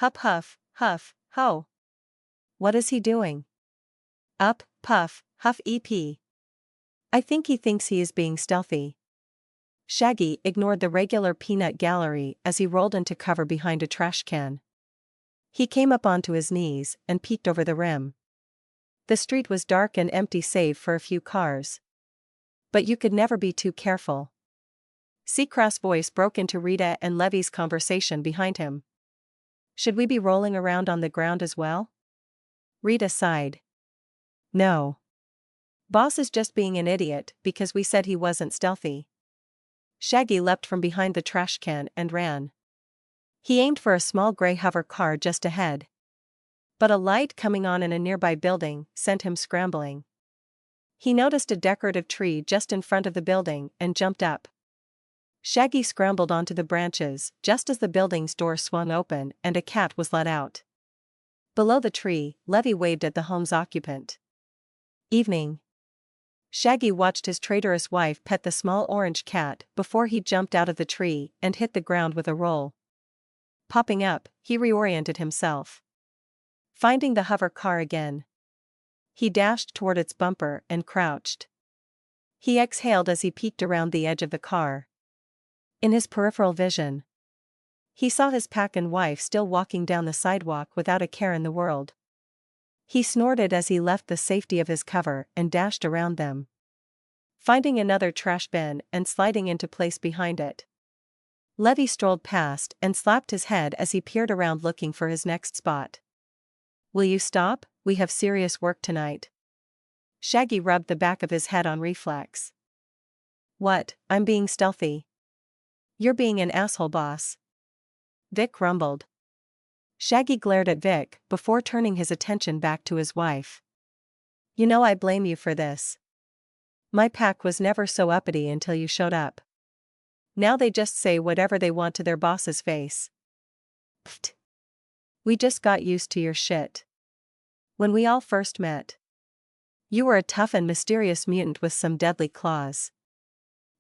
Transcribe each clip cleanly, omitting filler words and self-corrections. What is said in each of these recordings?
Huff huff, huff, ho. What is he doing? Up, puff, huff EP. I think he thinks he is being stealthy. Shaggy ignored the regular peanut gallery as he rolled into cover behind a trash can. He came up onto his knees and peeked over the rim. The street was dark and empty save for a few cars. But you could never be too careful. Seacrest's voice broke into Rita and Levy's conversation behind him. Should we be rolling around on the ground as well? Rita sighed. No. Boss is just being an idiot because we said he wasn't stealthy. Shaggy leapt from behind the trash can and ran. He aimed for a small gray hover car just ahead. But a light coming on in a nearby building sent him scrambling. He noticed a decorative tree just in front of the building and jumped up. Shaggy scrambled onto the branches just as the building's door swung open and a cat was let out. Below the tree, Levy waved at the home's occupant. Evening. Shaggy watched his traitorous wife pet the small orange cat before he jumped out of the tree and hit the ground with a roll. Popping up, he reoriented himself. Finding the hover car again. He dashed toward its bumper and crouched. He exhaled as he peeked around the edge of the car. In his peripheral vision, he saw his pack and wife still walking down the sidewalk without a care in the world. He snorted as he left the safety of his cover and dashed around them. Finding another trash bin and sliding into place behind it. Levy strolled past and slapped his head as he peered around looking for his next spot. Will you stop? We have serious work tonight. Shaggy rubbed the back of his head on reflex. What, I'm being stealthy. You're being an asshole, boss. Vic rumbled. Shaggy glared at Vic before turning his attention back to his wife. You know I blame you for this. My pack was never so uppity until you showed up. Now they just say whatever they want to their boss's face. Pfft. We just got used to your shit. When we all first met, you were a tough and mysterious mutant with some deadly claws.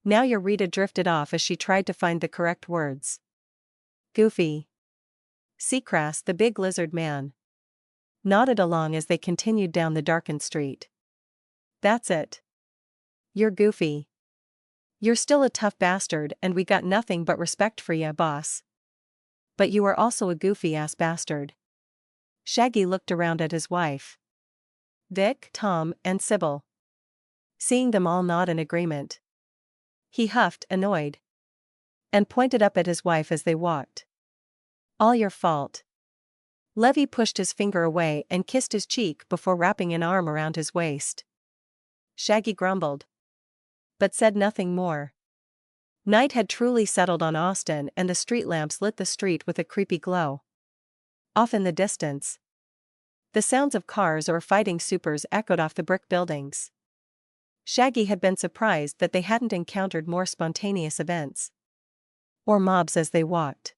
Now your Rita drifted off as she tried to find the correct words. Goofy. Seacrest, the big lizard man, nodded along as they continued down the darkened street. That's it. You're goofy. You're still a tough bastard and we got nothing but respect for ya, boss. But you are also a goofy-ass bastard. Shaggy looked around at his wife. Vic, Tom, and Sybil. Seeing them all nod in agreement. He huffed, annoyed. And pointed up at his wife as they walked. All your fault. Levy pushed his finger away and kissed his cheek before wrapping an arm around his waist. Shaggy grumbled. But said nothing more. Night had truly settled on Austin and the street lamps lit the street with a creepy glow. Off in the distance, the sounds of cars or fighting supers echoed off the brick buildings. Shaggy had been surprised that they hadn't encountered more spontaneous events. Or mobs as they walked.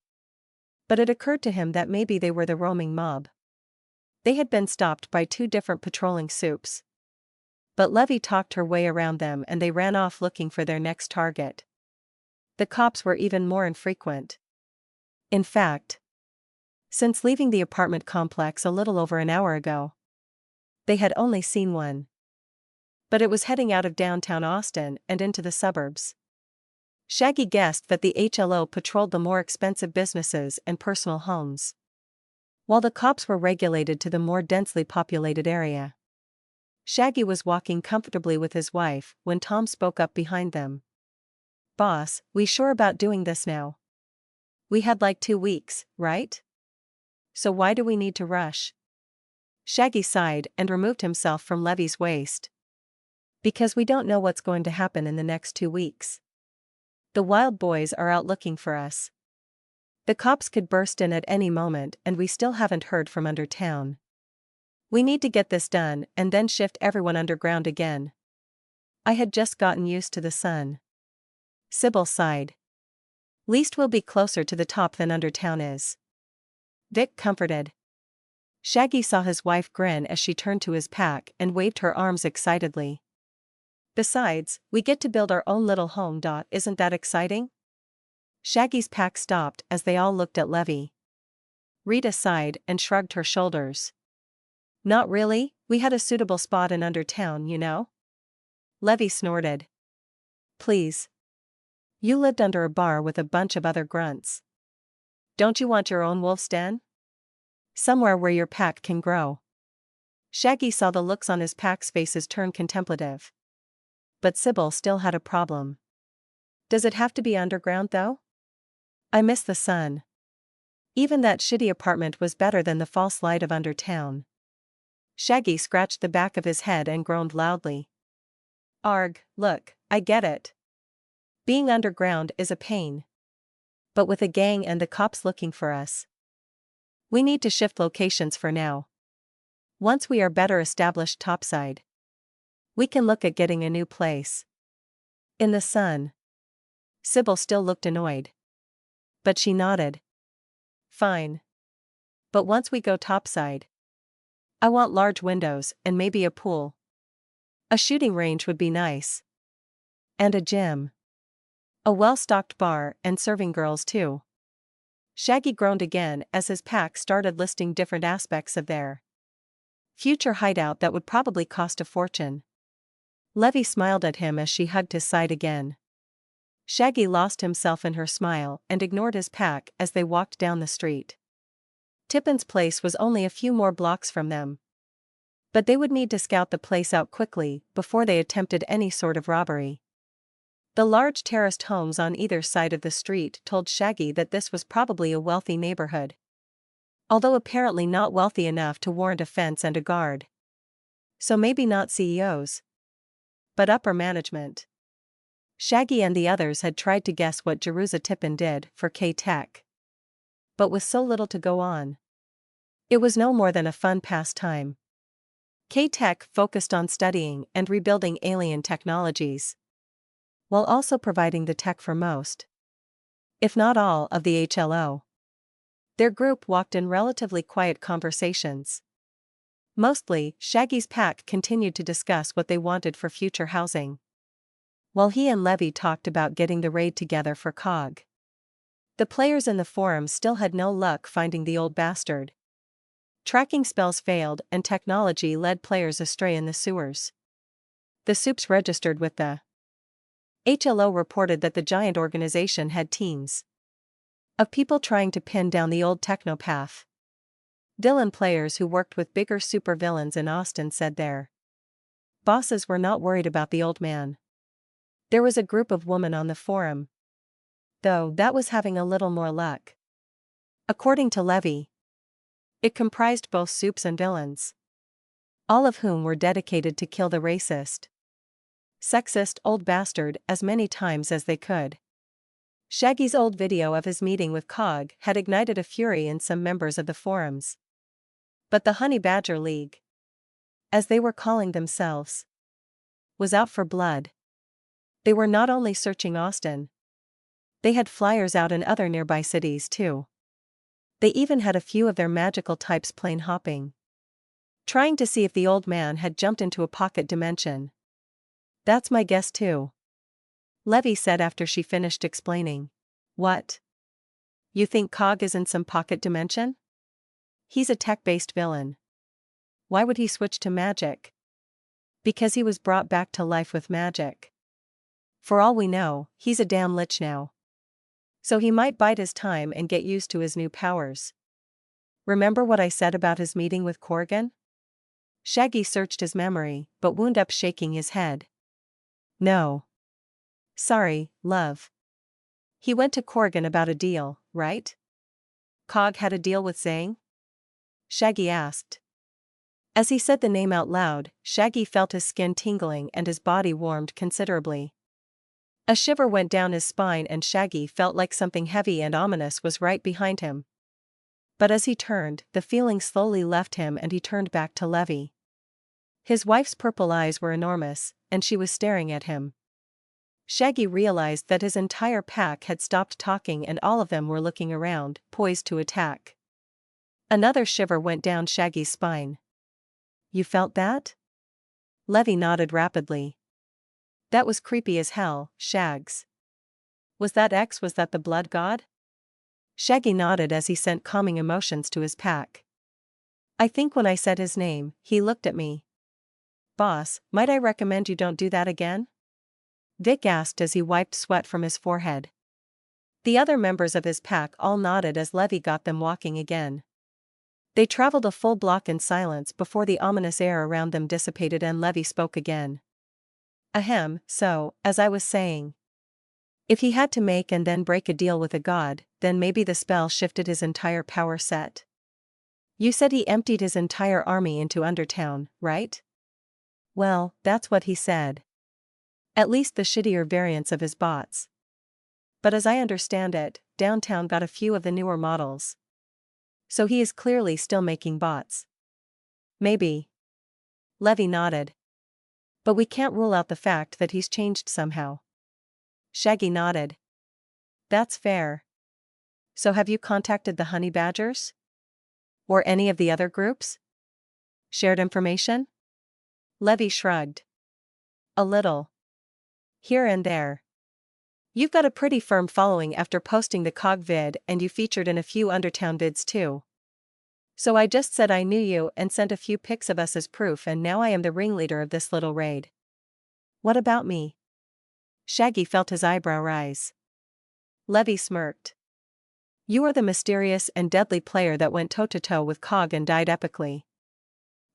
But it occurred to him that maybe they were the roaming mob. They had been stopped by two different patrolling supes. But Levy talked her way around them and they ran off looking for their next target. The cops were even more infrequent. In fact, since leaving the apartment complex a little over an hour ago, they had only seen one. But it was heading out of downtown Austin and into the suburbs. Shaggy guessed that the HLO patrolled the more expensive businesses and personal homes, while the cops were regulated to the more densely populated area. Shaggy was walking comfortably with his wife when Tom spoke up behind them. Boss, we sure about doing this now? We had like 2 weeks, right? So why do we need to rush? Shaggy sighed and removed himself from Levy's waist. Because we don't know what's going to happen in the next 2 weeks. The wild boys are out looking for us. The cops could burst in at any moment and we still haven't heard from under town. We need to get this done and then shift everyone underground again. I had just gotten used to the sun. Sybil sighed. Least we'll be closer to the top than under town is. Vic comforted. Shaggy saw his wife grin as she turned to his pack and waved her arms excitedly. Besides, we get to build our own little home. Isn't that exciting? Shaggy's pack stopped as they all looked at Levy. Rita sighed and shrugged her shoulders. Not really, we had a suitable spot in Undertown, you know? Levy snorted. Please. You lived under a bar with a bunch of other grunts. Don't you want your own wolf's den? Somewhere where your pack can grow. Shaggy saw the looks on his pack's faces turn contemplative. But Sybil still had a problem. Does it have to be underground though? I miss the sun. Even that shitty apartment was better than the false light of Undertown. Shaggy scratched the back of his head and groaned loudly. Arg, look, I get it. Being underground is a pain. But with a gang and the cops looking for us, we need to shift locations for now. Once we are better established topside, we can look at getting a new place. In the sun. Sybil still looked annoyed. But she nodded. Fine. But once we go topside, I want large windows and maybe a pool. A shooting range would be nice. And a gym. A well-stocked bar and serving girls too. Shaggy groaned again as his pack started listing different aspects of their future hideout that would probably cost a fortune. Levy smiled at him as she hugged his side again. Shaggy lost himself in her smile and ignored his pack as they walked down the street. Tippin's place was only a few more blocks from them. But they would need to scout the place out quickly before they attempted any sort of robbery. The large terraced homes on either side of the street told Shaggy that this was probably a wealthy neighborhood. Although apparently not wealthy enough to warrant a fence and a guard. So maybe not CEOs. But upper management. Shaggy and the others had tried to guess what Jerusha Tippin did for K-Tech. But with so little to go on, it was no more than a fun pastime. K-Tech focused on studying and rebuilding alien technologies, while also providing the tech for most, if not all, of the HLO. Their group walked in relatively quiet conversations. Mostly, Shaggy's pack continued to discuss what they wanted for future housing, while he and Levy talked about getting the raid together for COG. The players in the forum still had no luck finding the old bastard. Tracking spells failed and technology led players astray in the sewers. The Supes registered with the HLO reported that the giant organization had teams of people trying to pin down the old technopath. Dylan players who worked with bigger supervillains in Austin said their bosses were not worried about the old man. There was a group of women on the forum, though, that was having a little more luck. According to Levy, it comprised both supes and villains, all of whom were dedicated to kill the racist, sexist old bastard as many times as they could. Shaggy's old video of his meeting with COG had ignited a fury in some members of the forums. But the Honey Badger League, as they were calling themselves, was out for blood. They were not only searching Austin, they had flyers out in other nearby cities too. They even had a few of their magical types plane hopping, trying to see if the old man had jumped into a pocket dimension. That's my guess too, Levy said after she finished explaining. What? You think COG is in some pocket dimension? He's a tech-based villain. Why would he switch to magic? Because he was brought back to life with magic. For all we know, he's a damn lich now. So he might bide his time and get used to his new powers. Remember what I said about his meeting with Corrigan? Shaggy searched his memory, but wound up shaking his head. No. Sorry, love. He went to Corrigan about a deal, right? COG had a deal with Zhang? Shaggy asked. As he said the name out loud, Shaggy felt his skin tingling and his body warmed considerably. A shiver went down his spine and Shaggy felt like something heavy and ominous was right behind him. But as he turned, the feeling slowly left him and he turned back to Levy. His wife's purple eyes were enormous, and she was staring at him. Shaggy realized that his entire pack had stopped talking and all of them were looking around, poised to attack. Another shiver went down Shaggy's spine. You felt that? Levy nodded rapidly. That was creepy as hell, Shags. Was that the blood god? Shaggy nodded as he sent calming emotions to his pack. I think when I said his name, he looked at me. Boss, might I recommend you don't do that again? Vic asked as he wiped sweat from his forehead. The other members of his pack all nodded as Levy got them walking again. They traveled a full block in silence before the ominous air around them dissipated and Levy spoke again. Ahem, so, as I was saying. If he had to make and then break a deal with a god, then maybe the spell shifted his entire power set. You said he emptied his entire army into Undertown, right? Well, that's what he said. At least the shittier variants of his bots. But as I understand it, Downtown got a few of the newer models. So he is clearly still making bots. Maybe. Levy nodded. But we can't rule out the fact that he's changed somehow. Shaggy nodded. That's fair. So have you contacted the Honey Badgers? Or any of the other groups? Shared information? Levy shrugged. A little. Here and there. You've got a pretty firm following after posting the COG vid and you featured in a few Undertown vids too. So I just said I knew you and sent a few pics of us as proof and now I am the ringleader of this little raid. What about me? Shaggy felt his eyebrow rise. Levy smirked. You are the mysterious and deadly player that went toe-to-toe with COG and died epically.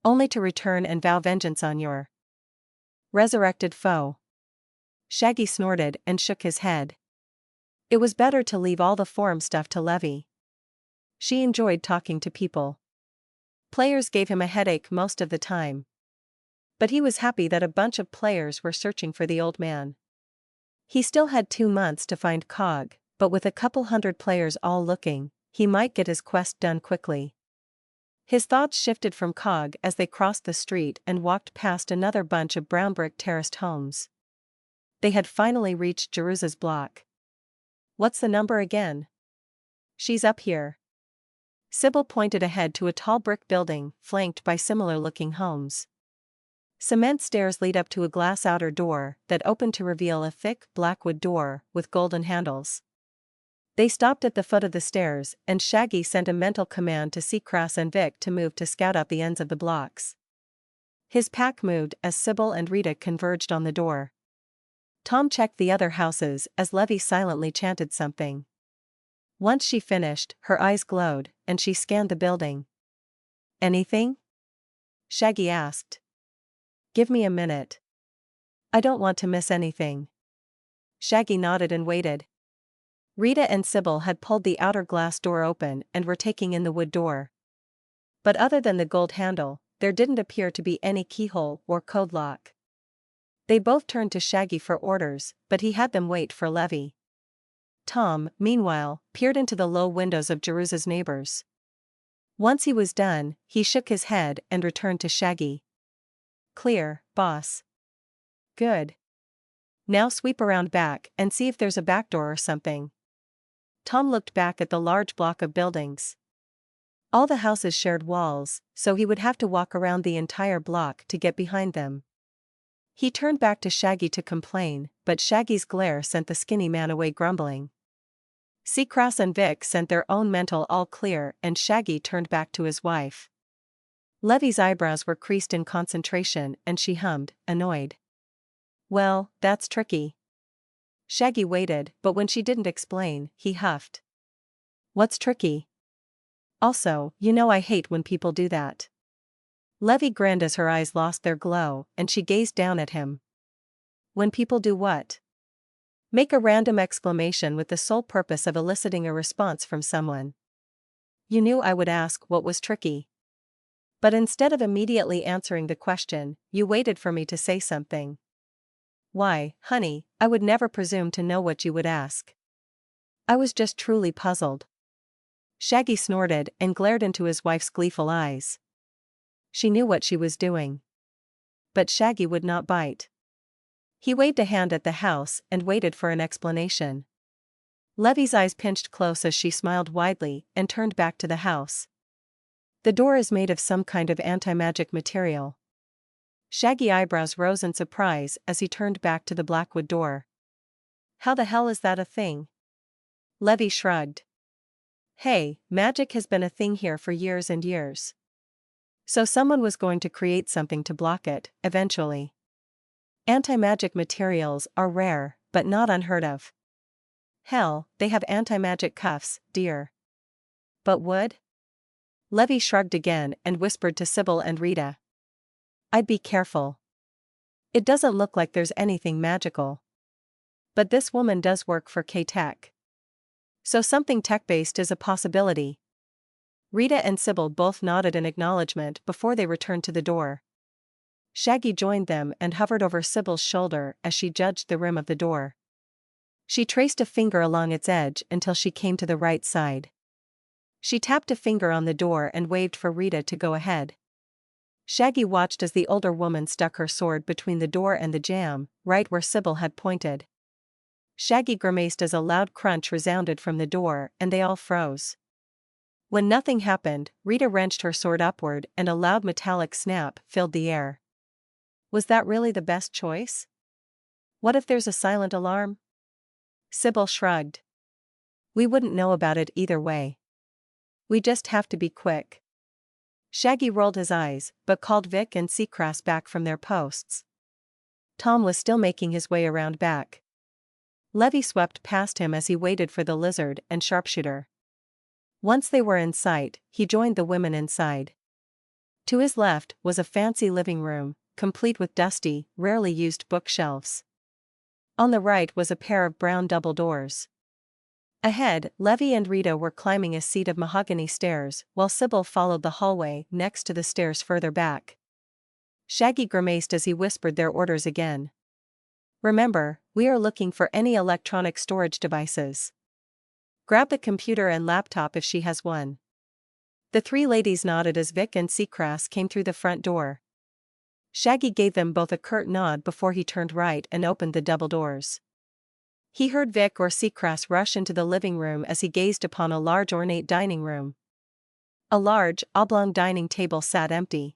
Only to return and vow vengeance on your resurrected foe. Shaggy snorted and shook his head. It was better to leave all the forum stuff to Levy. She enjoyed talking to people. Players gave him a headache most of the time. But he was happy that a bunch of players were searching for the old man. He still had 2 months to find COG, but with a couple hundred players all looking, he might get his quest done quickly. His thoughts shifted from COG as they crossed the street and walked past another bunch of brown brick terraced homes. They had finally reached Jerusa's block. What's the number again? She's up here. Sybil pointed ahead to a tall brick building, flanked by similar-looking homes. Cement stairs lead up to a glass outer door that opened to reveal a thick, blackwood door with golden handles. They stopped at the foot of the stairs, and Shaggy sent a mental command to Seacrass and Vic to move to scout out the ends of the blocks. His pack moved as Sybil and Rita converged on the door. Tom checked the other houses as Levy silently chanted something. Once she finished, her eyes glowed, and she scanned the building. Anything? Shaggy asked. Give me a minute. I don't want to miss anything. Shaggy nodded and waited. Rita and Sybil had pulled the outer glass door open and were taking in the wood door. But other than the gold handle, there didn't appear to be any keyhole or code lock. They both turned to Shaggy for orders, but he had them wait for Levy. Tom, meanwhile, peered into the low windows of Jerusa's neighbors. Once he was done, he shook his head and returned to Shaggy. Clear, boss. Good. Now sweep around back and see if there's a back door or something. Tom looked back at the large block of buildings. All the houses shared walls, so he would have to walk around the entire block to get behind them. He turned back to Shaggy to complain, but Shaggy's glare sent the skinny man away grumbling. Seacrass and Vic sent their own mental all clear and Shaggy turned back to his wife. Levy's eyebrows were creased in concentration and she hummed, annoyed. Well, that's tricky. Shaggy waited, but when she didn't explain, he huffed. What's tricky? Also, you know I hate when people do that. Levy grinned as her eyes lost their glow, and she gazed down at him. When people do what? Make a random exclamation with the sole purpose of eliciting a response from someone. You knew I would ask what was tricky. But instead of immediately answering the question, you waited for me to say something. Why, honey, I would never presume to know what you would ask. I was just truly puzzled. Shaggy snorted and glared into his wife's gleeful eyes. She knew what she was doing. But Shaggy would not bite. He waved a hand at the house and waited for an explanation. Levy's eyes pinched close as she smiled widely and turned back to the house. The door is made of some kind of anti-magic material. Shaggy eyebrows rose in surprise as he turned back to the blackwood door. How the hell is that a thing? Levy shrugged. Hey, magic has been a thing here for years and years. So someone was going to create something to block it, eventually. Anti-magic materials are rare, but not unheard of. Hell, they have anti-magic cuffs, dear. But would? Levy shrugged again and whispered to Sybil and Rita. I'd be careful. It doesn't look like there's anything magical. But this woman does work for K-Tech. So something tech-based is a possibility. Rita and Sybil both nodded in acknowledgement before they returned to the door. Shaggy joined them and hovered over Sybil's shoulder as she judged the rim of the door. She traced a finger along its edge until she came to the right side. She tapped a finger on the door and waved for Rita to go ahead. Shaggy watched as the older woman stuck her sword between the door and the jamb, right where Sybil had pointed. Shaggy grimaced as a loud crunch resounded from the door and they all froze. When nothing happened, Rita wrenched her sword upward and a loud metallic snap filled the air. Was that really the best choice? What if there's a silent alarm? Sybil shrugged. We wouldn't know about it either way. We just have to be quick. Shaggy rolled his eyes, but called Vic and Seacrest back from their posts. Tom was still making his way around back. Levy swept past him as he waited for the lizard and sharpshooter. Once they were in sight, he joined the women inside. To his left was a fancy living room, complete with dusty, rarely used bookshelves. On the right was a pair of brown double doors. Ahead, Levy and Rita were climbing a seat of mahogany stairs, while Sybil followed the hallway next to the stairs further back. Shaggy grimaced as he whispered their orders again. Remember, we are looking for any electronic storage devices. Grab the computer and laptop if she has one. The three ladies nodded as Vic and Seacrest came through the front door. Shaggy gave them both a curt nod before he turned right and opened the double doors. He heard Vic or Seacrest rush into the living room as he gazed upon a large ornate dining room. A large, oblong dining table sat empty.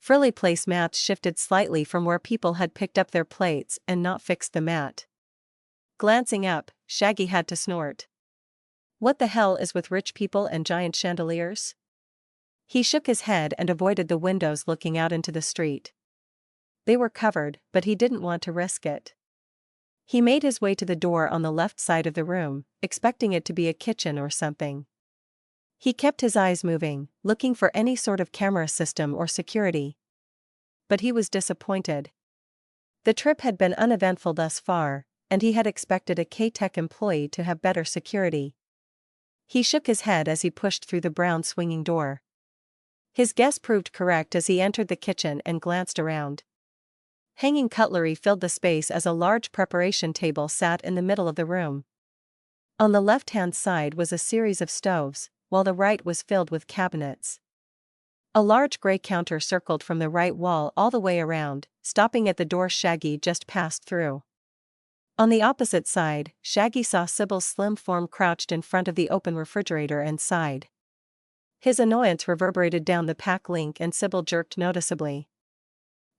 Frilly placemats shifted slightly from where people had picked up their plates and not fixed the mat. Glancing up, Shaggy had to snort. What the hell is with rich people and giant chandeliers? He shook his head and avoided the windows looking out into the street. They were covered, but he didn't want to risk it. He made his way to the door on the left side of the room, expecting it to be a kitchen or something. He kept his eyes moving, looking for any sort of camera system or security. But he was disappointed. The trip had been uneventful thus far, and he had expected a K-Tech employee to have better security. He shook his head as he pushed through the brown swinging door. His guess proved correct as he entered the kitchen and glanced around. Hanging cutlery filled the space as a large preparation table sat in the middle of the room. On the left-hand side was a series of stoves, while the right was filled with cabinets. A large gray counter circled from the right wall all the way around, stopping at the door Shaggy just passed through. On the opposite side, Shaggy saw Sybil's slim form crouched in front of the open refrigerator and sighed. His annoyance reverberated down the pack link and Sybil jerked noticeably.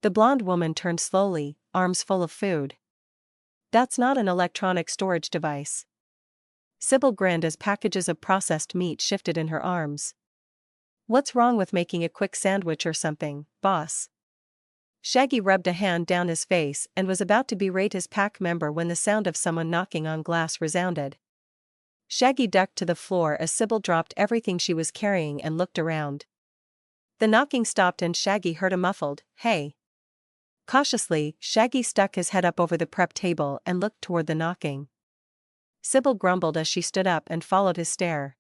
The blonde woman turned slowly, arms full of food. That's not an electronic storage device. Sybil grinned as packages of processed meat shifted in her arms. What's wrong with making a quick sandwich or something, boss? Shaggy rubbed a hand down his face and was about to berate his pack member when the sound of someone knocking on glass resounded. Shaggy ducked to the floor as Sybil dropped everything she was carrying and looked around. The knocking stopped and Shaggy heard a muffled, "Hey." Cautiously, Shaggy stuck his head up over the prep table and looked toward the knocking. Sybil grumbled as she stood up and followed his stare.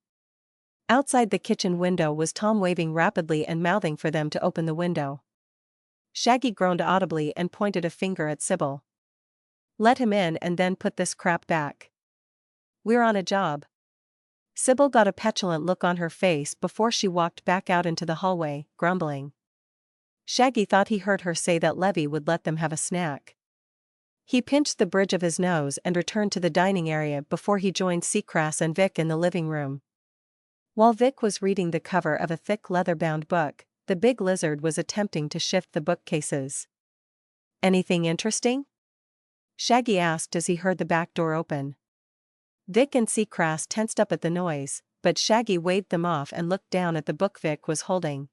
Outside the kitchen window was Tom waving rapidly and mouthing for them to open the window. Shaggy groaned audibly and pointed a finger at Sybil. Let him in and then put this crap back. We're on a job. Sybil got a petulant look on her face before she walked back out into the hallway, grumbling. Shaggy thought he heard her say that Levy would let them have a snack. He pinched the bridge of his nose and returned to the dining area before he joined Seacrest and Vic in the living room. While Vic was reading the cover of a thick leather-bound book, the big lizard was attempting to shift the bookcases. Anything interesting? Shaggy asked as he heard the back door open. Vic and Seacrest tensed up at the noise, but Shaggy waved them off and looked down at the book Vic was holding.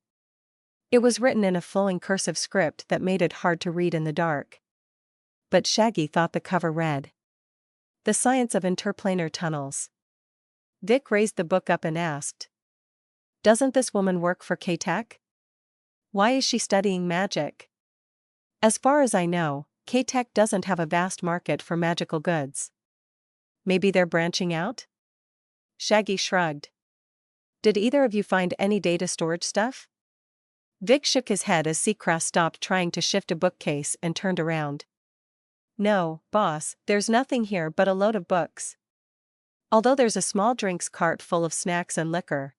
It was written in a flowing cursive script that made it hard to read in the dark. But Shaggy thought the cover read, "The Science of Interplanar Tunnels." Vic raised the book up and asked, "Doesn't this woman work for K-Tech? Why is she studying magic?" "As far as I know, K-Tech doesn't have a vast market for magical goods. Maybe they're branching out?" Shaggy shrugged. "Did either of you find any data storage stuff?" Vic shook his head as Seacrest stopped trying to shift a bookcase and turned around. "No, boss, there's nothing here but a load of books. Although there's a small drinks cart full of snacks and liquor."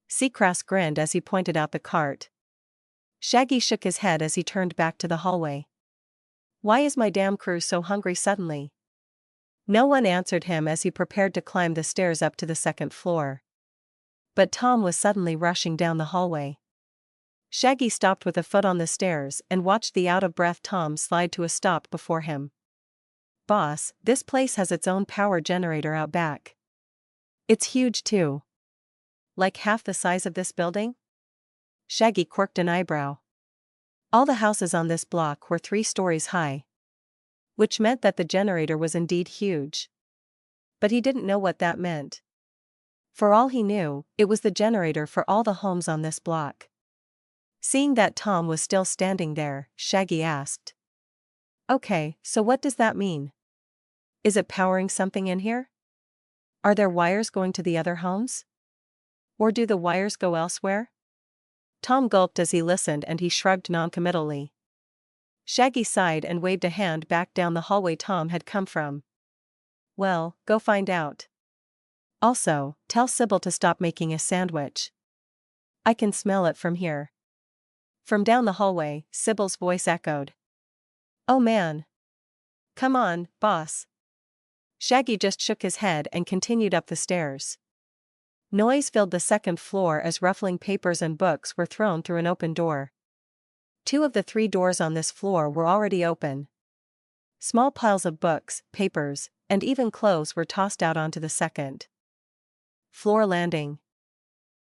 Seacrest grinned as he pointed out the cart. Shaggy shook his head as he turned back to the hallway. "Why is my damn crew so hungry suddenly?" No one answered him as he prepared to climb the stairs up to the second floor. But Tom was suddenly rushing down the hallway. Shaggy stopped with a foot on the stairs and watched the out-of-breath Tom slide to a stop before him. "Boss, this place has its own power generator out back. It's huge too. Like half the size of this building?" Shaggy quirked an eyebrow. All the houses on this block were 3 stories high, which meant that the generator was indeed huge. But he didn't know what that meant. For all he knew, it was the generator for all the homes on this block. Seeing that Tom was still standing there, Shaggy asked, "Okay, so what does that mean? Is it powering something in here? Are there wires going to the other homes? Or do the wires go elsewhere?" Tom gulped as he listened and he shrugged noncommittally. Shaggy sighed and waved a hand back down the hallway Tom had come from. "Well, go find out. Also, tell Sybil to stop making a sandwich. I can smell it from here." From down the hallway, Sybil's voice echoed. "Oh man. Come on, boss." Shaggy just shook his head and continued up the stairs. Noise filled the second floor as ruffling papers and books were thrown through an open door. 2 of the 3 doors on this floor were already open. Small piles of books, papers, and even clothes were tossed out onto the second floor landing.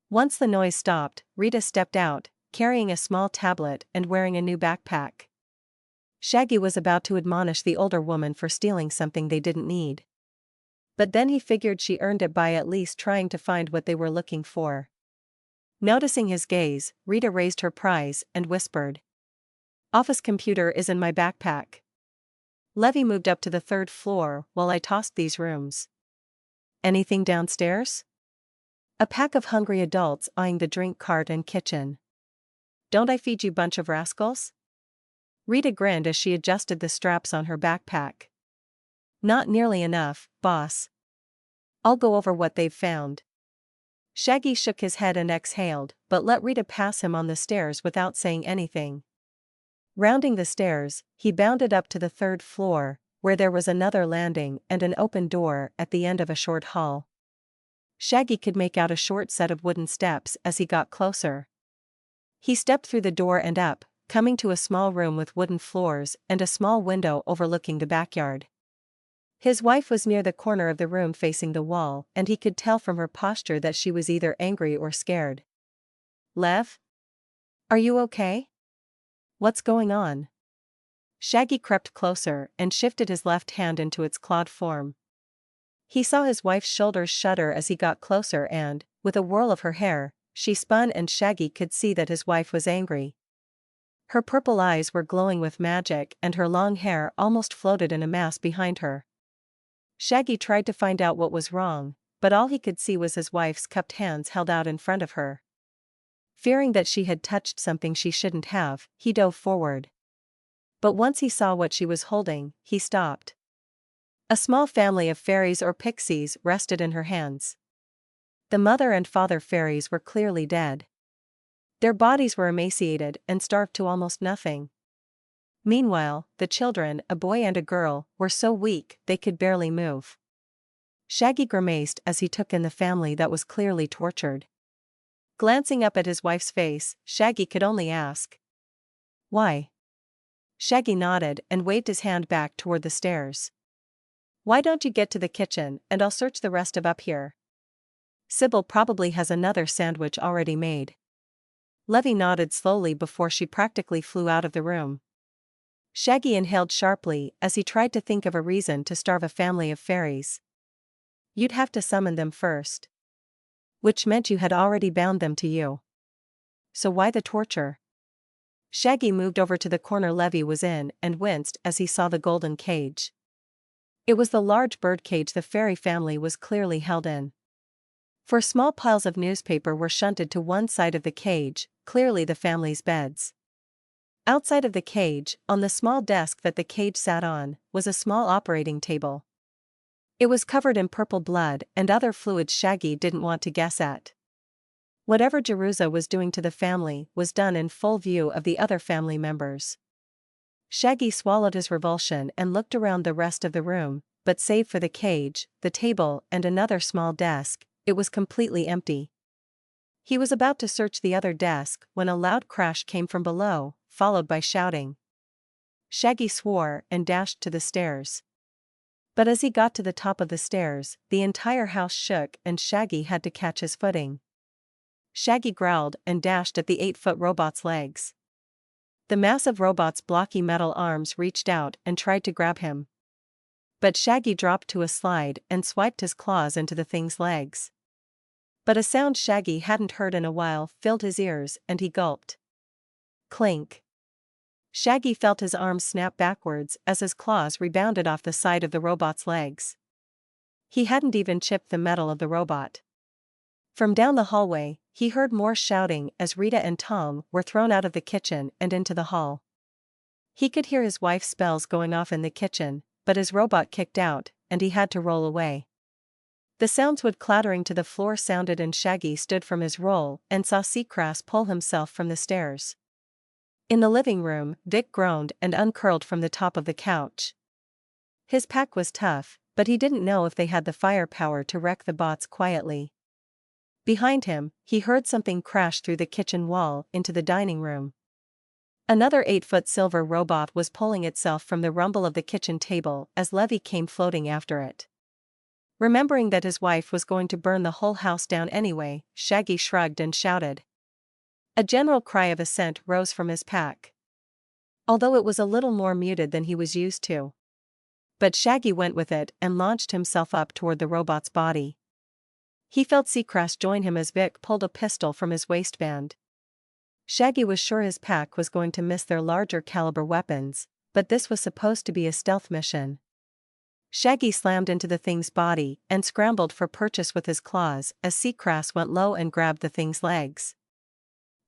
Once the noise stopped, Rita stepped out, carrying a small tablet and wearing a new backpack. Shaggy was about to admonish the older woman for stealing something they didn't need. But then he figured she earned it by at least trying to find what they were looking for. Noticing his gaze, Rita raised her prize and whispered, "Office computer is in my backpack. Levy moved up to the 3rd floor while I tossed these rooms. Anything downstairs?" A pack of hungry adults eyeing the drink cart and kitchen. "Don't I feed you bunch of rascals?" Rita grinned as she adjusted the straps on her backpack. "Not nearly enough, boss. I'll go over what they've found." Shaggy shook his head and exhaled, but let Rita pass him on the stairs without saying anything. Rounding the stairs, he bounded up to the 3rd floor, where there was another landing and an open door at the end of a short hall. Shaggy could make out a short set of wooden steps as he got closer. He stepped through the door and up, coming to a small room with wooden floors and a small window overlooking the backyard. His wife was near the corner of the room facing the wall, and he could tell from her posture that she was either angry or scared. "Lev? Are you okay? What's going on?" Shaggy crept closer and shifted his left hand into its clawed form. He saw his wife's shoulders shudder as he got closer and, with a whirl of her hair, she spun and Shaggy could see that his wife was angry. Her purple eyes were glowing with magic and her long hair almost floated in a mass behind her. Shaggy tried to find out what was wrong, but all he could see was his wife's cupped hands held out in front of her. Fearing that she had touched something she shouldn't have, he dove forward. But once he saw what she was holding, he stopped. A small family of fairies or pixies rested in her hands. The mother and father fairies were clearly dead. Their bodies were emaciated and starved to almost nothing. Meanwhile, the children, a boy and a girl, were so weak they could barely move. Shaggy grimaced as he took in the family that was clearly tortured. Glancing up at his wife's face, Shaggy could only ask, "Why?" Shaggy nodded and waved his hand back toward the stairs. "Why don't you get to the kitchen and I'll search the rest of up here?" Sybil probably has another sandwich already made. Levy nodded slowly before she practically flew out of the room. Shaggy inhaled sharply as he tried to think of a reason to starve a family of fairies. You'd have to summon them first. Which meant you had already bound them to you. So why the torture? Shaggy moved over to the corner Levy was in and winced as he saw the golden cage. It was the large bird cage the fairy family was clearly held in. For small piles of newspaper were shunted to one side of the cage, clearly the family's beds. Outside of the cage, on the small desk that the cage sat on, was a small operating table. It was covered in purple blood and other fluids Shaggy didn't want to guess at. Whatever Jerusa was doing to the family was done in full view of the other family members. Shaggy swallowed his revulsion and looked around the rest of the room, but save for the cage, the table and another small desk, it was completely empty. He was about to search the other desk when a loud crash came from below, followed by shouting. Shaggy swore and dashed to the stairs. But as he got to the top of the stairs, the entire house shook and Shaggy had to catch his footing. Shaggy growled and dashed at the 8-foot robot's legs. The massive robot's blocky metal arms reached out and tried to grab him. But Shaggy dropped to a slide and swiped his claws into the thing's legs. But a sound Shaggy hadn't heard in a while filled his ears and he gulped. Clink. Shaggy felt his arms snap backwards as his claws rebounded off the side of the robot's legs. He hadn't even chipped the metal of the robot. From down the hallway, he heard more shouting as Rita and Tom were thrown out of the kitchen and into the hall. He could hear his wife's spells going off in the kitchen, but his robot kicked out, and he had to roll away. The sounds wood clattering to the floor sounded and Shaggy stood from his roll and saw Seacrass pull himself from the stairs. In the living room, Dick groaned and uncurled from the top of the couch. His pack was tough, but he didn't know if they had the firepower to wreck the bots quietly. Behind him, he heard something crash through the kitchen wall into the dining room. Another 8-foot silver robot was pulling itself from the rumble of the kitchen table as Levy came floating after it. Remembering that his wife was going to burn the whole house down anyway, Shaggy shrugged and shouted. A general cry of assent rose from his pack. Although it was a little more muted than he was used to. But Shaggy went with it and launched himself up toward the robot's body. He felt Seacrass join him as Vic pulled a pistol from his waistband. Shaggy was sure his pack was going to miss their larger caliber weapons, but this was supposed to be a stealth mission. Shaggy slammed into the thing's body and scrambled for purchase with his claws as Seacrass went low and grabbed the thing's legs.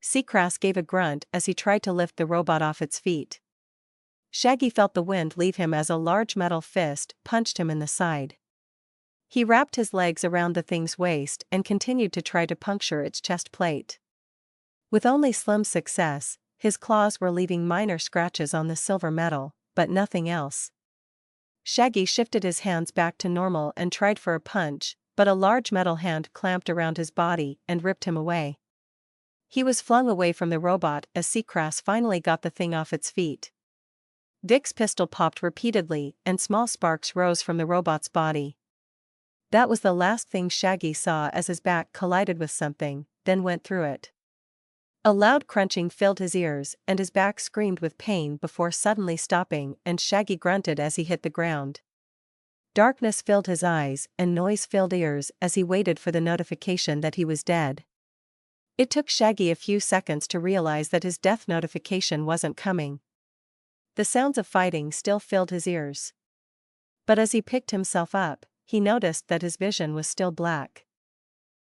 Seacrass gave a grunt as he tried to lift the robot off its feet. Shaggy felt the wind leave him as a large metal fist punched him in the side. He wrapped his legs around the thing's waist and continued to try to puncture its chest plate. With only slim success, his claws were leaving minor scratches on the silver metal, but nothing else. Shaggy shifted his hands back to normal and tried for a punch, but a large metal hand clamped around his body and ripped him away. He was flung away from the robot as Seacrass finally got the thing off its feet. Dick's pistol popped repeatedly and small sparks rose from the robot's body. That was the last thing Shaggy saw as his back collided with something, then went through it. A loud crunching filled his ears and his back screamed with pain before suddenly stopping and Shaggy grunted as he hit the ground. Darkness filled his eyes and noise filled ears as he waited for the notification that he was dead. It took Shaggy a few seconds to realize that his death notification wasn't coming. The sounds of fighting still filled his ears. But as he picked himself up, he noticed that his vision was still black.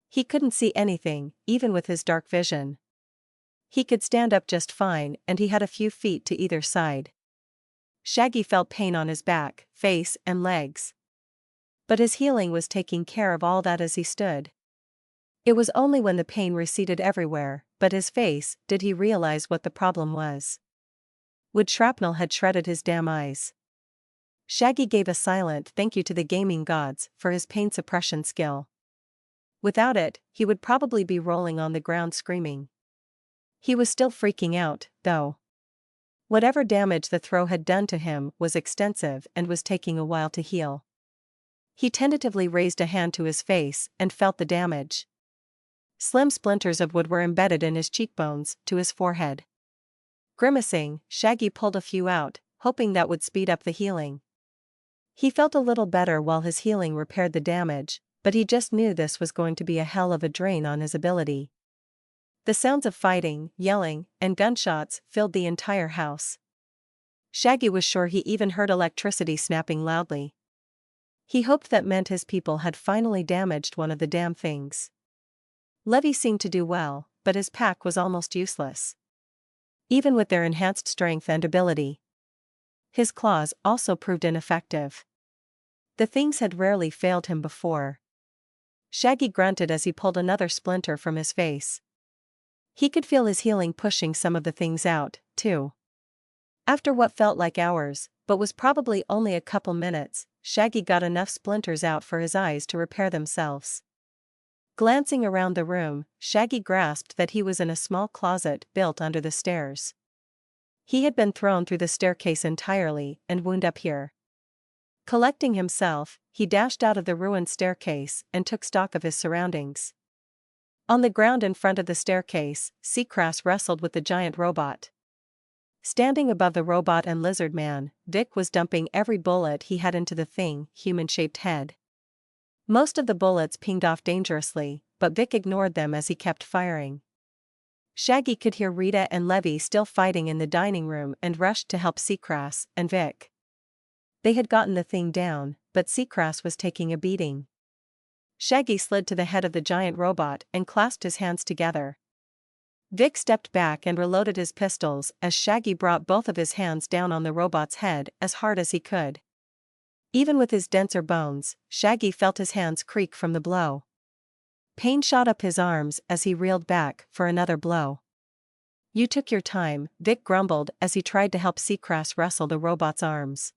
He couldn't see anything, even with his dark vision. He could stand up just fine and he had a few feet to either side. Shaggy felt pain on his back, face and legs. But his healing was taking care of all that as he stood. It was only when the pain receded everywhere, but his face, did he realize what the problem was. Wood shrapnel had shredded his damn eyes. Shaggy gave a silent thank you to the gaming gods for his pain suppression skill. Without it, he would probably be rolling on the ground screaming. He was still freaking out, though. Whatever damage the throw had done to him was extensive and was taking a while to heal. He tentatively raised a hand to his face and felt the damage. Slim splinters of wood were embedded in his cheekbones, to his forehead. Grimacing, Shaggy pulled a few out, hoping that would speed up the healing. He felt a little better while his healing repaired the damage, but he just knew this was going to be a hell of a drain on his ability. The sounds of fighting, yelling, and gunshots filled the entire house. Shaggy was sure he even heard electricity snapping loudly. He hoped that meant his people had finally damaged one of the damn things. Levy seemed to do well, but his pack was almost useless. Even with their enhanced strength and ability. His claws also proved ineffective. The things had rarely failed him before. Shaggy grunted as he pulled another splinter from his face. He could feel his healing pushing some of the things out, too. After what felt like hours, but was probably only a couple minutes, Shaggy got enough splinters out for his eyes to repair themselves. Glancing around the room, Shaggy grasped that he was in a small closet built under the stairs. He had been thrown through the staircase entirely and wound up here. Collecting himself, he dashed out of the ruined staircase and took stock of his surroundings. On the ground in front of the staircase, Seacrass wrestled with the giant robot. Standing above the robot and lizard man, Vic was dumping every bullet he had into the human-shaped head. Most of the bullets pinged off dangerously, but Vic ignored them as he kept firing. Shaggy could hear Rita and Levy still fighting in the dining room and rushed to help Seacrass and Vic. They had gotten the thing down, but Seacrass was taking a beating. Shaggy slid to the head of the giant robot and clasped his hands together. Vic stepped back and reloaded his pistols as Shaggy brought both of his hands down on the robot's head as hard as he could. Even with his denser bones, Shaggy felt his hands creak from the blow. Pain shot up his arms as he reeled back for another blow. "You took your time," Vic grumbled as he tried to help Seacrass wrestle the robot's arms.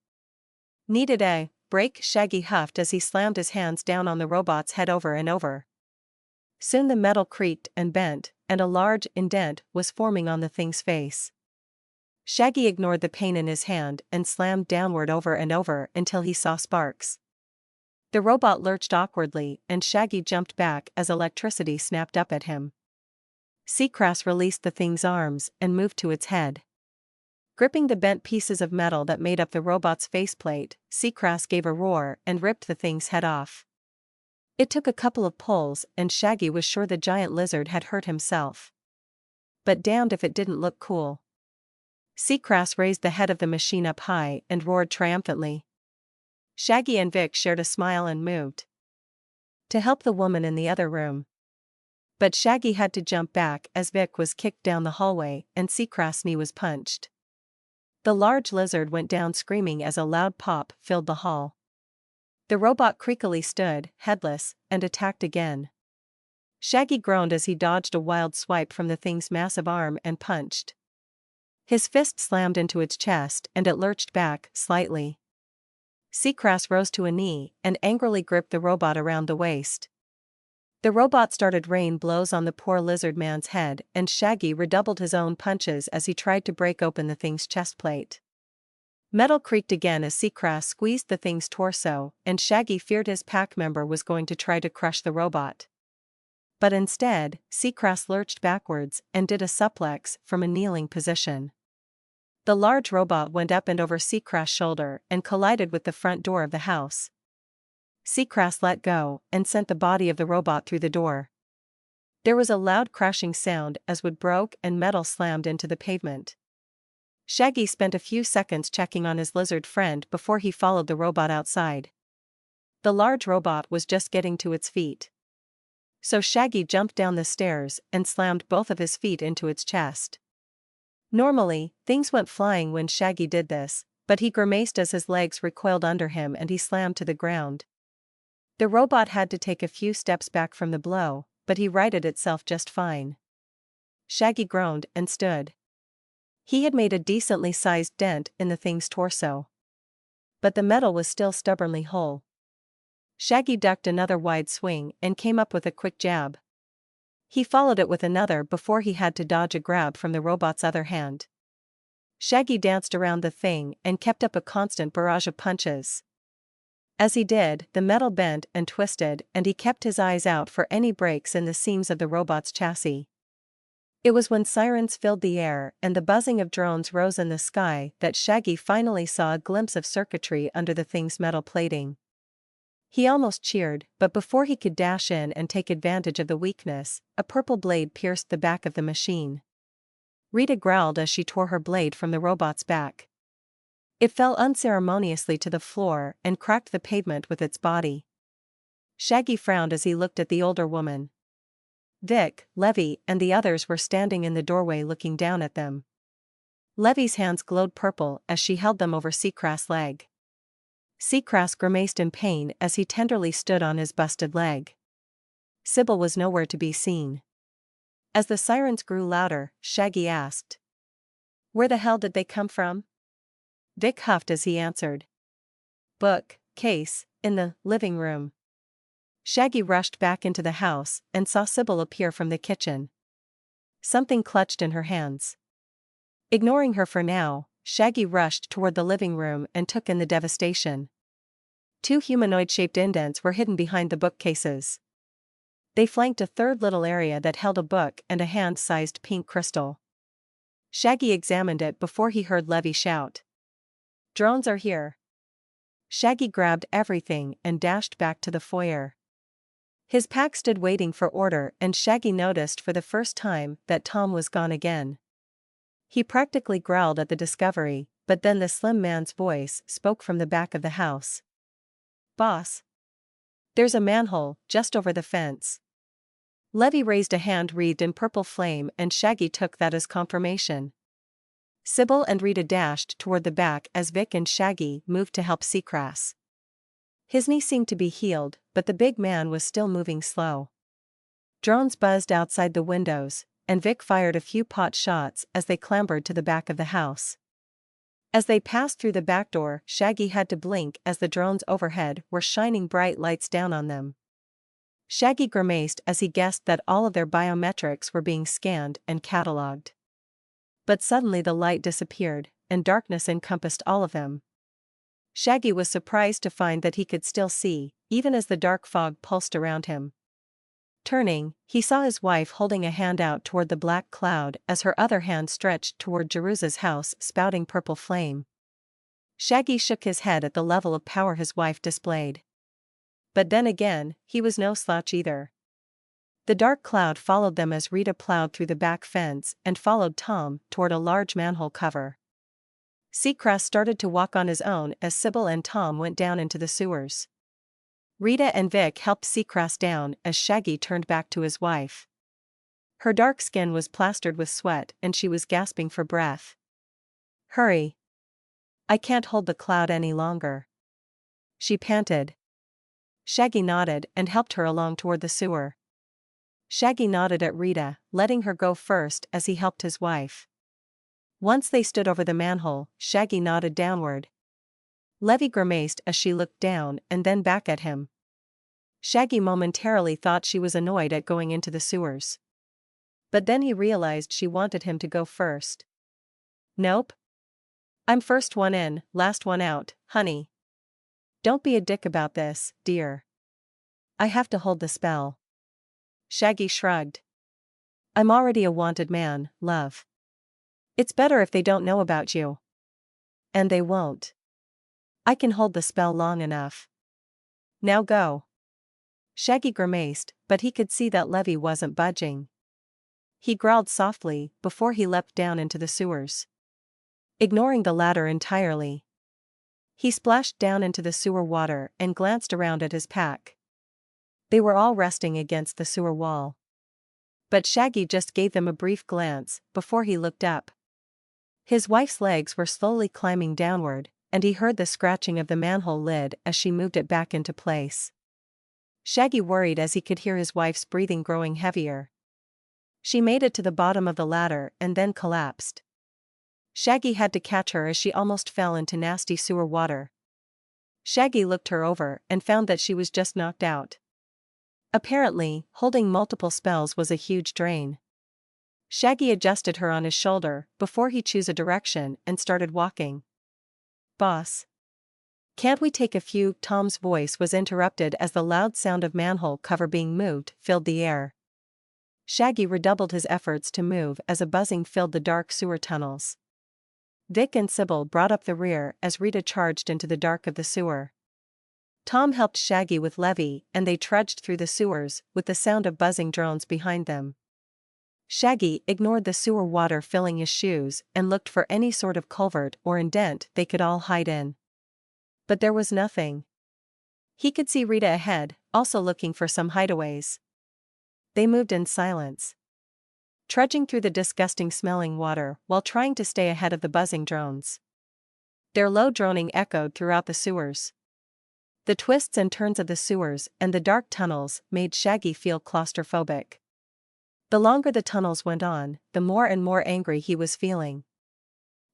"Needed a break," Shaggy huffed as he slammed his hands down on the robot's head over and over. Soon the metal creaked and bent, and a large indent was forming on the thing's face. Shaggy ignored the pain in his hand and slammed downward over and over until he saw sparks. The robot lurched awkwardly and Shaggy jumped back as electricity snapped up at him. Seacrass released the thing's arms and moved to its head. Gripping the bent pieces of metal that made up the robot's faceplate, Seacrass gave a roar and ripped the thing's head off. It took a couple of pulls and Shaggy was sure the giant lizard had hurt himself. But damned if it didn't look cool. Seacrass raised the head of the machine up high and roared triumphantly. Shaggy and Vic shared a smile and moved to help the woman in the other room. But Shaggy had to jump back as Vic was kicked down the hallway and Seacrass' knee was punched. The large lizard went down screaming as a loud pop filled the hall. The robot creakily stood, headless, and attacked again. Shaggy groaned as he dodged a wild swipe from the thing's massive arm and punched. His fist slammed into its chest and it lurched back, slightly. Seacrass rose to a knee and angrily gripped the robot around the waist. The robot started rain blows on the poor lizard man's head and Shaggy redoubled his own punches as he tried to break open the thing's chestplate. Metal creaked again as Seacrass squeezed the thing's torso and Shaggy feared his pack member was going to try to crush the robot. But instead, Seacrass lurched backwards and did a suplex from a kneeling position. The large robot went up and over Seacrass' shoulder and collided with the front door of the house. Seacrass let go and sent the body of the robot through the door. There was a loud crashing sound as wood broke and metal slammed into the pavement. Shaggy spent a few seconds checking on his lizard friend before he followed the robot outside. The large robot was just getting to its feet. So Shaggy jumped down the stairs and slammed both of his feet into its chest. Normally, things went flying when Shaggy did this, but he grimaced as his legs recoiled under him and he slammed to the ground. The robot had to take a few steps back from the blow, but he righted itself just fine. Shaggy groaned and stood. He had made a decently sized dent in the thing's torso. But the metal was still stubbornly whole. Shaggy ducked another wide swing and came up with a quick jab. He followed it with another before he had to dodge a grab from the robot's other hand. Shaggy danced around the thing and kept up a constant barrage of punches. As he did, the metal bent and twisted, and he kept his eyes out for any breaks in the seams of the robot's chassis. It was when sirens filled the air and the buzzing of drones rose in the sky that Shaggy finally saw a glimpse of circuitry under the thing's metal plating. He almost cheered, but before he could dash in and take advantage of the weakness, a purple blade pierced the back of the machine. Rita growled as she tore her blade from the robot's back. It fell unceremoniously to the floor and cracked the pavement with its body. Shaggy frowned as he looked at the older woman. Vic, Levy, and the others were standing in the doorway looking down at them. Levy's hands glowed purple as she held them over Seacrest's leg. Seacrest grimaced in pain as he tenderly stood on his busted leg. Sybil was nowhere to be seen. As the sirens grew louder, Shaggy asked, "Where the hell did they come from?" Vic huffed as he answered, "Book case, in the living room." Shaggy rushed back into the house and saw Sybil appear from the kitchen. Something clutched in her hands. Ignoring her for now, Shaggy rushed toward the living room and took in the devastation. 2 humanoid-shaped indents were hidden behind the bookcases. They flanked a third little area that held a book and a hand-sized pink crystal. Shaggy examined it before he heard Levy shout, "Drones are here." Shaggy grabbed everything and dashed back to the foyer. His pack stood waiting for order, and Shaggy noticed for the first time that Tom was gone again. He practically growled at the discovery, but then the slim man's voice spoke from the back of the house. "Boss. There's a manhole just over the fence." Levy raised a hand wreathed in purple flame and Shaggy took that as confirmation. Sybil and Rita dashed toward the back as Vic and Shaggy moved to help Seacrest. His knee seemed to be healed, but the big man was still moving slow. Drones buzzed outside the windows, and Vic fired a few pot shots as they clambered to the back of the house. As they passed through the back door, Shaggy had to blink as the drones overhead were shining bright lights down on them. Shaggy grimaced as he guessed that all of their biometrics were being scanned and catalogued. But suddenly the light disappeared, and darkness encompassed all of them. Shaggy was surprised to find that he could still see, even as the dark fog pulsed around him. Turning, he saw his wife holding a hand out toward the black cloud as her other hand stretched toward Jerusa's house spouting purple flame. Shaggy shook his head at the level of power his wife displayed. But then again, he was no slouch either. The dark cloud followed them as Rita plowed through the back fence and followed Tom toward a large manhole cover. Seacrest started to walk on his own as Sybil and Tom went down into the sewers. Rita and Vic helped Seacrest down as Shaggy turned back to his wife. Her dark skin was plastered with sweat and she was gasping for breath. "Hurry. I can't hold the cloud any longer," she panted. Shaggy nodded and helped her along toward the sewer. Shaggy nodded at Rita, letting her go first as he helped his wife. Once they stood over the manhole, Shaggy nodded downward. Levy grimaced as she looked down and then back at him. Shaggy momentarily thought she was annoyed at going into the sewers. But then he realized she wanted him to go first. "Nope. I'm first one in, last one out, honey. Don't be a dick about this, dear. I have to hold the spell." Shaggy shrugged. "I'm already a wanted man, love. It's better if they don't know about you." "And they won't. I can hold the spell long enough. Now go." Shaggy grimaced, but he could see that Levy wasn't budging. He growled softly before he leapt down into the sewers. Ignoring the ladder entirely, he splashed down into the sewer water and glanced around at his pack. They were all resting against the sewer wall. But Shaggy just gave them a brief glance before he looked up. His wife's legs were slowly climbing downward, and he heard the scratching of the manhole lid as she moved it back into place. Shaggy worried as he could hear his wife's breathing growing heavier. She made it to the bottom of the ladder and then collapsed. Shaggy had to catch her as she almost fell into nasty sewer water. Shaggy looked her over and found that she was just knocked out. Apparently, holding multiple spells was a huge drain. Shaggy adjusted her on his shoulder before he chose a direction and started walking. "Boss. Can't we take a few? Tom's voice was interrupted as the loud sound of manhole cover being moved filled the air. Shaggy redoubled his efforts to move as a buzzing filled the dark sewer tunnels. Vic and Sybil brought up the rear as Rita charged into the dark of the sewer. Tom helped Shaggy with Levy and they trudged through the sewers with the sound of buzzing drones behind them. Shaggy ignored the sewer water filling his shoes and looked for any sort of culvert or indent they could all hide in. But there was nothing. He could see Rita ahead, also looking for some hideaways. They moved in silence, trudging through the disgusting smelling water while trying to stay ahead of the buzzing drones. Their low droning echoed throughout the sewers. The twists and turns of the sewers and the dark tunnels made Shaggy feel claustrophobic. The longer the tunnels went on, the more and more angry he was feeling.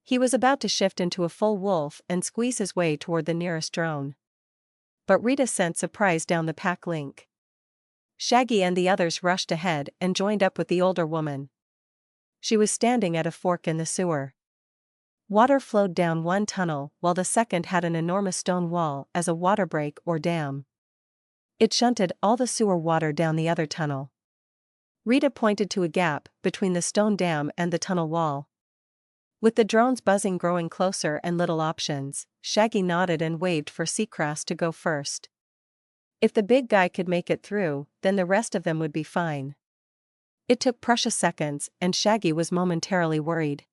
He was about to shift into a full wolf and squeeze his way toward the nearest drone. But Rita sent surprise down the pack link. Shaggy and the others rushed ahead and joined up with the older woman. She was standing at a fork in the sewer. Water flowed down one tunnel while the second had an enormous stone wall as a water break or dam. It shunted all the sewer water down the other tunnel. Rita pointed to a gap between the stone dam and the tunnel wall. With the drones buzzing growing closer and little options, Shaggy nodded and waved for Seacrest to go first. If the big guy could make it through, then the rest of them would be fine. It took precious seconds and Shaggy was momentarily worried.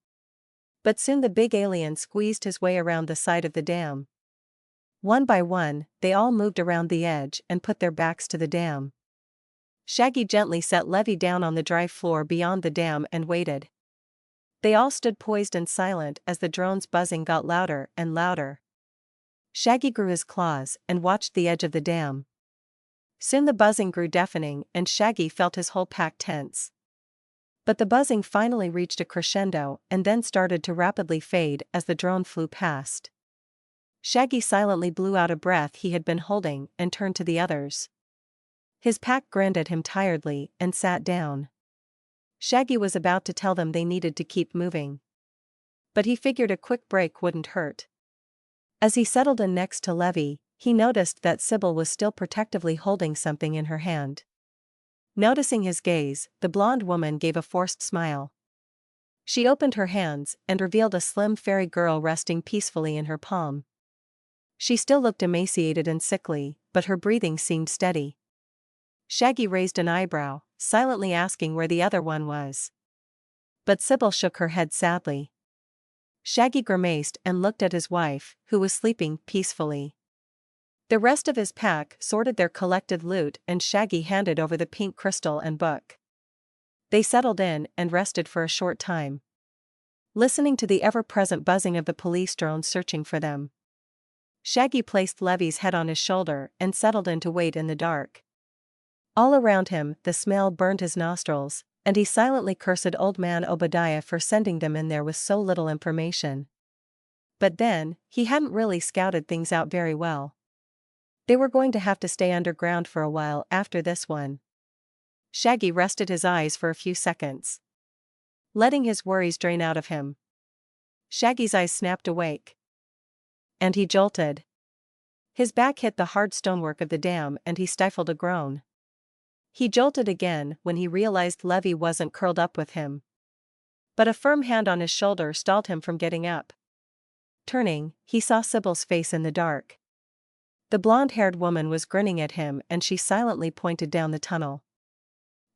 But soon the big alien squeezed his way around the side of the dam. One by one, they all moved around the edge and put their backs to the dam. Shaggy gently set Levy down on the dry floor beyond the dam and waited. They all stood poised and silent as the drone's buzzing got louder and louder. Shaggy grew his claws and watched the edge of the dam. Soon the buzzing grew deafening and Shaggy felt his whole pack tense. But the buzzing finally reached a crescendo and then started to rapidly fade as the drone flew past. Shaggy silently blew out a breath he had been holding and turned to the others. His pack grinned at him tiredly and sat down. Shaggy was about to tell them they needed to keep moving. But he figured a quick break wouldn't hurt. As he settled in next to Levy, he noticed that Sybil was still protectively holding something in her hand. Noticing his gaze, the blonde woman gave a forced smile. She opened her hands and revealed a slim fairy girl resting peacefully in her palm. She still looked emaciated and sickly, but her breathing seemed steady. Shaggy raised an eyebrow, silently asking where the other one was. But Sybil shook her head sadly. Shaggy grimaced and looked at his wife, who was sleeping peacefully. The rest of his pack sorted their collected loot and Shaggy handed over the pink crystal and book. They settled in and rested for a short time, listening to the ever-present buzzing of the police drones searching for them. Shaggy placed Levy's head on his shoulder and settled in to wait in the dark. All around him, the smell burned his nostrils, and he silently cursed Old Man Obadiah for sending them in there with so little information. But then, he hadn't really scouted things out very well. They were going to have to stay underground for a while after this one. Shaggy rested his eyes for a few seconds, letting his worries drain out of him. Shaggy's eyes snapped awake. And he jolted. His back hit the hard stonework of the dam and he stifled a groan. He jolted again when he realized Levy wasn't curled up with him. But a firm hand on his shoulder stalled him from getting up. Turning, he saw Sybil's face in the dark. The blonde-haired woman was grinning at him and she silently pointed down the tunnel,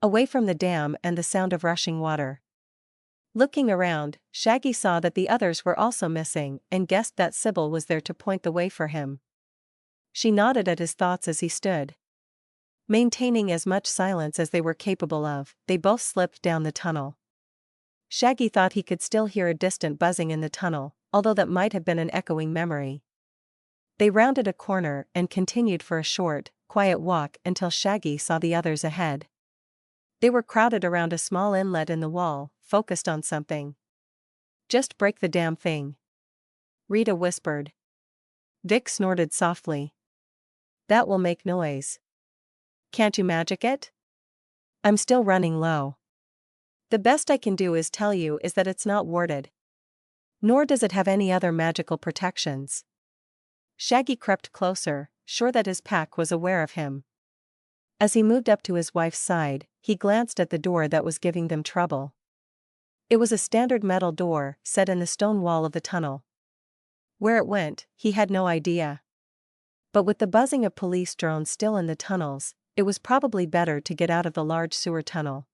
away from the dam and the sound of rushing water. Looking around, Shaggy saw that the others were also missing and guessed that Sybil was there to point the way for him. She nodded at his thoughts as he stood. Maintaining as much silence as they were capable of, they both slipped down the tunnel. Shaggy thought he could still hear a distant buzzing in the tunnel, although that might have been an echoing memory. They rounded a corner and continued for a short, quiet walk until Shaggy saw the others ahead. They were crowded around a small inlet in the wall, focused on something. "Just break the damn thing," Rita whispered. Vic snorted softly. "That will make noise. Can't you magic it?" "I'm still running low. The best I can do is tell you is that it's not warded. Nor does it have any other magical protections." Shaggy crept closer, sure that his pack was aware of him. As he moved up to his wife's side, he glanced at the door that was giving them trouble. It was a standard metal door, set in the stone wall of the tunnel. Where it went, he had no idea. But with the buzzing of police drones still in the tunnels, it was probably better to get out of the large sewer tunnel.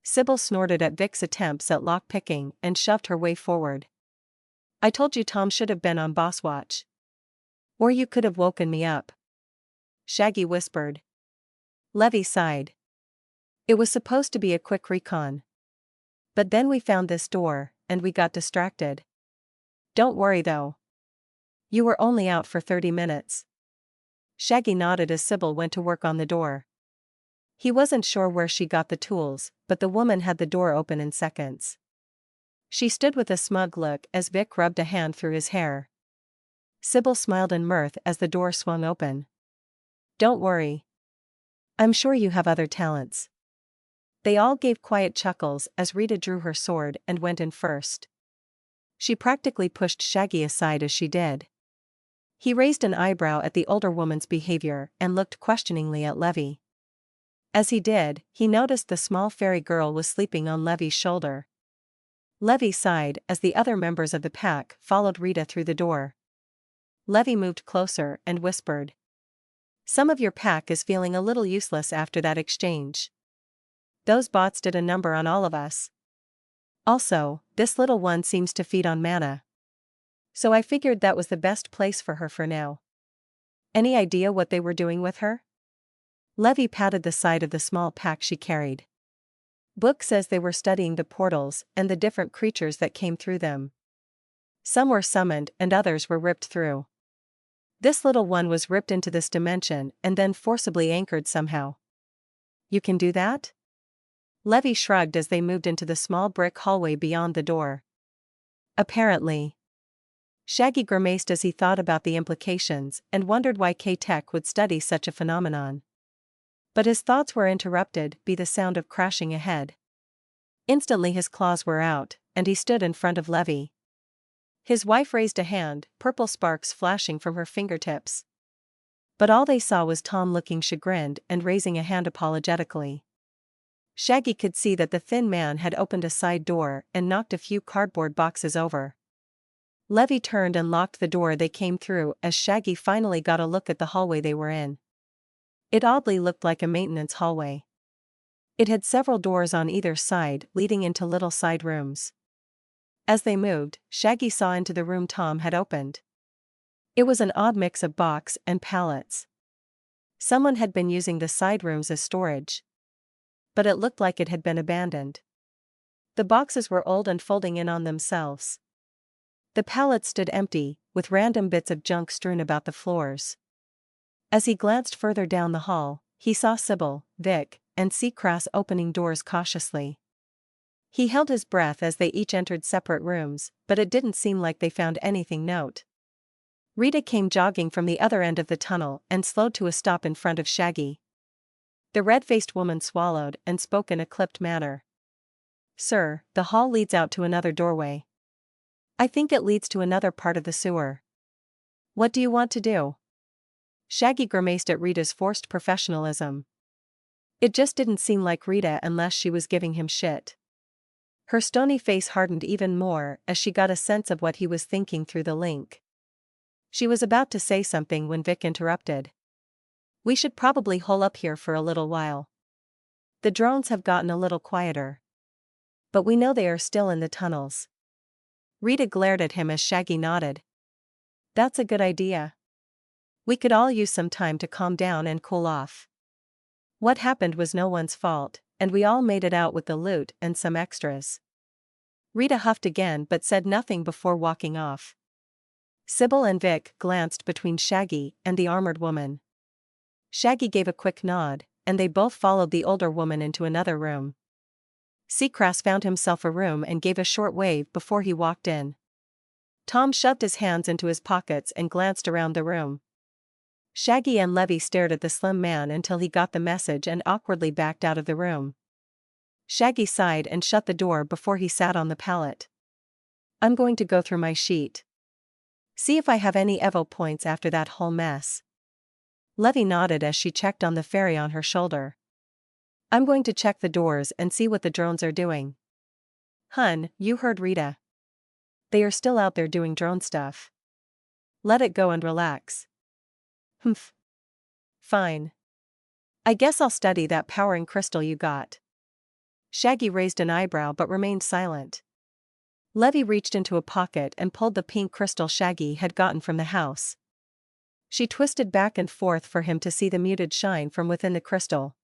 Sybil snorted at Vic's attempts at lock-picking and shoved her way forward. "I told you Tom should have been on boss watch. Or you could have woken me up," Shaggy whispered. Levy sighed. "It was supposed to be a quick recon. But then we found this door, and we got distracted. Don't worry though. You were only out for 30 minutes. Shaggy nodded as Sybil went to work on the door. He wasn't sure where she got the tools, but the woman had the door open in seconds. She stood with a smug look as Vic rubbed a hand through his hair. Sybil smiled in mirth as the door swung open. "Don't worry. I'm sure you have other talents." They all gave quiet chuckles as Rita drew her sword and went in first. She practically pushed Shaggy aside as she did. He raised an eyebrow at the older woman's behavior and looked questioningly at Levy. As he did, he noticed the small fairy girl was sleeping on Levy's shoulder. Levy sighed as the other members of the pack followed Rita through the door. Levy moved closer and whispered, "Some of your pack is feeling a little useless after that exchange. Those bots did a number on all of us. Also, this little one seems to feed on mana. So I figured that was the best place for her for now. Any idea what they were doing with her?" Levy patted the side of the small pack she carried. "Book says they were studying the portals and the different creatures that came through them. Some were summoned and others were ripped through. This little one was ripped into this dimension and then forcibly anchored somehow." "You can do that?" Levy shrugged as they moved into the small brick hallway beyond the door. "Apparently." Shaggy grimaced as he thought about the implications and wondered why K-Tech would study such a phenomenon. But his thoughts were interrupted by the sound of crashing ahead. Instantly his claws were out, and he stood in front of Levy. His wife raised a hand, purple sparks flashing from her fingertips. But all they saw was Tom looking chagrined and raising a hand apologetically. Shaggy could see that the thin man had opened a side door and knocked a few cardboard boxes over. Levy turned and locked the door they came through as Shaggy finally got a look at the hallway they were in. It oddly looked like a maintenance hallway. It had several doors on either side leading into little side rooms. As they moved, Shaggy saw into the room Tom had opened. It was an odd mix of box and pallets. Someone had been using the side rooms as storage. But it looked like it had been abandoned. The boxes were old and folding in on themselves. The pallets stood empty, with random bits of junk strewn about the floors. As he glanced further down the hall, he saw Sybil, Vic, and Seacrass opening doors cautiously. He held his breath as they each entered separate rooms, but it didn't seem like they found anything note. Rita came jogging from the other end of the tunnel and slowed to a stop in front of Shaggy. The red-faced woman swallowed and spoke in a clipped manner. "Sir, the hall leads out to another doorway. I think it leads to another part of the sewer. What do you want to do?" Shaggy grimaced at Rita's forced professionalism. It just didn't seem like Rita unless she was giving him shit. Her stony face hardened even more as she got a sense of what he was thinking through the link. She was about to say something when Vic interrupted. "We should probably hole up here for a little while. The drones have gotten a little quieter. But we know they are still in the tunnels." Rita glared at him as Shaggy nodded. "That's a good idea. We could all use some time to calm down and cool off. What happened was no one's fault, and we all made it out with the loot and some extras." Rita huffed again but said nothing before walking off. Sybil and Vic glanced between Shaggy and the armored woman. Shaggy gave a quick nod, and they both followed the older woman into another room. Seacrass found himself a room and gave a short wave before he walked in. Tom shoved his hands into his pockets and glanced around the room. Shaggy and Levy stared at the slim man until he got the message and awkwardly backed out of the room. Shaggy sighed and shut the door before he sat on the pallet. "I'm going to go through my sheet." See if I have any Evo points after that whole mess. Levy nodded as she checked on the fairy on her shoulder. I'm going to check the doors and see what the drones are doing. Hun, you heard Rita. They are still out there doing drone stuff. Let it go and relax. Humph. Fine. I guess I'll study that powering crystal you got. Shaggy raised an eyebrow but remained silent. Levy reached into a pocket and pulled the pink crystal Shaggy had gotten from the house. She twisted back and forth for him to see the muted shine from within the crystal.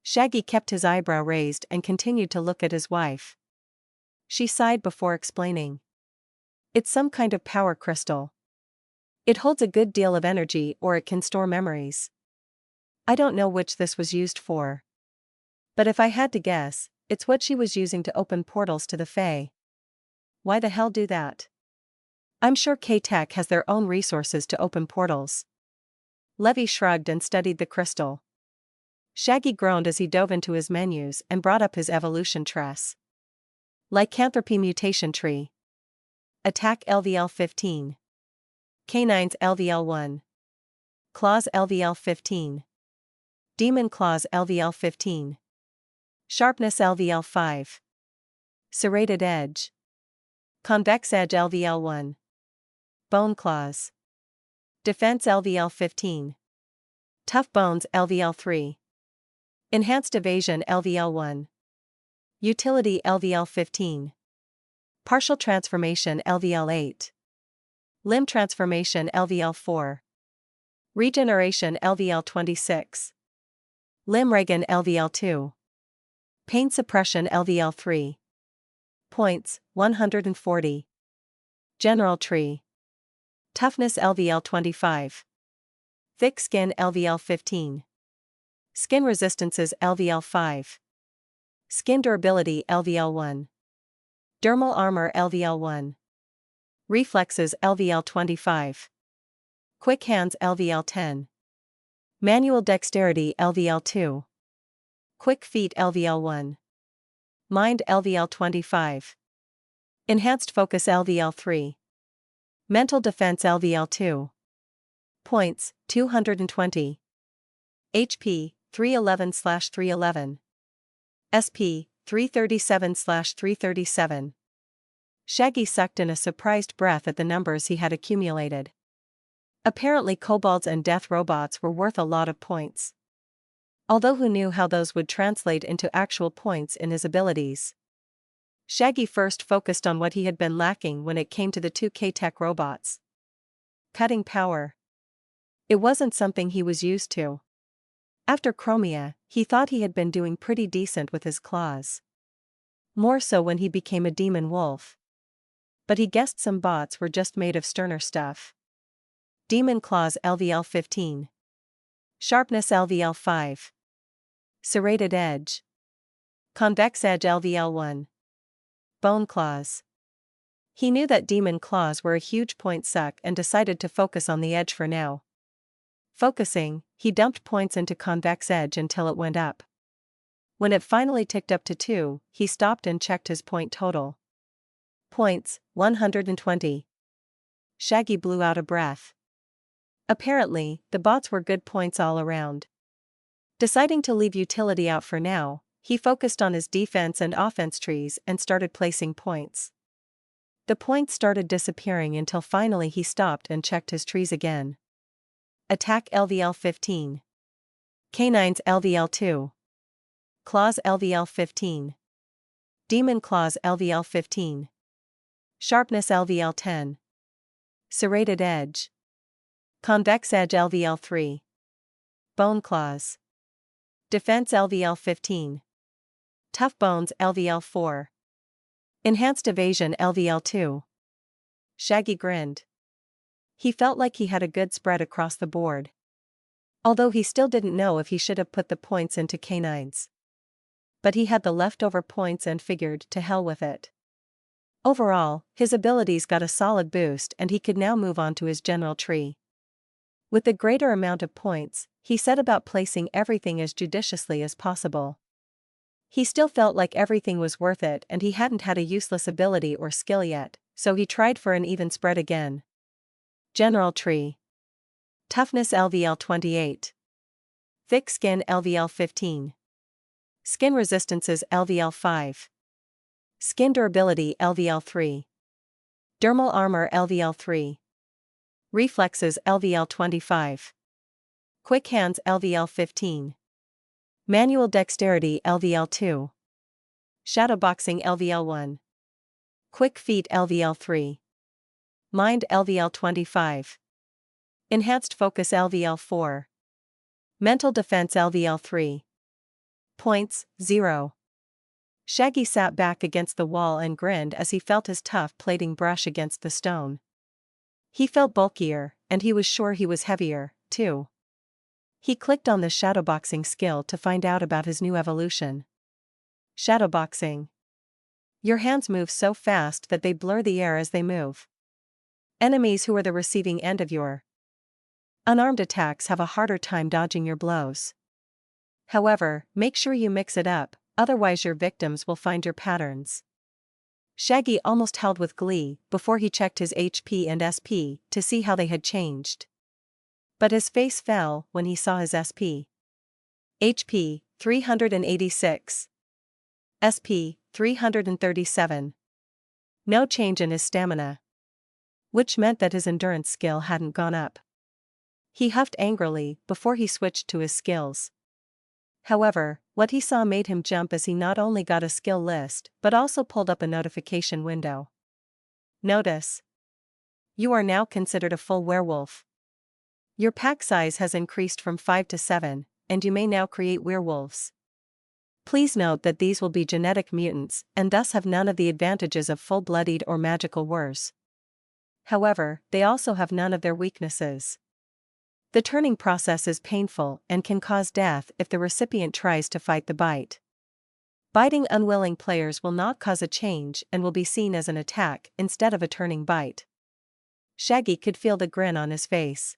Shaggy kept his eyebrow raised and continued to look at his wife. She sighed before explaining. It's some kind of power crystal. It holds a good deal of energy, or it can store memories. I don't know which this was used for. But if I had to guess, it's what she was using to open portals to the Fae. Why the hell do that? I'm sure K-Tech has their own resources to open portals. Levy shrugged and studied the crystal. Shaggy groaned as he dove into his menus and brought up his evolution tress. Lycanthropy mutation tree. Attack LVL 15. Canines LVL 1. Claws LVL 15. Demon claws LVL 15. Sharpness LVL 5. Serrated edge. Convex edge LVL 1. Bone claws. Defense LVL 15. Tough bones LVL 3. Enhanced evasion LVL 1. Utility LVL 15. Partial transformation LVL 8. Limb transformation LVL 4. Regeneration LVL 26. Limb regen LVL 2. Pain suppression LVL 3. Points, 140. General tree. Toughness LVL 25. Thick skin LVL 15. Skin resistances LVL 5. Skin durability LVL 1. Dermal armor LVL 1. Reflexes LVL 25. Quick hands LVL 10. Manual dexterity LVL 2. Quick feet LVL 1. Mind LVL 25. Enhanced focus LVL 3. Mental defense LVL 2. Points, 220. HP, 311/311. SP, 337/337. Shaggy sucked in a surprised breath at the numbers he had accumulated. Apparently kobolds and death robots were worth a lot of points. Although who knew how those would translate into actual points in his abilities. Shaggy first focused on what he had been lacking when it came to the two K-Tech robots. Cutting power. It wasn't something he was used to. After Chromia, he thought he had been doing pretty decent with his claws. More so when he became a demon wolf. But he guessed some bots were just made of sterner stuff. Demon claws LVL 15. Sharpness LVL 5. Serrated edge. Convex edge LVL 1. Bone claws. He knew that demon claws were a huge point suck and decided to focus on the edge for now. Focusing, he dumped points into convex edge until it went up. When it finally ticked up to 2, he stopped and checked his point total. Points, 120. Shaggy blew out a breath. Apparently, the bots were good points all around. Deciding to leave utility out for now, he focused on his defense and offense trees and started placing points. The points started disappearing until finally he stopped and checked his trees again. Attack LVL 15. Canines LVL 2. Claws LVL 15. Demon claws LVL 15. Sharpness LVL 10. Serrated edge. Convex edge LVL 3. Bone claws. Defense LVL 15. Tough bones LVL 4. Enhanced evasion LVL 2. Shaggy grinned. He felt like he had a good spread across the board. Although he still didn't know if he should have put the points into canines. But he had the leftover points and figured to hell with it. Overall, his abilities got a solid boost and he could now move on to his general tree. With the greater amount of points, he set about placing everything as judiciously as possible. He still felt like everything was worth it and he hadn't had a useless ability or skill yet, so he tried for an even spread again. General tree. Toughness LVL 28. Thick skin LVL 15. Skin resistances LVL 5. Skin durability LVL 3. Dermal armor LVL 3. Reflexes LVL 25. Quick hands LVL 15. Manual dexterity LVL 2. Shadowboxing LVL 1. Quick feet LVL 3. Mind LVL 25. Enhanced focus LVL 4. Mental defense LVL 3. Points, 0. Shaggy sat back against the wall and grinned as he felt his tough plating brush against the stone. He felt bulkier, and he was sure he was heavier, too. He clicked on the shadowboxing skill to find out about his new evolution. Shadowboxing. Your hands move so fast that they blur the air as they move. Enemies who are the receiving end of your unarmed attacks have a harder time dodging your blows. However, make sure you mix it up, otherwise your victims will find your patterns. Shaggy almost howled with glee before he checked his HP and SP to see how they had changed. But his face fell when he saw his SP. HP, 386. SP, 337. No change in his stamina. Which meant that his endurance skill hadn't gone up. He huffed angrily before he switched to his skills. However, what he saw made him jump as he not only got a skill list but also pulled up a notification window. Notice. You are now considered a full werewolf. Your pack size has increased from 5 to 7, and you may now create werewolves. Please note that these will be genetic mutants and thus have none of the advantages of full-blooded or magical wers. However, they also have none of their weaknesses. The turning process is painful and can cause death if the recipient tries to fight the bite. Biting unwilling players will not cause a change and will be seen as an attack instead of a turning bite. Shaggy could feel the grin on his face.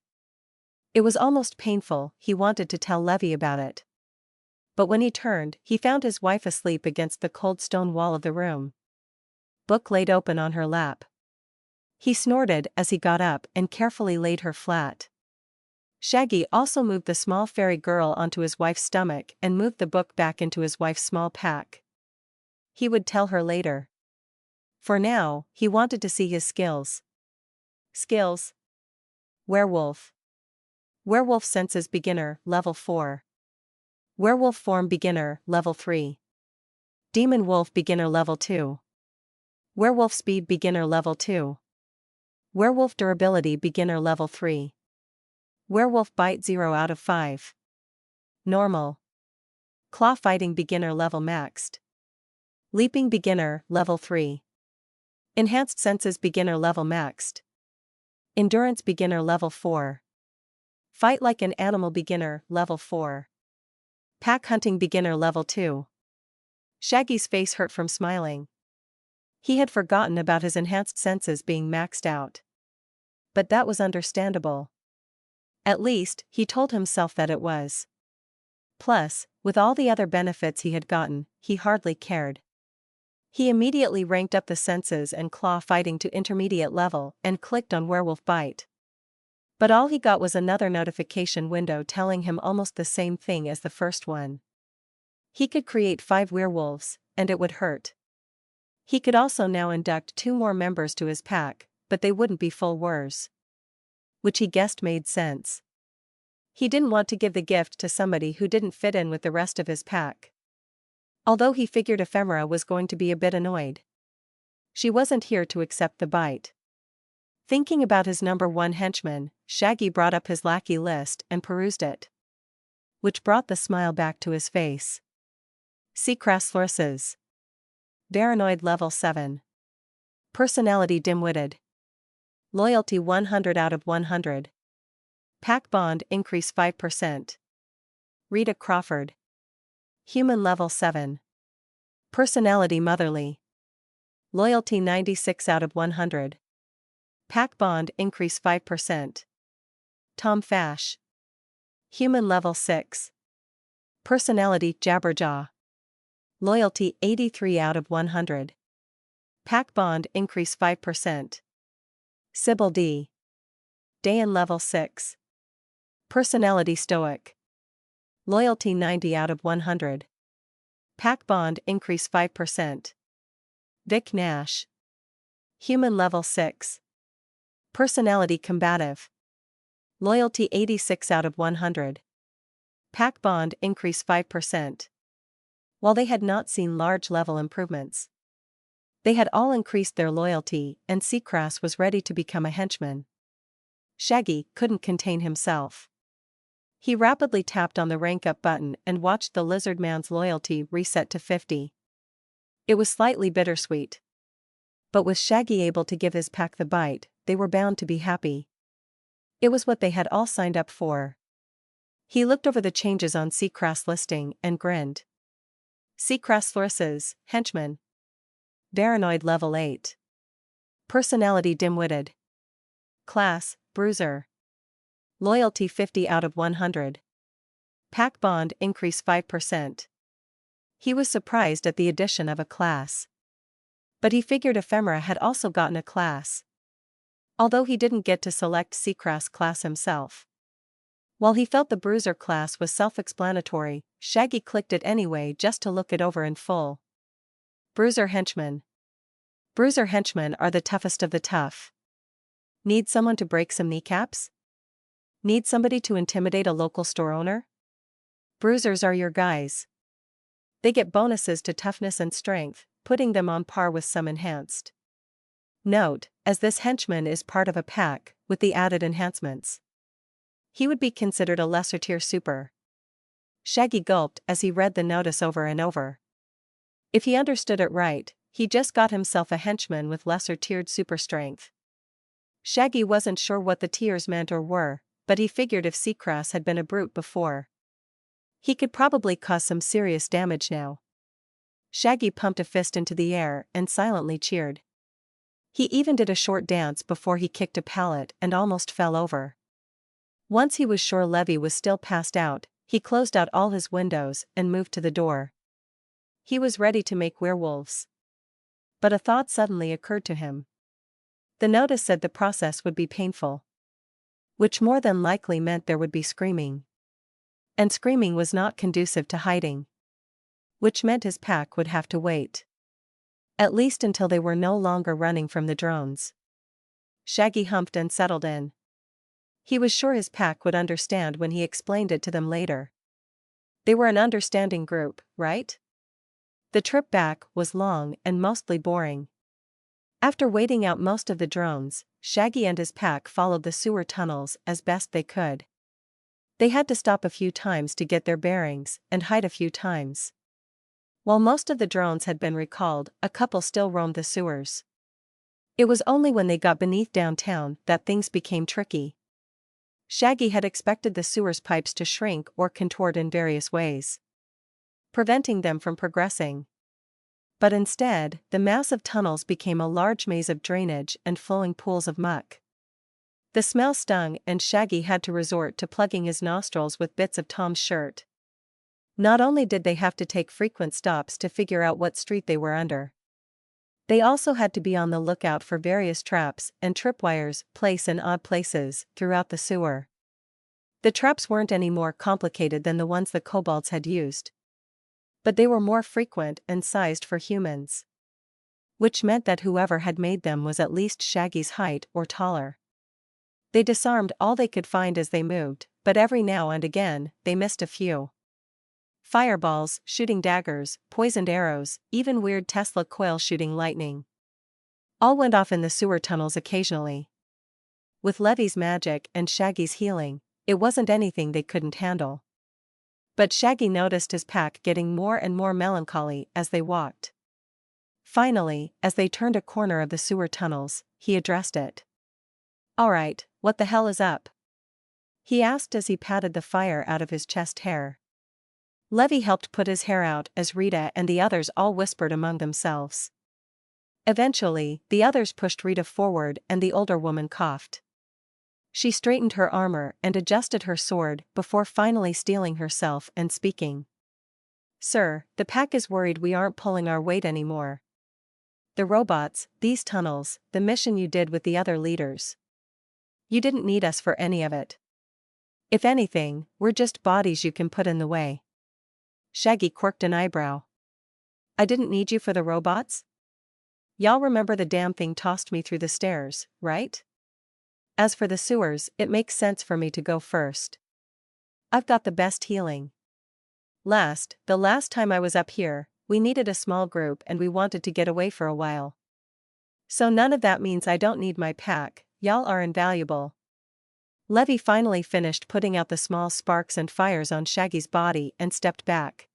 It was almost painful. He wanted to tell Levy about it. But when he turned, he found his wife asleep against the cold stone wall of the room. Book laid open on her lap. He snorted as he got up and carefully laid her flat. Shaggy also moved the small fairy girl onto his wife's stomach and moved the book back into his wife's small pack. He would tell her later. For now, he wanted to see his skills. Skills. Werewolf. Werewolf senses beginner, level 4. Werewolf form beginner, level 3. Demon wolf beginner level 2. Werewolf speed beginner level 2. Werewolf durability beginner level 3. Werewolf bite 0 out of 5. Normal. Claw fighting beginner level maxed. Leaping beginner level 3. Enhanced senses beginner level maxed. Endurance beginner level 4. Fight like an animal beginner level 4. Pack hunting beginner level 2. Shaggy's face hurt from smiling. He had forgotten about his enhanced senses being maxed out. But that was understandable. At least, he told himself that it was. Plus, with all the other benefits he had gotten, he hardly cared. He immediately ranked up the senses and claw fighting to intermediate level and clicked on Werewolf Bite. But all he got was another notification window telling him almost the same thing as the first one. He could create 5 werewolves, and it would hurt. He could also now induct 2 more members to his pack, but they wouldn't be full wers. Which he guessed made sense. He didn't want to give the gift to somebody who didn't fit in with the rest of his pack. Although he figured Ephemera was going to be a bit annoyed. She wasn't here to accept the bite. Thinking about his number 1 henchman, Shaggy brought up his lackey list and perused it. Which brought the smile back to his face. See Crasslorses. Paranoid level 7. Personality dim-witted. Loyalty 100 out of 100. Pack bond increase 5%. Rita Crawford. Human level 7. Personality motherly. Loyalty 96 out of 100. Pack bond increase 5%. Tom Fash. Human level 6. Personality jabberjaw. Loyalty 83 out of 100. Pack bond increase 5%. Sybil D. Day in level 6. Personality stoic. Loyalty 90 out of 100. Pack bond increase 5%. Vic Nash. Human level 6. Personality combative. Loyalty 86 out of 100. Pack bond increase 5%. While they had not seen large level improvements, they had all increased their loyalty, and Seacrass was ready to become a henchman. Shaggy couldn't contain himself. He rapidly tapped on the rank up button and watched the lizard man's loyalty reset to 50. It was slightly bittersweet. But with Shaggy able to give his pack the bite, they were bound to be happy. It was what they had all signed up for. He looked over the changes on Seacrass' listing and grinned. Seacrass Floris's henchman. Paranoid level 8. Personality dim-witted. Class, bruiser. Loyalty 50 out of 100. Pack bond increase 5%. He was surprised at the addition of a class. But he figured Ephemera had also gotten a class. Although he didn't get to select Seacrass' class himself. While he felt the bruiser class was self-explanatory, Shaggy clicked it anyway just to look it over in full. Bruiser Henchmen. Bruiser Henchmen are the toughest of the tough. Need someone to break some kneecaps? Need somebody to intimidate a local store owner? Bruisers are your guys. They get bonuses to toughness and strength, putting them on par with some enhanced. Note, as this henchman is part of a pack, with the added enhancements, he would be considered a lesser tier super. Shaggy gulped as he read the notice over and over. If he understood it right, he just got himself a henchman with lesser tiered super strength. Shaggy wasn't sure what the tiers meant or were, but he figured if Seacrass had been a brute before, he could probably cause some serious damage now. Shaggy pumped a fist into the air and silently cheered. He even did a short dance before he kicked a pallet and almost fell over. Once he was sure Levy was still passed out, he closed out all his windows and moved to the door. He was ready to make werewolves. But a thought suddenly occurred to him. The notice said the process would be painful, which more than likely meant there would be screaming. And screaming was not conducive to hiding, which meant his pack would have to wait. At least until they were no longer running from the drones. Shaggy humped and settled in. He was sure his pack would understand when he explained it to them later. They were an understanding group, right? The trip back was long and mostly boring. After waiting out most of the drones, Shaggy and his pack followed the sewer tunnels as best they could. They had to stop a few times to get their bearings and hide a few times. While most of the drones had been recalled, a couple still roamed the sewers. It was only when they got beneath downtown that things became tricky. Shaggy had expected the sewer's pipes to shrink or contort in various ways, preventing them from progressing. But instead, the massive tunnels became a large maze of drainage and flowing pools of muck. The smell stung and Shaggy had to resort to plugging his nostrils with bits of Tom's shirt. Not only did they have to take frequent stops to figure out what street they were under, they also had to be on the lookout for various traps and tripwires placed in odd places throughout the sewer. The traps weren't any more complicated than the ones the kobolds had used, but they were more frequent and sized for humans, which meant that whoever had made them was at least Shaggy's height or taller. They disarmed all they could find as they moved, but every now and again, they missed a few. Fireballs, shooting daggers, poisoned arrows, even weird Tesla coil shooting lightning. All went off in the sewer tunnels occasionally. With Levy's magic and Shaggy's healing, it wasn't anything they couldn't handle. But Shaggy noticed his pack getting more and more melancholy as they walked. Finally, as they turned a corner of the sewer tunnels, he addressed it. "Alright, what the hell is up?" he asked as he patted the fire out of his chest hair. Levy helped put his hair out as Rita and the others all whispered among themselves. Eventually, the others pushed Rita forward and the older woman coughed. She straightened her armor and adjusted her sword before finally steeling herself and speaking. "Sir, the pack is worried we aren't pulling our weight anymore. The robots, these tunnels, the mission you did with the other leaders. You didn't need us for any of it. If anything, we're just bodies you can put in the way. Shaggy quirked an eyebrow. I didn't need you for the robots? Y'all remember the damn thing tossed me through the stairs, right? As for the sewers, it makes sense for me to go first. I've got the best healing. The last time I was up here, we needed a small group and we wanted to get away for a while. So none of that means I don't need my pack, y'all are invaluable. Levy finally finished putting out the small sparks and fires on Shaggy's body and stepped back.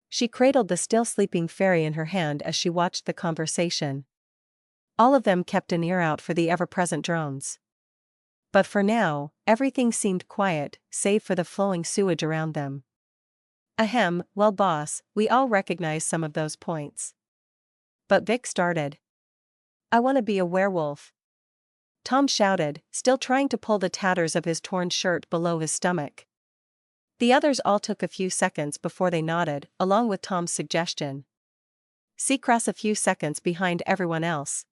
She cradled the still sleeping fairy in her hand as she watched the conversation. All of them kept an ear out for the ever-present drones. But for now, everything seemed quiet, save for the flowing sewage around them. Ahem, well boss, we all recognize some of those points. But Vic started. I want to be a werewolf. Tom shouted, still trying to pull the tatters of his torn shirt below his stomach. The others all took a few seconds before they nodded, along with Tom's suggestion. Seacrest a few seconds behind everyone else.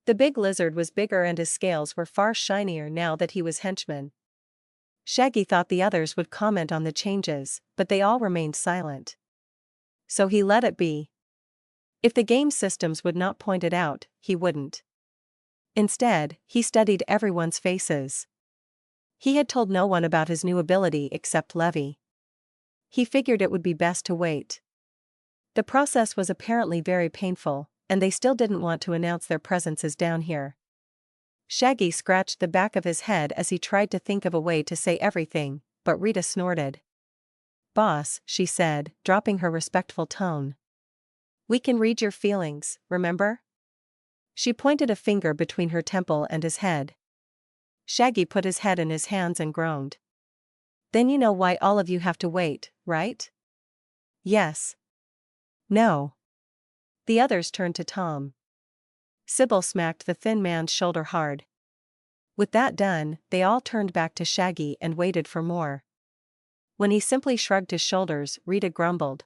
The big lizard was bigger and his scales were far shinier now that he was henchman. Shaggy thought the others would comment on the changes, but they all remained silent. So he let it be. If the game systems would not point it out, he wouldn't. Instead, he studied everyone's faces. He had told no one about his new ability except Levy. He figured it would be best to wait. The process was apparently very painful, and they still didn't want to announce their presences down here. Shaggy scratched the back of his head as he tried to think of a way to say everything, but Rita snorted. Boss, she said, dropping her respectful tone. We can read your feelings, remember? She pointed a finger between her temple and his head. Shaggy put his head in his hands and groaned. Then you know why all of you have to wait, right? Yes. No. The others turned to Tom. Sybil smacked the thin man's shoulder hard. With that done, they all turned back to Shaggy and waited for more. When he simply shrugged his shoulders, Rita grumbled.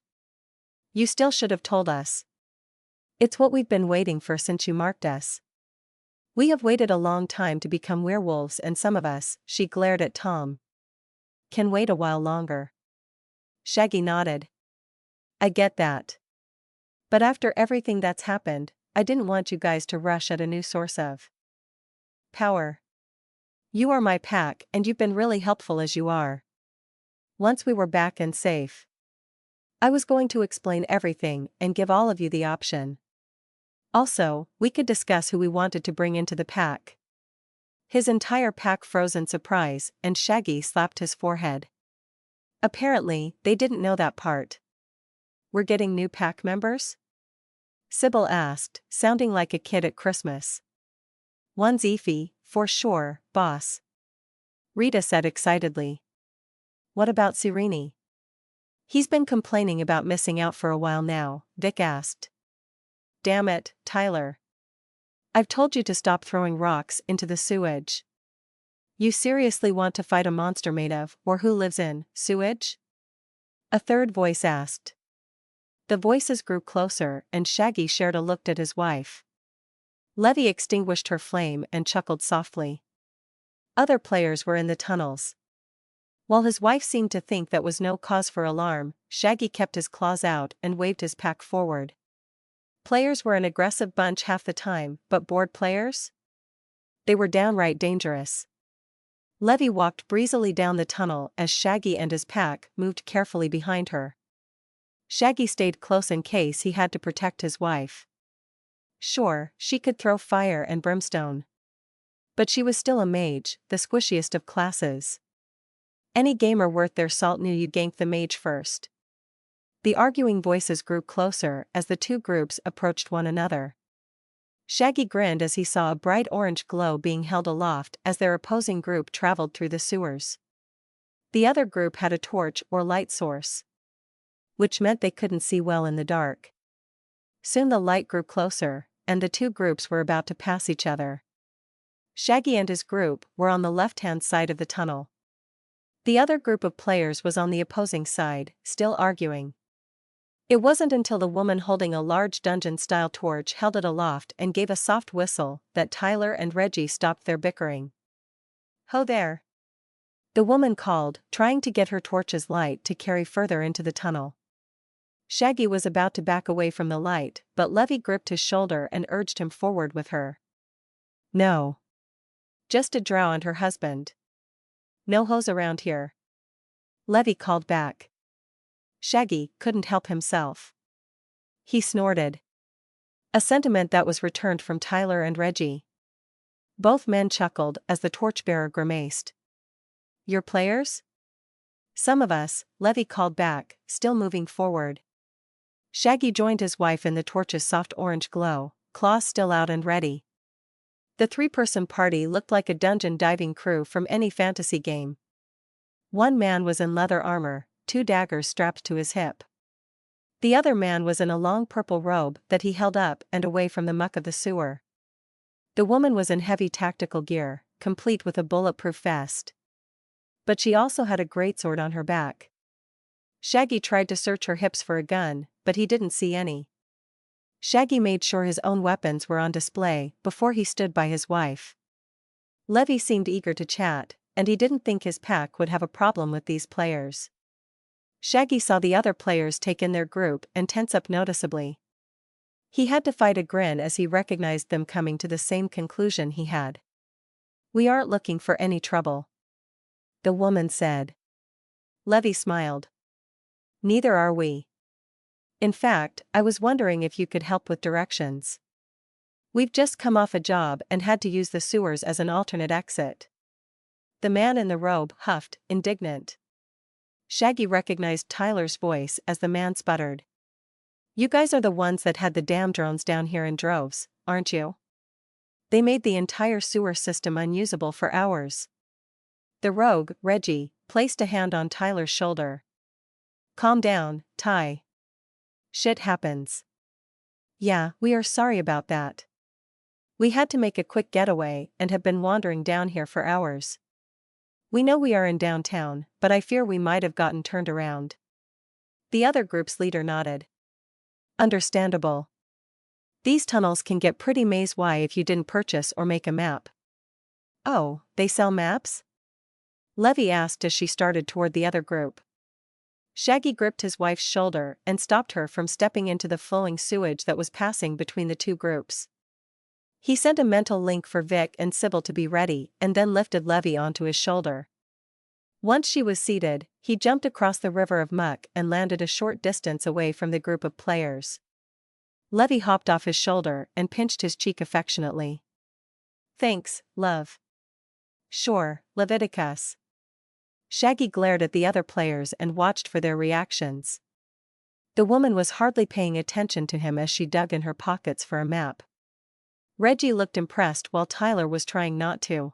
You still should have told us. It's what we've been waiting for since you marked us. We have waited a long time to become werewolves and some of us, she glared at Tom, can wait a while longer. Shaggy nodded. I get that. But after everything that's happened, I didn't want you guys to rush at a new source of power. You are my pack and you've been really helpful as you are. Once we were back and safe, I was going to explain everything and give all of you the option. Also, we could discuss who we wanted to bring into the pack. His entire pack froze in surprise, and Shaggy slapped his forehead. Apparently, they didn't know that part. We're getting new pack members? Sybil asked, sounding like a kid at Christmas. One's Eefy, for sure, boss. Rita said excitedly. What about Sirini? He's been complaining about missing out for a while now, Vic asked. Damn it, Tyler. I've told you to stop throwing rocks into the sewage. You seriously want to fight a monster made of, or who lives in, sewage? A third voice asked. The voices grew closer and Shaggy shared a look at his wife. Levy extinguished her flame and chuckled softly. Other players were in the tunnels. While his wife seemed to think that was no cause for alarm, Shaggy kept his claws out and waved his pack forward. Players were an aggressive bunch half the time, but bored players? They were downright dangerous. Levy walked breezily down the tunnel as Shaggy and his pack moved carefully behind her. Shaggy stayed close in case he had to protect his wife. Sure, she could throw fire and brimstone. But she was still a mage, the squishiest of classes. Any gamer worth their salt knew you'd gank the mage first. The arguing voices grew closer as the two groups approached one another. Shaggy grinned as he saw a bright orange glow being held aloft as their opposing group traveled through the sewers. The other group had a torch or light source, which meant they couldn't see well in the dark. Soon the light grew closer, and the two groups were about to pass each other. Shaggy and his group were on the left-hand side of the tunnel. The other group of players was on the opposing side, still arguing. It wasn't until the woman holding a large dungeon-style torch held it aloft and gave a soft whistle that Tyler and Reggie stopped their bickering. Ho there! The woman called, trying to get her torch's light to carry further into the tunnel. Shaggy was about to back away from the light, but Levy gripped his shoulder and urged him forward with her. No. Just a drow and her husband. No hoes around here. Levy called back. Shaggy couldn't help himself. He snorted. A sentiment that was returned from Tyler and Reggie. Both men chuckled as the torchbearer grimaced. Your players? Some of us, Levy called back, still moving forward. Shaggy joined his wife in the torch's soft orange glow, claws still out and ready. The three-person party looked like a dungeon diving crew from any fantasy game. One man was in leather armor, 2 daggers strapped to his hip. The other man was in a long purple robe that he held up and away from the muck of the sewer. The woman was in heavy tactical gear, complete with a bulletproof vest. But she also had a greatsword on her back. Shaggy tried to search her hips for a gun, but he didn't see any. Shaggy made sure his own weapons were on display before he stood by his wife. Levy seemed eager to chat, and he didn't think his pack would have a problem with these players. Shaggy saw the other players take in their group and tense up noticeably. He had to fight a grin as he recognized them coming to the same conclusion he had. We aren't looking for any trouble, the woman said. Levy smiled. Neither are we. In fact, I was wondering if you could help with directions. We've just come off a job and had to use the sewers as an alternate exit. The man in the robe huffed, indignant. Shaggy recognized Tyler's voice as the man sputtered. You guys are the ones that had the damn drones down here in droves, aren't you? They made the entire sewer system unusable for hours. The rogue, Reggie, placed a hand on Tyler's shoulder. Calm down, Ty. Shit happens. Yeah, we are sorry about that. We had to make a quick getaway and have been wandering down here for hours. We know we are in downtown, but I fear we might have gotten turned around. The other group's leader nodded. Understandable. These tunnels can get pretty maze-wide if you didn't purchase or make a map. Oh, they sell maps? Levy asked as she started toward the other group. Shaggy gripped his wife's shoulder and stopped her from stepping into the flowing sewage that was passing between the two groups. He sent a mental link for Vic and Sybil to be ready and then lifted Levy onto his shoulder. Once she was seated, he jumped across the river of muck and landed a short distance away from the group of players. Levy hopped off his shoulder and pinched his cheek affectionately. Thanks, love. Sure, Leviticus. Shaggy glared at the other players and watched for their reactions. The woman was hardly paying attention to him as she dug in her pockets for a map. Reggie looked impressed while Tyler was trying not to.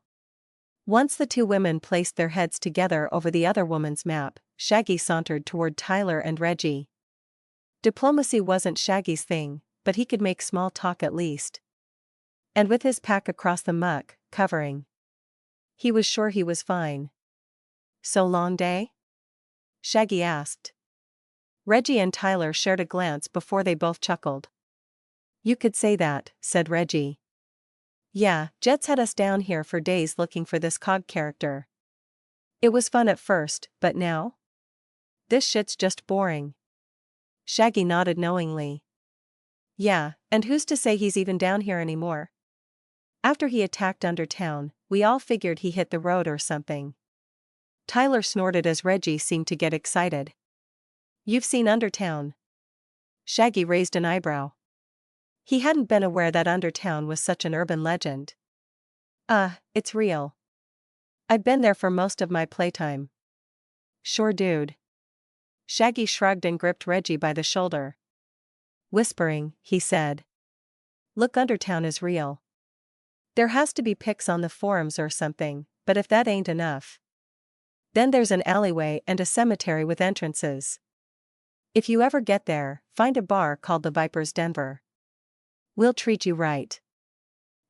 Once the two women placed their heads together over the other woman's map, Shaggy sauntered toward Tyler and Reggie. Diplomacy wasn't Shaggy's thing, but he could make small talk at least. And with his pack across the muck, covering, he was sure he was fine. So long day? Shaggy asked. Reggie and Tyler shared a glance before they both chuckled. You could say that, said Reggie. Yeah, Jets had us down here for days looking for this cog character. It was fun at first, but now? This shit's just boring. Shaggy nodded knowingly. Yeah, and who's to say he's even down here anymore? After he attacked Undertown, we all figured he hit the road or something. Tyler snorted as Reggie seemed to get excited. You've seen Undertown? Shaggy raised an eyebrow. He hadn't been aware that Undertown was such an urban legend. It's real. I've been there for most of my playtime. Sure dude. Shaggy shrugged and gripped Reggie by the shoulder. Whispering, he said. Look, Undertown is real. There has to be pics on the forums or something, but if that ain't enough. Then there's an alleyway and a cemetery with entrances. If you ever get there, find a bar called the Viper's Denver. We'll treat you right.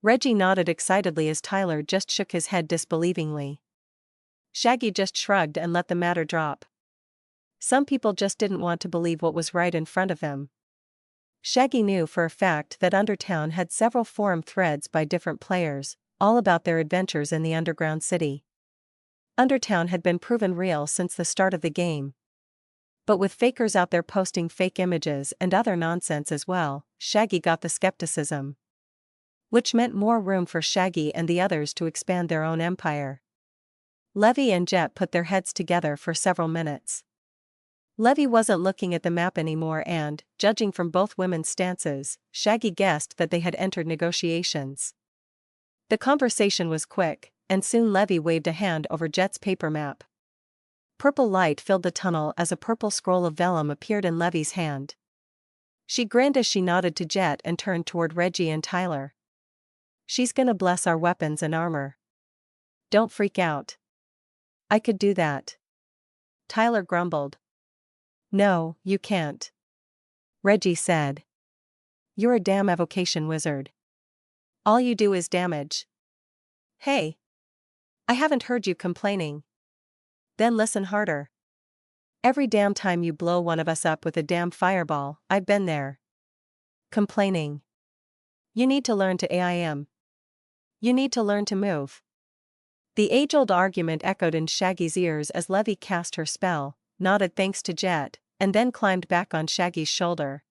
Reggie nodded excitedly as Tyler just shook his head disbelievingly. Shaggy just shrugged and let the matter drop. Some people just didn't want to believe what was right in front of them. Shaggy knew for a fact that Undertown had several forum threads by different players, all about their adventures in the underground city. Undertown had been proven real since the start of the game. But with fakers out there posting fake images and other nonsense as well, Shaggy got the skepticism. Which meant more room for Shaggy and the others to expand their own empire. Levy and Jet put their heads together for several minutes. Levy wasn't looking at the map anymore and, judging from both women's stances, Shaggy guessed that they had entered negotiations. The conversation was quick, and soon Levy waved a hand over Jet's paper map. Purple light filled the tunnel as a purple scroll of vellum appeared in Levy's hand. She grinned as she nodded to Jet and turned toward Reggie and Tyler. "She's gonna bless our weapons and armor. Don't freak out." "I could do that." Tyler grumbled. "No, you can't," Reggie said. "You're a damn evocation wizard. All you do is damage." "Hey! I haven't heard you complaining." "Then listen harder. Every damn time you blow one of us up with a damn fireball, I've been there. Complaining. You need to learn to AIM. You need to learn to move." The age-old argument echoed in Shaggy's ears as Levy cast her spell, nodded thanks to Jet, and then climbed back on Shaggy's shoulder.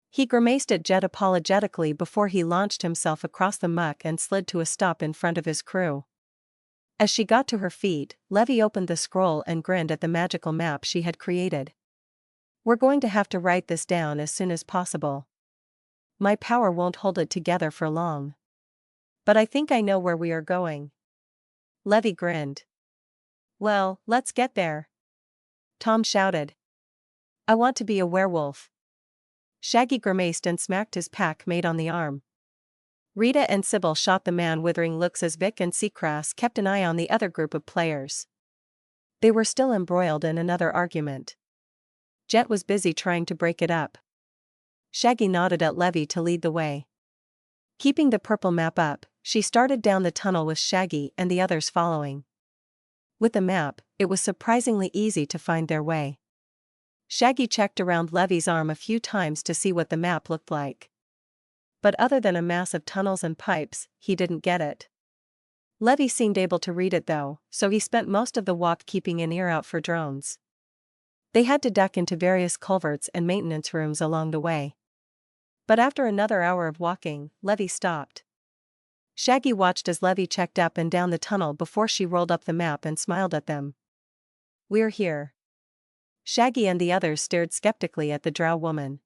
He grimaced at Jet apologetically before he launched himself across the muck and slid to a stop in front of his crew. As she got to her feet, Levy opened the scroll and grinned at the magical map she had created. "We're going to have to write this down as soon as possible. My power won't hold it together for long. But I think I know where we are going." Levy grinned. "Well, let's get there." Tom shouted. "I want to be a werewolf." Shaggy grimaced and smacked his pack mate on the arm. Rita and Sybil shot the man withering looks as Vic and Seacrass kept an eye on the other group of players. They were still embroiled in another argument. Jet was busy trying to break it up. Shaggy nodded at Levy to lead the way. Keeping the purple map up, she started down the tunnel with Shaggy and the others following. With the map, it was surprisingly easy to find their way. Shaggy checked around Levy's arm a few times to see what the map looked like. But other than a mass of tunnels and pipes, he didn't get it. Levy seemed able to read it though, so he spent most of the walk keeping an ear out for drones. They had to duck into various culverts and maintenance rooms along the way. But after another hour of walking, Levy stopped. Shaggy watched as Levy checked up and down the tunnel before she rolled up the map and smiled at them. "We're here." Shaggy and the others stared skeptically at the drow woman.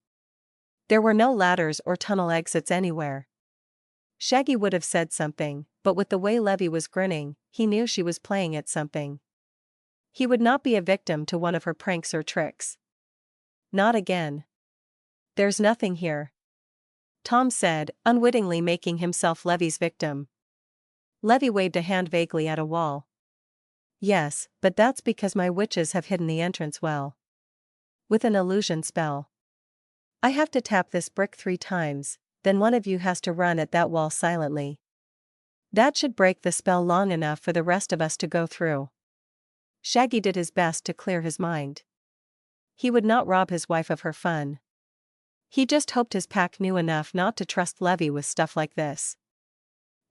There were no ladders or tunnel exits anywhere. Shaggy would have said something, but with the way Levy was grinning, he knew she was playing at something. He would not be a victim to one of her pranks or tricks. Not again. "There's nothing here," Tom said, unwittingly making himself Levy's victim. Levy waved a hand vaguely at a wall. "Yes, but that's because my witches have hidden the entrance well. With an illusion spell. I have to tap this brick 3 times, then one of you has to run at that wall silently. That should break the spell long enough for the rest of us to go through." Shaggy did his best to clear his mind. He would not rob his wife of her fun. He just hoped his pack knew enough not to trust Levy with stuff like this.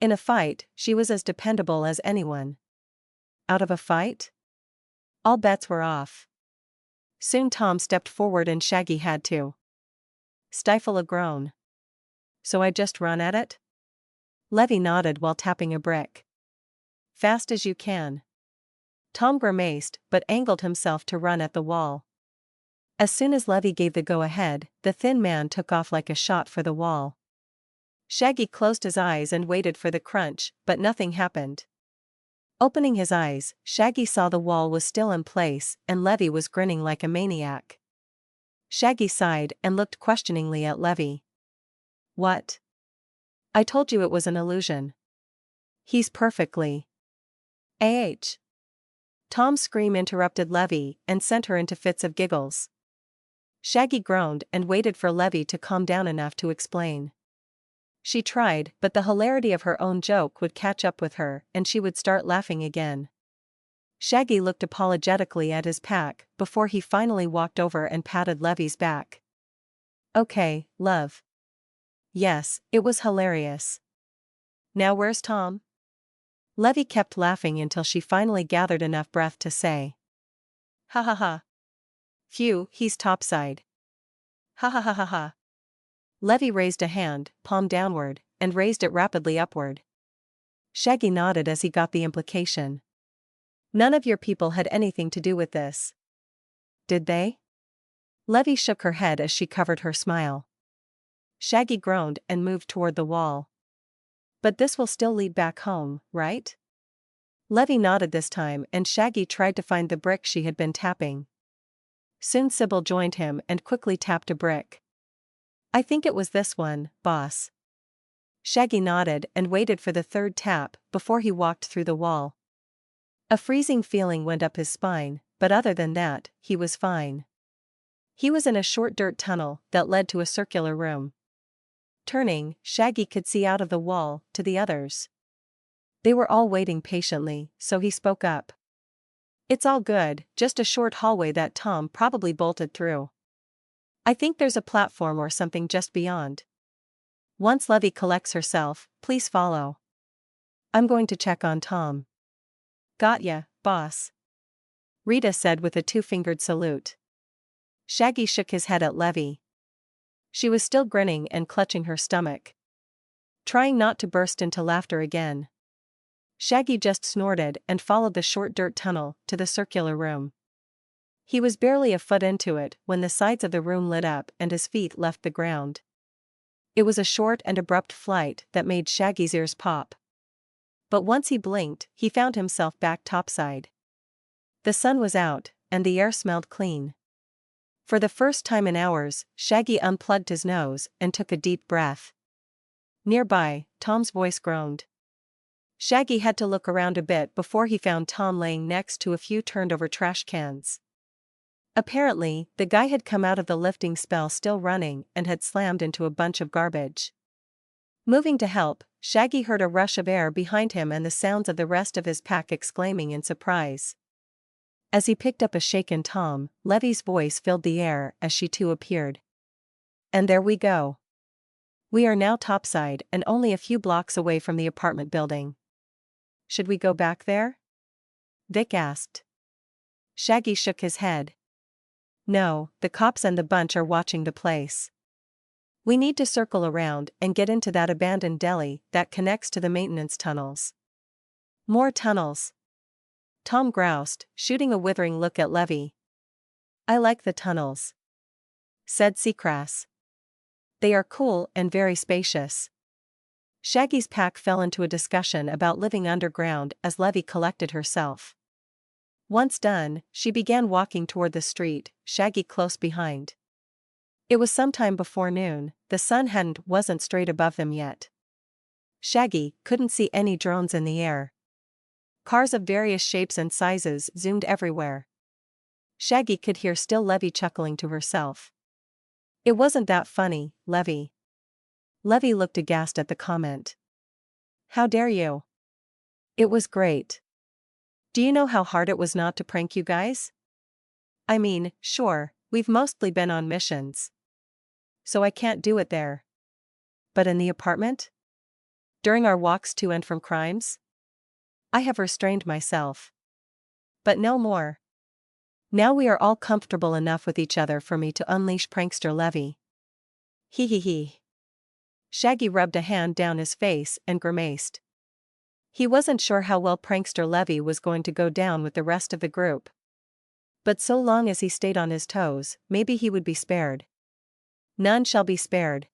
In a fight, she was as dependable as anyone. Out of a fight? All bets were off. Soon Tom stepped forward and Shaggy had to stifle a groan. "So I just run at it?" Levy nodded while tapping a brick. "Fast as you can." Tom grimaced but angled himself to run at the wall. As soon as Levy gave the go-ahead, the thin man took off like a shot for the wall. Shaggy closed his eyes and waited for the crunch, but nothing happened. Opening his eyes, Shaggy saw the wall was still in place and Levy was grinning like a maniac. Shaggy sighed and looked questioningly at Levy. "What? I told you it was an illusion." "He's perfectly Tom's scream interrupted Levy and sent her into fits of giggles. Shaggy groaned and waited for Levy to calm down enough to explain. She tried, but the hilarity of her own joke would catch up with her and she would start laughing again. Shaggy looked apologetically at his pack before he finally walked over and patted Levy's back. "Okay, love. Yes, it was hilarious. Now where's Tom?" Levy kept laughing until she finally gathered enough breath to say, "Ha ha ha. Phew, he's topside. Ha ha ha ha ha." Levy raised a hand, palm downward, and raised it rapidly upward. Shaggy nodded as he got the implication. "None of your people had anything to do with this. Did they?" Levy shook her head as she covered her smile. Shaggy groaned and moved toward the wall. "But this will still lead back home, right?" Levy nodded this time, and Shaggy tried to find the brick she had been tapping. Soon Sybil joined him and quickly tapped a brick. "I think it was this one, boss." Shaggy nodded and waited for the third tap before he walked through the wall. A freezing feeling went up his spine, but other than that, he was fine. He was in a short dirt tunnel that led to a circular room. Turning, Shaggy could see out of the wall to the others. They were all waiting patiently, so he spoke up. "It's all good, just a short hallway that Tom probably bolted through. I think there's a platform or something just beyond. Once Levy collects herself, please follow. I'm going to check on Tom." "Got ya, boss," Rita said with a two-fingered salute. Shaggy shook his head at Levy. She was still grinning and clutching her stomach, trying not to burst into laughter again. Shaggy just snorted and followed the short dirt tunnel to the circular room. He was barely a foot into it when the sides of the room lit up and his feet left the ground. It was a short and abrupt flight that made Shaggy's ears pop. But once he blinked, he found himself back topside. The sun was out, and the air smelled clean. For the first time in hours, Shaggy unplugged his nose and took a deep breath. Nearby, Tom's voice groaned. Shaggy had to look around a bit before he found Tom laying next to a few turned-over trash cans. Apparently, the guy had come out of the lifting spell still running and had slammed into a bunch of garbage. Moving to help, Shaggy heard a rush of air behind him and the sounds of the rest of his pack exclaiming in surprise. As he picked up a shaken Tom, Levy's voice filled the air as she too appeared. "And there we go. We are now topside and only a few blocks away from the apartment building. Should we go back there?" Vic asked. Shaggy shook his head. "No, the cops and the bunch are watching the place. We need to circle around and get into that abandoned deli that connects to the maintenance tunnels." "More tunnels?" Tom groused, shooting a withering look at Levy. "I like the tunnels," said Seacrass. "They are cool and very spacious." Shaggy's pack fell into a discussion about living underground as Levy collected herself. Once done, she began walking toward the street, Shaggy close behind. It was sometime before noon, the sun wasn't straight above them yet. Shaggy couldn't see any drones in the air. Cars of various shapes and sizes zoomed everywhere. Shaggy could hear still Levy chuckling to herself. "It wasn't that funny, Levy." Levy looked aghast at the comment. "How dare you?" "It was great. Do you know how hard it was not to prank you guys? I mean, sure, we've mostly been on missions, so I can't do it there. But in the apartment? During our walks to and from crimes? I have restrained myself. But no more. Now we are all comfortable enough with each other for me to unleash prankster Levy." "Hee hee hee." Shaggy rubbed a hand down his face and grimaced. He wasn't sure how well prankster Levy was going to go down with the rest of the group. But so long as he stayed on his toes, maybe he would be spared. "None shall be spared."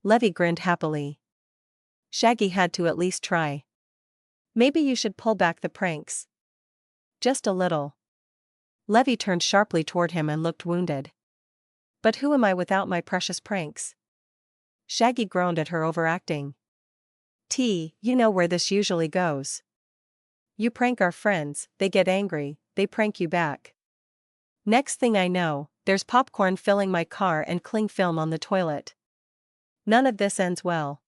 Levy grinned happily. Shaggy had to at least try. "Maybe you should pull back the pranks. Just a little." Levy turned sharply toward him and looked wounded. "But who am I without my precious pranks?" Shaggy groaned at her overacting. You know where this usually goes. You prank our friends, they get angry, they prank you back. Next thing I know, there's popcorn filling my car and cling film on the toilet. None of this ends well.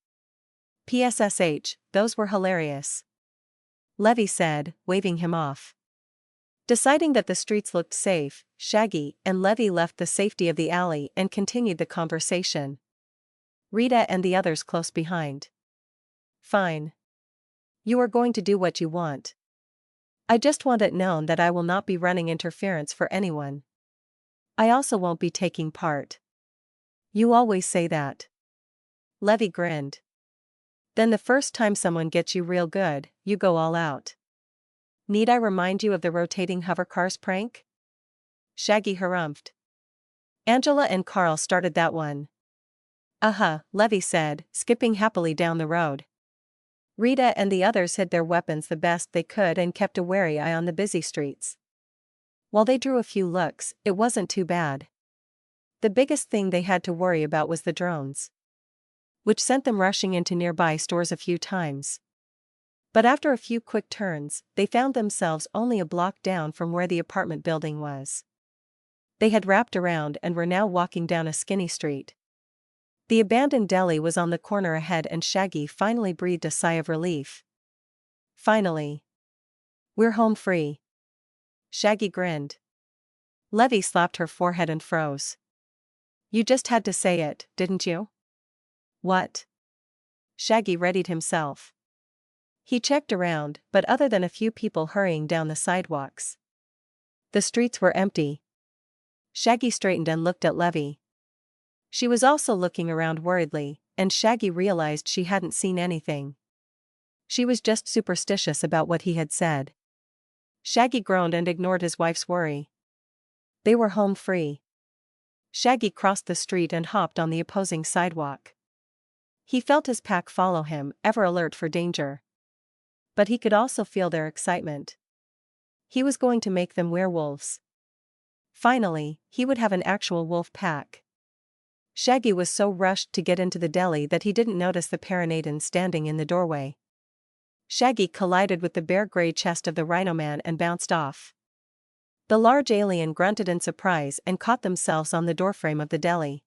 PSSH, those were hilarious," Levy said, waving him off. Deciding that the streets looked safe, Shaggy and Levy left the safety of the alley and continued the conversation. Rita and the others close behind. "Fine. You are going to do what you want. I just want it known that I will not be running interference for anyone. I also won't be taking part. You always say that. Levy grinned. Then the first time someone gets you real good, you go all out. Need I remind you of the rotating hovercars prank? Shaggy harumphed. Angela and Carl started that one. Levy said, skipping happily down the road. Rita and the others hid their weapons the best they could and kept a wary eye on the busy streets. While they drew a few looks, it wasn't too bad. The biggest thing they had to worry about was the drones, which sent them rushing into nearby stores a few times. But after a few quick turns, they found themselves only a block down from where the apartment building was. They had wrapped around and were now walking down a skinny street. The abandoned deli was on the corner ahead and Shaggy finally breathed a sigh of relief. Finally. We're home free. Shaggy grinned. Levy slapped her forehead and froze. You just had to say it, didn't you? What? Shaggy readied himself. He checked around, but other than a few people hurrying down the sidewalks, the streets were empty. Shaggy straightened and looked at Levy. She was also looking around worriedly, and Shaggy realized she hadn't seen anything. She was just superstitious about what he had said. Shaggy groaned and ignored his wife's worry. They were home free. Shaggy crossed the street and hopped on the opposing sidewalk. He felt his pack follow him, ever alert for danger. But he could also feel their excitement. He was going to make them werewolves. Finally, he would have an actual wolf pack. Shaggy was so rushed to get into the deli that he didn't notice the Paranadon standing in the doorway. Shaggy collided with the bare gray chest of the Rhino Man and bounced off. The large alien grunted in surprise and caught themselves on the doorframe of the deli.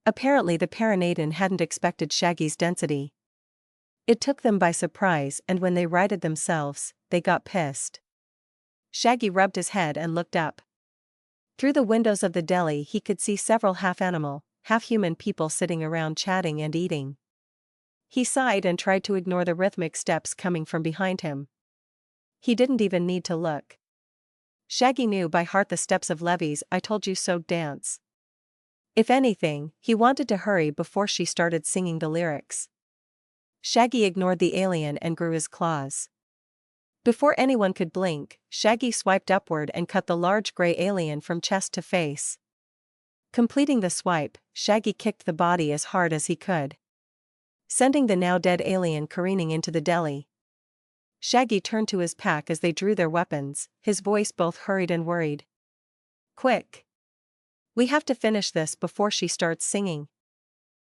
Apparently the Paranadon hadn't expected Shaggy's density. It took them by surprise, and when they righted themselves, they got pissed. Shaggy rubbed his head and looked up. Through the windows of the deli he could see several half-animal, half-human people sitting around chatting and eating. He sighed and tried to ignore the rhythmic steps coming from behind him. He didn't even need to look. Shaggy knew by heart the steps of Levy's "I Told You So" dance. If anything, he wanted to hurry before she started singing the lyrics. Shaggy ignored the alien and grew his claws. Before anyone could blink, Shaggy swiped upward and cut the large gray alien from chest to face. Completing the swipe, Shaggy kicked the body as hard as he could, sending the now dead alien careening into the deli. Shaggy turned to his pack as they drew their weapons, his voice both hurried and worried. Quick! We have to finish this before she starts singing.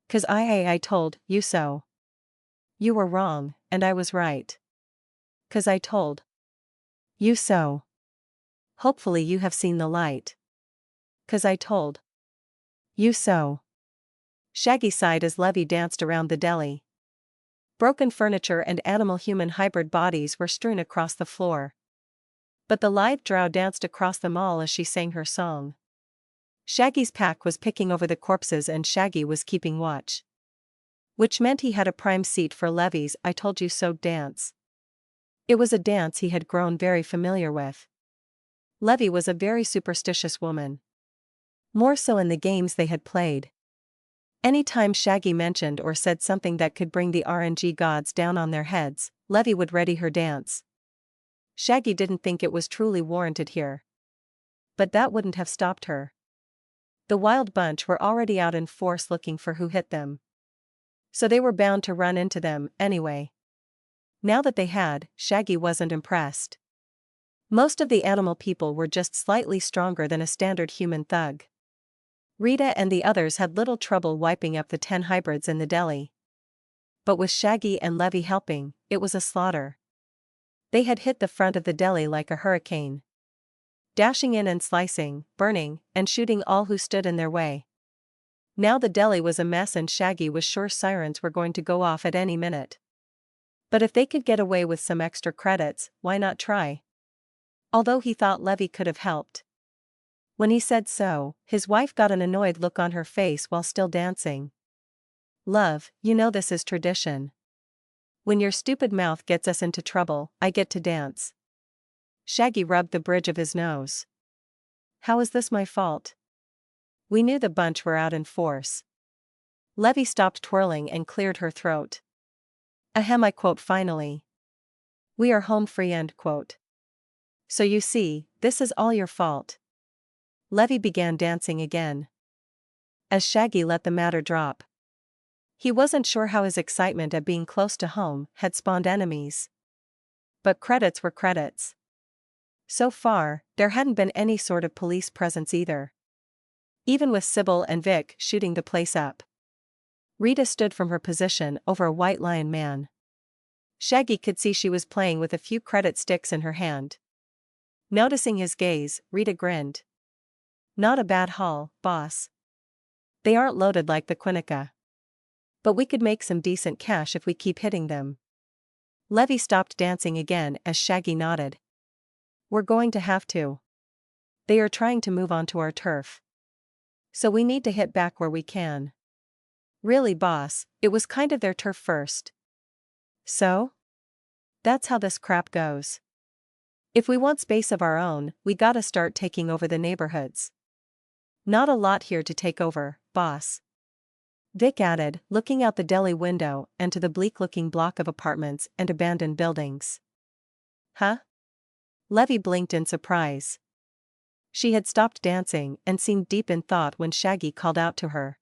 'Cause I told you so. You were wrong, and I was right. 'Cause I told you so. Hopefully you have seen the light. 'Cause I told you so. Shaggy sighed as Levy danced around the deli. Broken furniture and animal-human hybrid bodies were strewn across the floor. But the lithe drow danced across them all as she sang her song. Shaggy's pack was picking over the corpses and Shaggy was keeping watch. Which meant he had a prime seat for Levy's "I Told You So" dance. It was a dance he had grown very familiar with. Levy was a very superstitious woman. More so in the games they had played. Any time Shaggy mentioned or said something that could bring the RNG gods down on their heads, Levy would ready her dance. Shaggy didn't think it was truly warranted here. But that wouldn't have stopped her. The wild bunch were already out in force looking for who hit them. So they were bound to run into them, anyway. Now that they had, Shaggy wasn't impressed. Most of the animal people were just slightly stronger than a standard human thug. Rita and the others had little trouble wiping up the 10 hybrids in the deli. But with Shaggy and Levy helping, it was a slaughter. They had hit the front of the deli like a hurricane, dashing in and slicing, burning, and shooting all who stood in their way. Now the deli was a mess and Shaggy was sure sirens were going to go off at any minute. But if they could get away with some extra credits, why not try? Although he thought Levy could have helped. When he said so, his wife got an annoyed look on her face while still dancing. Love, you know this is tradition. When your stupid mouth gets us into trouble, I get to dance. Shaggy rubbed the bridge of his nose. How is this my fault? We knew the bunch were out in force. Levy stopped twirling and cleared her throat. Ahem, I quote finally. We are home free, end quote. So you see, this is all your fault. Levy began dancing again. As Shaggy let the matter drop. He wasn't sure how his excitement at being close to home had spawned enemies. But credits were credits. So far, there hadn't been any sort of police presence either. Even with Sybil and Vic shooting the place up. Rita stood from her position over a white lion man. Shaggy could see she was playing with a few credit sticks in her hand. Noticing his gaze, Rita grinned. Not a bad haul, boss. They aren't loaded like the Quinnica. But we could make some decent cash if we keep hitting them. Levy stopped dancing again as Shaggy nodded. We're going to have to. They are trying to move onto our turf. So we need to hit back where we can. Really, boss, it was kind of their turf first. So? That's how this crap goes. If we want space of our own, we gotta start taking over the neighborhoods. Not a lot here to take over, boss. Vic added, looking out the deli window and to the bleak-looking block of apartments and abandoned buildings. Huh? Levy blinked in surprise. She had stopped dancing and seemed deep in thought when Shaggy called out to her.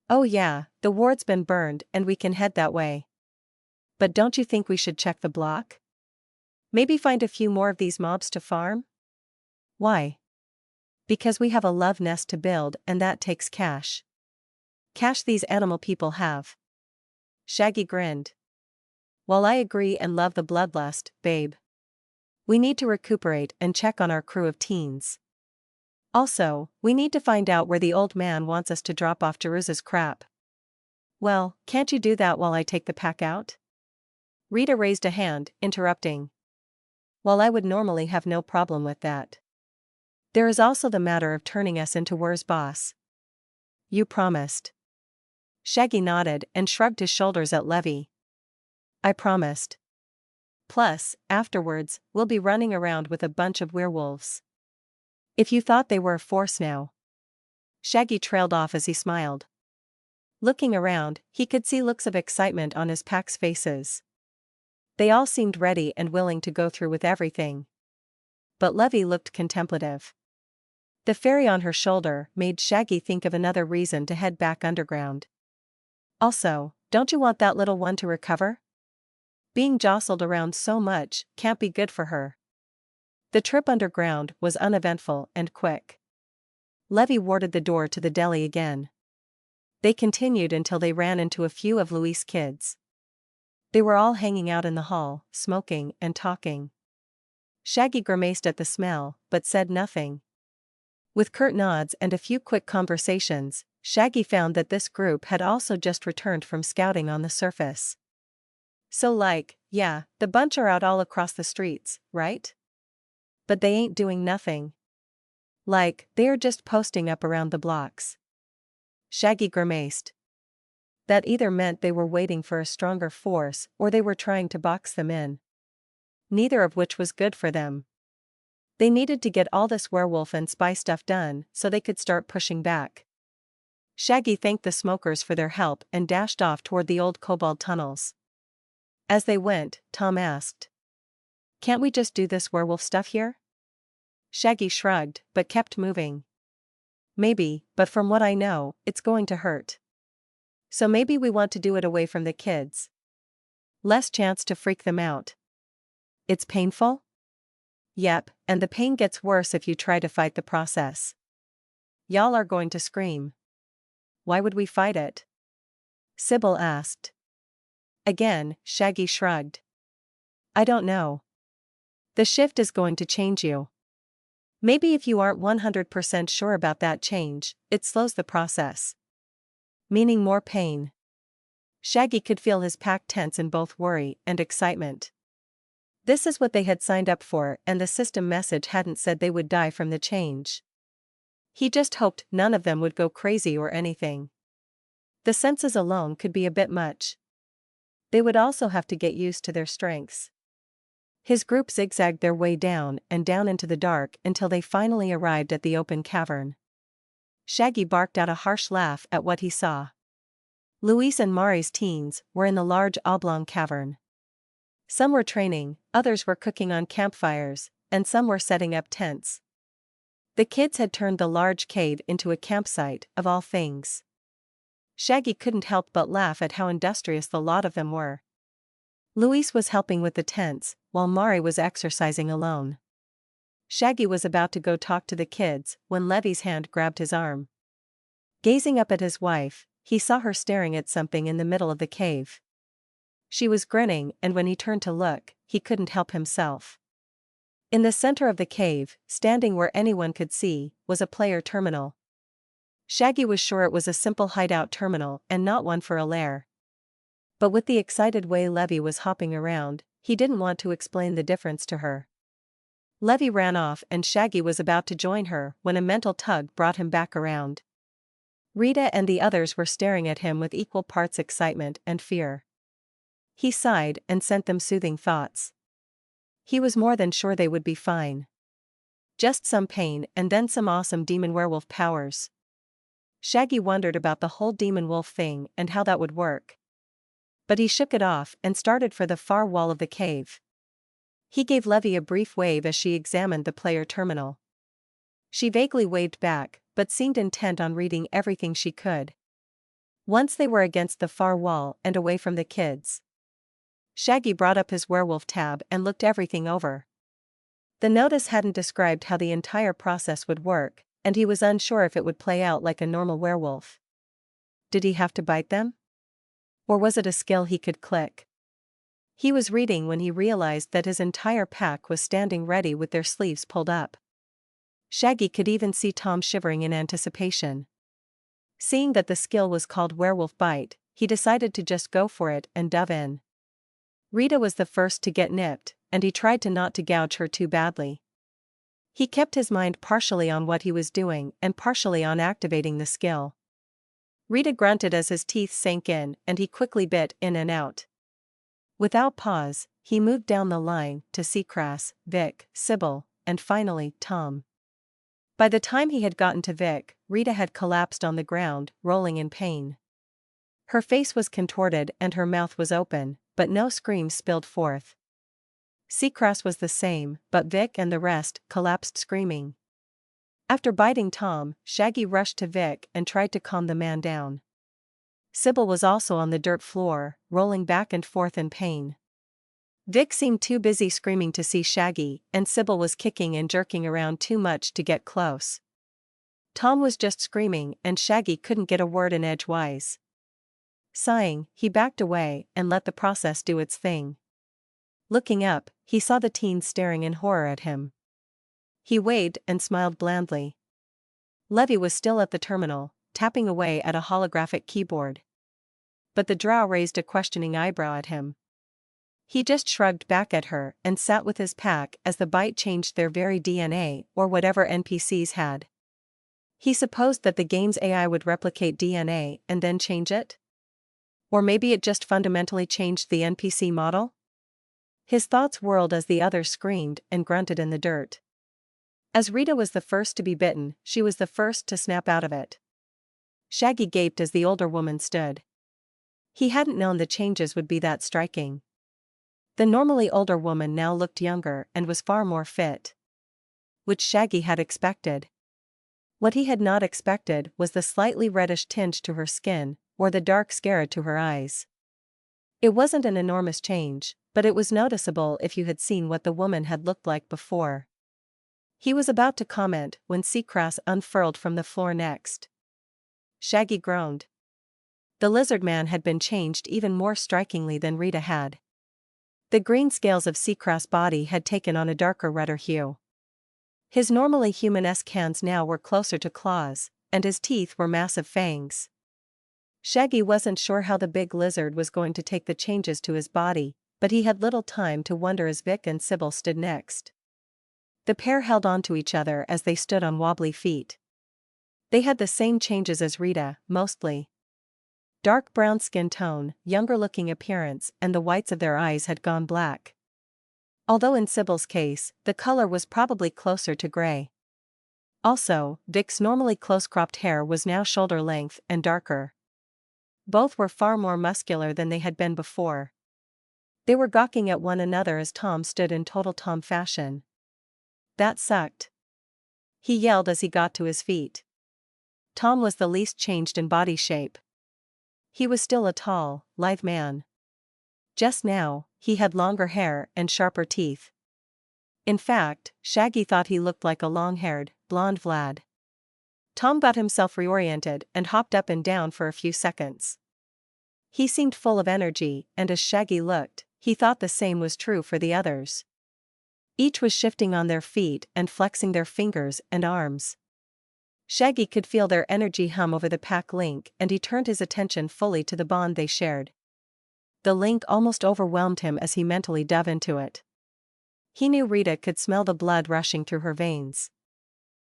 Oh yeah, the ward's been burned and we can head that way. But don't you think we should check the block? Maybe find a few more of these mobs to farm? Why? Because we have a love nest to build and that takes cash. Cash these animal people have. Shaggy grinned. Well, I agree and love the bloodlust, babe. We need to recuperate and check on our crew of teens. Also, we need to find out where the old man wants us to drop off Jeruz's crap. Well, can't you do that while I take the pack out? Rita raised a hand, interrupting. While I would normally have no problem with that. There is also the matter of turning us into Wer's boss. You promised. Shaggy nodded and shrugged his shoulders at Levy. I promised. Plus, afterwards, we'll be running around with a bunch of werewolves. If you thought they were a force now. Shaggy trailed off as he smiled. Looking around, he could see looks of excitement on his pack's faces. They all seemed ready and willing to go through with everything. But Levy looked contemplative. The fairy on her shoulder made Shaggy think of another reason to head back underground. Also, don't you want that little one to recover? Being jostled around so much can't be good for her. The trip underground was uneventful and quick. Levy warded the door to the deli again. They continued until they ran into a few of Louis' kids. They were all hanging out in the hall, smoking and talking. Shaggy grimaced at the smell, but said nothing. With curt nods and a few quick conversations, Shaggy found that this group had also just returned from scouting on the surface. So yeah, the bunch are out all across the streets, right? But they ain't doing nothing. They are just posting up around the blocks. Shaggy grimaced. That either meant they were waiting for a stronger force or they were trying to box them in. Neither of which was good for them. They needed to get all this werewolf and spy stuff done so they could start pushing back. Shaggy thanked the smokers for their help and dashed off toward the old kobold tunnels. As they went, Tom asked. Can't we just do this werewolf stuff here? Shaggy shrugged, but kept moving. Maybe, but from what I know, it's going to hurt. So maybe we want to do it away from the kids. Less chance to freak them out. It's painful? Yep, and the pain gets worse if you try to fight the process. Y'all are going to scream. Why would we fight it? Sybil asked. Again, Shaggy shrugged. I don't know. The shift is going to change you. Maybe if you aren't 100% sure about that change, it slows the process. Meaning more pain. Shaggy could feel his pack tense in both worry and excitement. This is what they had signed up for, and the system message hadn't said they would die from the change. He just hoped none of them would go crazy or anything. The senses alone could be a bit much. They would also have to get used to their strengths. His group zigzagged their way down and down into the dark until they finally arrived at the open cavern. Shaggy barked out a harsh laugh at what he saw. Luis and Mari's teens were in the large oblong cavern. Some were training, others were cooking on campfires, and some were setting up tents. The kids had turned the large cave into a campsite, of all things. Shaggy couldn't help but laugh at how industrious the lot of them were. Luis was helping with the tents, while Mari was exercising alone. Shaggy was about to go talk to the kids when Levy's hand grabbed his arm. Gazing up at his wife, he saw her staring at something in the middle of the cave. She was grinning, and when he turned to look, he couldn't help himself. In the center of the cave, standing where anyone could see, was a player terminal. Shaggy was sure it was a simple hideout terminal and not one for a lair. But with the excited way Levy was hopping around, he didn't want to explain the difference to her. Levy ran off and Shaggy was about to join her when a mental tug brought him back around. Rita and the others were staring at him with equal parts excitement and fear. He sighed and sent them soothing thoughts. He was more than sure they would be fine. Just some pain and then some awesome demon werewolf powers. Shaggy wondered about the whole demon wolf thing and how that would work. But he shook it off and started for the far wall of the cave. He gave Levy a brief wave as she examined the player terminal. She vaguely waved back, but seemed intent on reading everything she could. Once they were against the far wall and away from the kids, Shaggy brought up his werewolf tab and looked everything over. The notice hadn't described how the entire process would work, and he was unsure if it would play out like a normal werewolf. Did he have to bite them? Or was it a skill he could click? He was reading when he realized that his entire pack was standing ready with their sleeves pulled up. Shaggy could even see Tom shivering in anticipation. Seeing that the skill was called Werewolf Bite, he decided to just go for it and dove in. Rita was the first to get nipped, and he tried to not to gouge her too badly. He kept his mind partially on what he was doing and partially on activating the skill. Rita grunted as his teeth sank in and he quickly bit in and out. Without pause, he moved down the line to Seacrass, Vic, Sybil, and finally, Tom. By the time he had gotten to Vic, Rita had collapsed on the ground, rolling in pain. Her face was contorted and her mouth was open, but no screams spilled forth. Seacrass was the same, but Vic and the rest collapsed screaming. After biting Tom, Shaggy rushed to Vic and tried to calm the man down. Sybil was also on the dirt floor, rolling back and forth in pain. Vic seemed too busy screaming to see Shaggy, and Sybil was kicking and jerking around too much to get close. Tom was just screaming and Shaggy couldn't get a word in edgewise. Sighing, he backed away and let the process do its thing. Looking up, he saw the teens staring in horror at him. He waved and smiled blandly. Levy was still at the terminal, tapping away at a holographic keyboard. But the drow raised a questioning eyebrow at him. He just shrugged back at her and sat with his pack as the bite changed their very DNA or whatever NPCs had. He supposed that the game's AI would replicate DNA and then change it? Or maybe it just fundamentally changed the NPC model? His thoughts whirled as the others screamed and grunted in the dirt. As Rita was the first to be bitten, she was the first to snap out of it. Shaggy gaped as the older woman stood. He hadn't known the changes would be that striking. The normally older woman now looked younger and was far more fit. Which Shaggy had expected. What he had not expected was the slightly reddish tinge to her skin, or the dark scare to her eyes. It wasn't an enormous change, but it was noticeable if you had seen what the woman had looked like before. He was about to comment when Seacrass unfurled from the floor next. Shaggy groaned. The lizard man had been changed even more strikingly than Rita had. The green scales of Seacrass' body had taken on a darker redder hue. His normally human-esque hands now were closer to claws, and his teeth were massive fangs. Shaggy wasn't sure how the big lizard was going to take the changes to his body, but he had little time to wonder as Vic and Sybil stood next. The pair held on to each other as they stood on wobbly feet. They had the same changes as Rita, mostly. Dark brown skin tone, younger-looking appearance, and the whites of their eyes had gone black. Although in Sybil's case, the color was probably closer to gray. Also, Vic's normally close-cropped hair was now shoulder-length and darker. Both were far more muscular than they had been before. They were gawking at one another as Tom stood in total Tom fashion. That sucked. He yelled as he got to his feet. Tom was the least changed in body shape. He was still a tall, lithe man. Just now, he had longer hair and sharper teeth. In fact, Shaggy thought he looked like a long-haired, blonde Vlad. Tom got himself reoriented and hopped up and down for a few seconds. He seemed full of energy, and as Shaggy looked, he thought the same was true for the others. Each was shifting on their feet and flexing their fingers and arms. Shaggy could feel their energy hum over the pack link, and he turned his attention fully to the bond they shared. The link almost overwhelmed him as he mentally dove into it. He knew Rita could smell the blood rushing through her veins.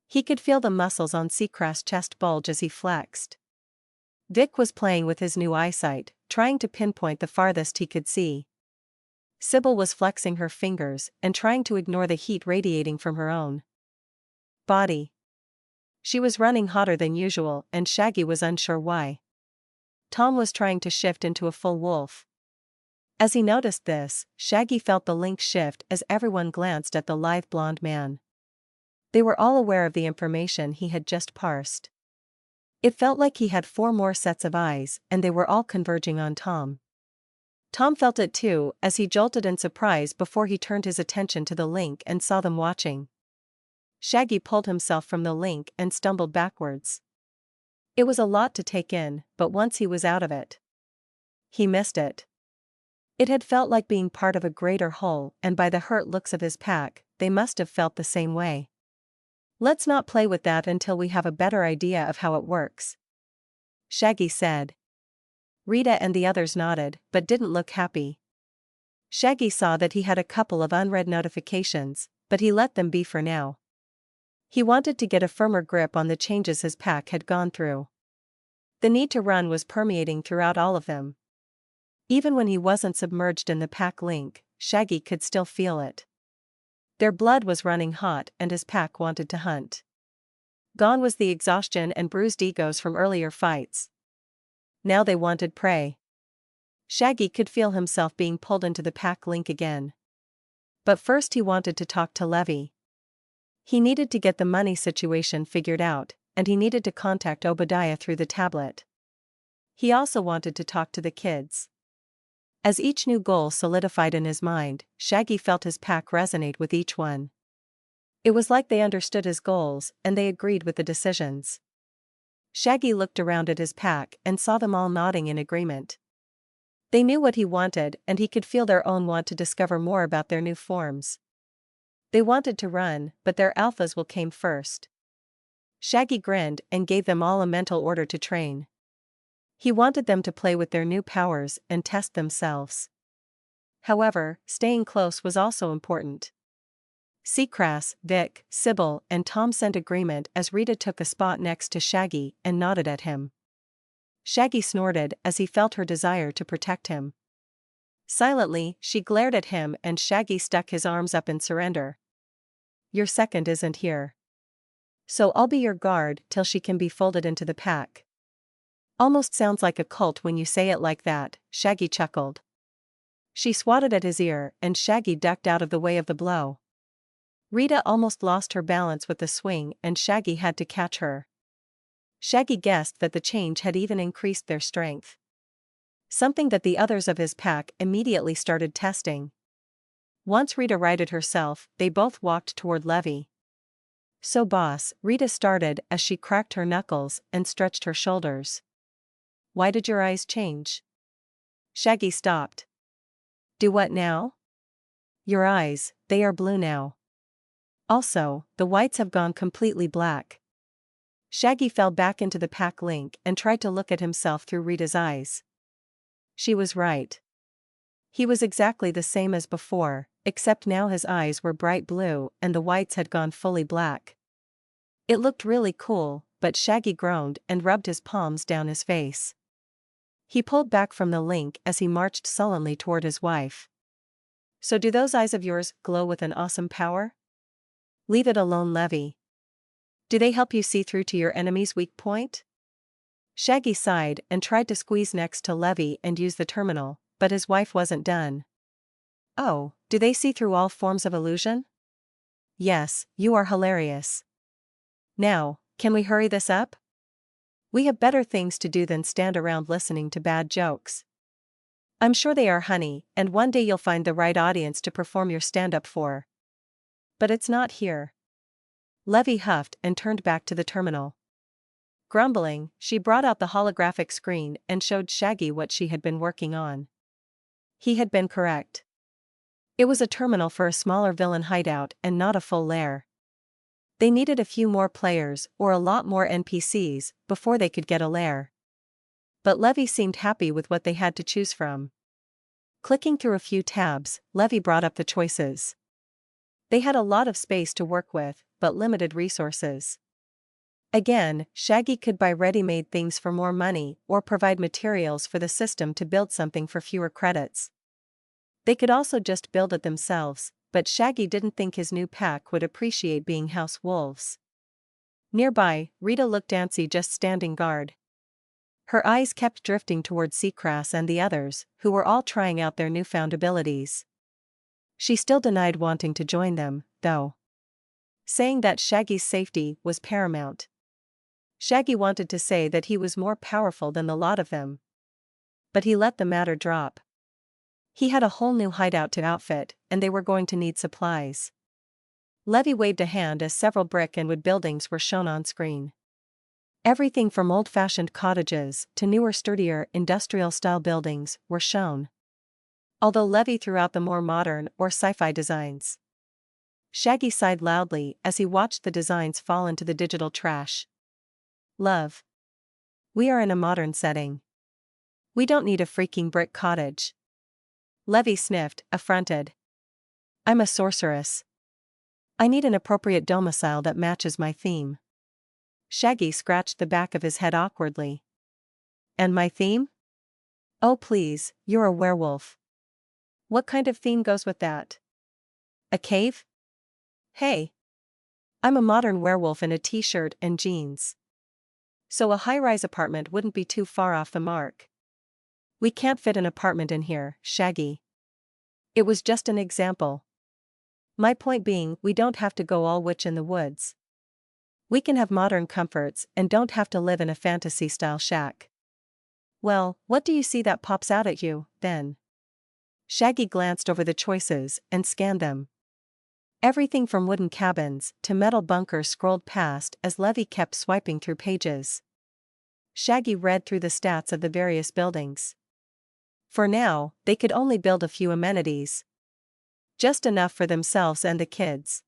He could feel the muscles on Seacrest's chest bulge as he flexed. Vic was playing with his new eyesight, trying to pinpoint the farthest he could see. Sybil was flexing her fingers and trying to ignore the heat radiating from her own body. She was running hotter than usual, and Shaggy was unsure why. Tom was trying to shift into a full wolf. As he noticed this, Shaggy felt the link shift as everyone glanced at the lithe blonde man. They were all aware of the information he had just parsed. It felt like he had 4 more sets of eyes, and they were all converging on Tom. Tom felt it too, as he jolted in surprise before he turned his attention to the link and saw them watching. Shaggy pulled himself from the link and stumbled backwards. It was a lot to take in, but once he was out of it, he missed it. It had felt like being part of a greater whole, and by the hurt looks of his pack, they must have felt the same way. "Let's not play with that until we have a better idea of how it works," Shaggy said. Rita and the others nodded, but didn't look happy. Shaggy saw that he had a couple of unread notifications, but he let them be for now. He wanted to get a firmer grip on the changes his pack had gone through. The need to run was permeating throughout all of them. Even when he wasn't submerged in the pack link, Shaggy could still feel it. Their blood was running hot and his pack wanted to hunt. Gone was the exhaustion and bruised egos from earlier fights. Now they wanted prey. Shaggy could feel himself being pulled into the pack link again. But first he wanted to talk to Levy. He needed to get the money situation figured out, and he needed to contact Obadiah through the tablet. He also wanted to talk to the kids. As each new goal solidified in his mind, Shaggy felt his pack resonate with each one. It was like they understood his goals, and they agreed with the decisions. Shaggy looked around at his pack and saw them all nodding in agreement. They knew what he wanted, and he could feel their own want to discover more about their new forms. They wanted to run, but their alphas will came first. Shaggy grinned and gave them all a mental order to train. He wanted them to play with their new powers and test themselves. However, staying close was also important. Seacrest, Vic, Sybil, and Tom sent agreement as Rita took a spot next to Shaggy and nodded at him. Shaggy snorted as he felt her desire to protect him. Silently, she glared at him and Shaggy stuck his arms up in surrender. "Your second isn't here. So I'll be your guard till she can be folded into the pack." "Almost sounds like a cult when you say it like that," Shaggy chuckled. She swatted at his ear and Shaggy ducked out of the way of the blow. Rita almost lost her balance with the swing and Shaggy had to catch her. Shaggy guessed that the change had even increased their strength. Something that the others of his pack immediately started testing. Once Rita righted herself, they both walked toward Levy. "So boss," Rita started as she cracked her knuckles and stretched her shoulders. "Why did your eyes change?" Shaggy stopped. "Do what now?" "Your eyes, they are blue now. Also, the whites have gone completely black." Shaggy fell back into the pack link and tried to look at himself through Rita's eyes. She was right. He was exactly the same as before, except now his eyes were bright blue and the whites had gone fully black. It looked really cool, but Shaggy groaned and rubbed his palms down his face. He pulled back from the link as he marched sullenly toward his wife. So do those eyes of yours glow with an awesome power? Leave it alone, Levy. Do they help you see through to your enemy's weak point? Shaggy sighed and tried to squeeze next to Levy and use the terminal, but his wife wasn't done. Oh, do they see through all forms of illusion? Yes, you are hilarious. Now, can we hurry this up? We have better things to do than stand around listening to bad jokes. I'm sure they are, honey, and one day you'll find the right audience to perform your stand-up for. But it's not here. Levy huffed and turned back to the terminal. Grumbling, she brought out the holographic screen and showed Shaggy what she had been working on. He had been correct. It was a terminal for a smaller villain hideout and not a full lair. They needed a few more players or a lot more NPCs before they could get a lair. But Levy seemed happy with what they had to choose from. Clicking through a few tabs, Levy brought up the choices. They had a lot of space to work with, but limited resources. Again, Shaggy could buy ready-made things for more money or provide materials for the system to build something for fewer credits. They could also just build it themselves, but Shaggy didn't think his new pack would appreciate being house wolves. Nearby, Rita looked antsy just standing guard. Her eyes kept drifting toward Seacrass and the others, who were all trying out their newfound abilities. She still denied wanting to join them, though, saying that Shaggy's safety was paramount. Shaggy wanted to say that he was more powerful than the lot of them, but he let the matter drop. He had a whole new hideout to outfit, and they were going to need supplies. Levy waved a hand as several brick and wood buildings were shown on screen. Everything from old-fashioned cottages to newer, sturdier, industrial-style buildings were shown, although Levy threw out the more modern or sci-fi designs. Shaggy sighed loudly as he watched the designs fall into the digital trash. Love. We are in a modern setting. We don't need a freaking brick cottage. Levy sniffed, affronted. I'm a sorceress. I need an appropriate domicile that matches my theme. Shaggy scratched the back of his head awkwardly. And my theme? Oh please, you're a werewolf. What kind of theme goes with that? A cave? Hey. I'm a modern werewolf in a t-shirt and jeans. So a high-rise apartment wouldn't be too far off the mark. We can't fit an apartment in here, Shaggy. It was just an example. My point being, we don't have to go all witch in the woods. We can have modern comforts and don't have to live in a fantasy-style shack. Well, what do you see that pops out at you, then? Shaggy glanced over the choices and scanned them. Everything from wooden cabins to metal bunkers scrolled past as Levy kept swiping through pages. Shaggy read through the stats of the various buildings. For now, they could only build a few amenities. Just enough for themselves and the kids.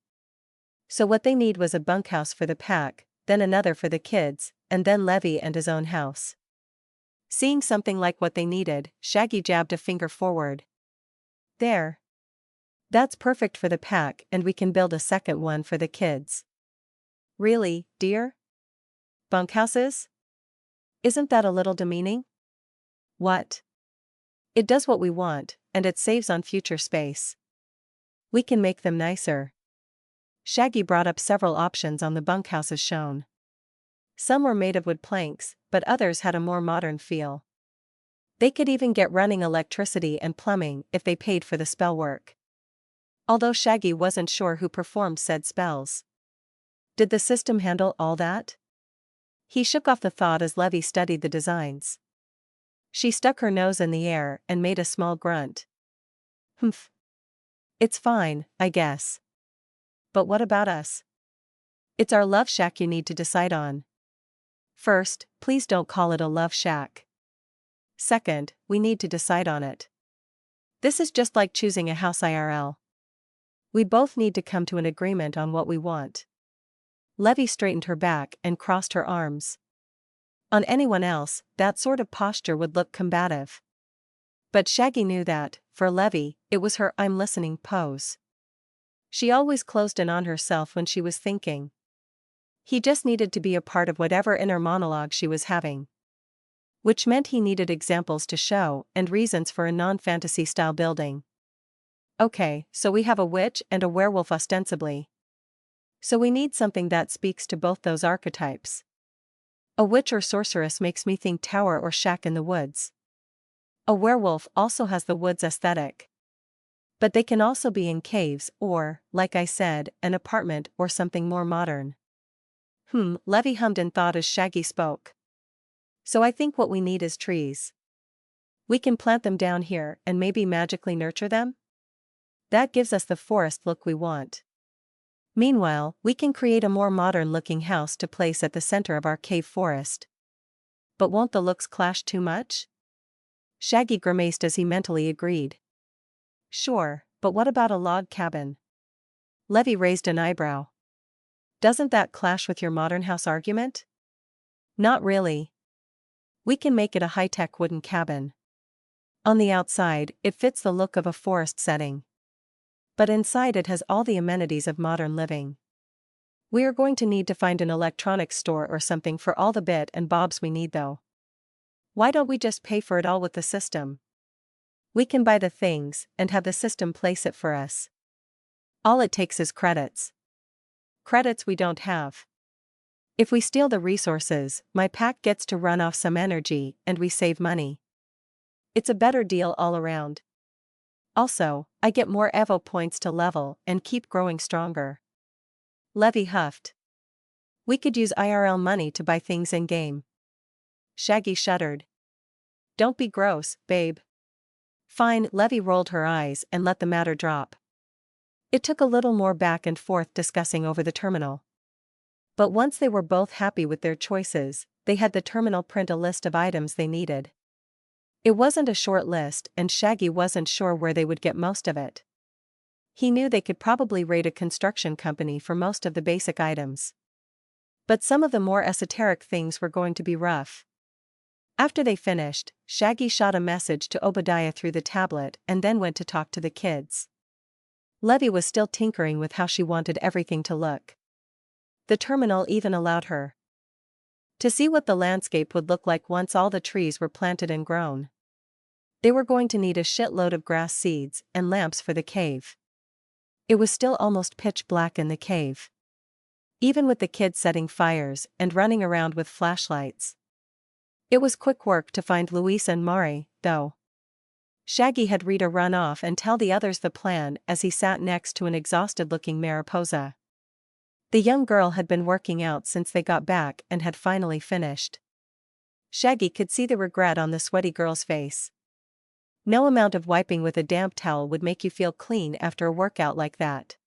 So what they need was a bunkhouse for the pack, then another for the kids, and then Levy and his own house. Seeing something like what they needed, Shaggy jabbed a finger forward. There. That's perfect for the pack, and we can build a second one for the kids. Really, dear? Bunkhouses? Isn't that a little demeaning? What? It does what we want, and it saves on future space. We can make them nicer. Shaggy brought up several options on the bunkhouses shown. Some were made of wood planks, but others had a more modern feel. They could even get running electricity and plumbing if they paid for the spell work. Although Shaggy wasn't sure who performed said spells. Did the system handle all that? He shook off the thought as Levy studied the designs. She stuck her nose in the air and made a small grunt. Humph. It's fine, I guess. But what about us? It's our love shack you need to decide on. First, please don't call it a love shack. Second, we need to decide on it. This is just like choosing a house IRL. We both need to come to an agreement on what we want. Levy straightened her back and crossed her arms. On anyone else, that sort of posture would look combative. But Shaggy knew that, for Levy, it was her "I'm listening" pose. She always closed in on herself when she was thinking. He just needed to be a part of whatever inner monologue she was having. Which meant he needed examples to show and reasons for a non-fantasy style building. Okay, so we have a witch and a werewolf ostensibly. So we need something that speaks to both those archetypes. A witch or sorceress makes me think tower or shack in the woods. A werewolf also has the woods aesthetic. But they can also be in caves or, like I said, an apartment or something more modern. Levy hummed in thought as Shaggy spoke. So I think what we need is trees. We can plant them down here and maybe magically nurture them? That gives us the forest look we want. Meanwhile, we can create a more modern-looking house to place at the center of our cave forest. But won't the looks clash too much? Shaggy grimaced as he mentally agreed. Sure, but what about a log cabin? Levy raised an eyebrow. Doesn't that clash with your modern house argument? Not really. We can make it a high-tech wooden cabin. On the outside, it fits the look of a forest setting. But inside it has all the amenities of modern living. We are going to need to find an electronics store or something for all the bit and bobs we need though. Why don't we just pay for it all with the system? We can buy the things and have the system place it for us. All it takes is credits. Credits we don't have. If we steal the resources, my pack gets to run off some energy and we save money. It's a better deal all around. Also, I get more Evo points to level and keep growing stronger. Levy huffed. We could use IRL money to buy things in-game. Shaggy shuddered. Don't be gross, babe. Fine, Levy rolled her eyes and let the matter drop. It took a little more back and forth discussing over the terminal. But once they were both happy with their choices, they had the terminal print a list of items they needed. It wasn't a short list and Shaggy wasn't sure where they would get most of it. He knew they could probably raid a construction company for most of the basic items. But some of the more esoteric things were going to be rough. After they finished, Shaggy shot a message to Obadiah through the tablet and then went to talk to the kids. Levy was still tinkering with how she wanted everything to look. The terminal even allowed her to see what the landscape would look like once all the trees were planted and grown. They were going to need a shitload of grass seeds and lamps for the cave. It was still almost pitch black in the cave. Even with the kids setting fires and running around with flashlights. It was quick work to find Luis and Mari, though. Shaggy had Rita run off and tell the others the plan as he sat next to an exhausted-looking Mariposa. The young girl had been working out since they got back and had finally finished. Shaggy could see the regret on the sweaty girl's face. No amount of wiping with a damp towel would make you feel clean after a workout like that.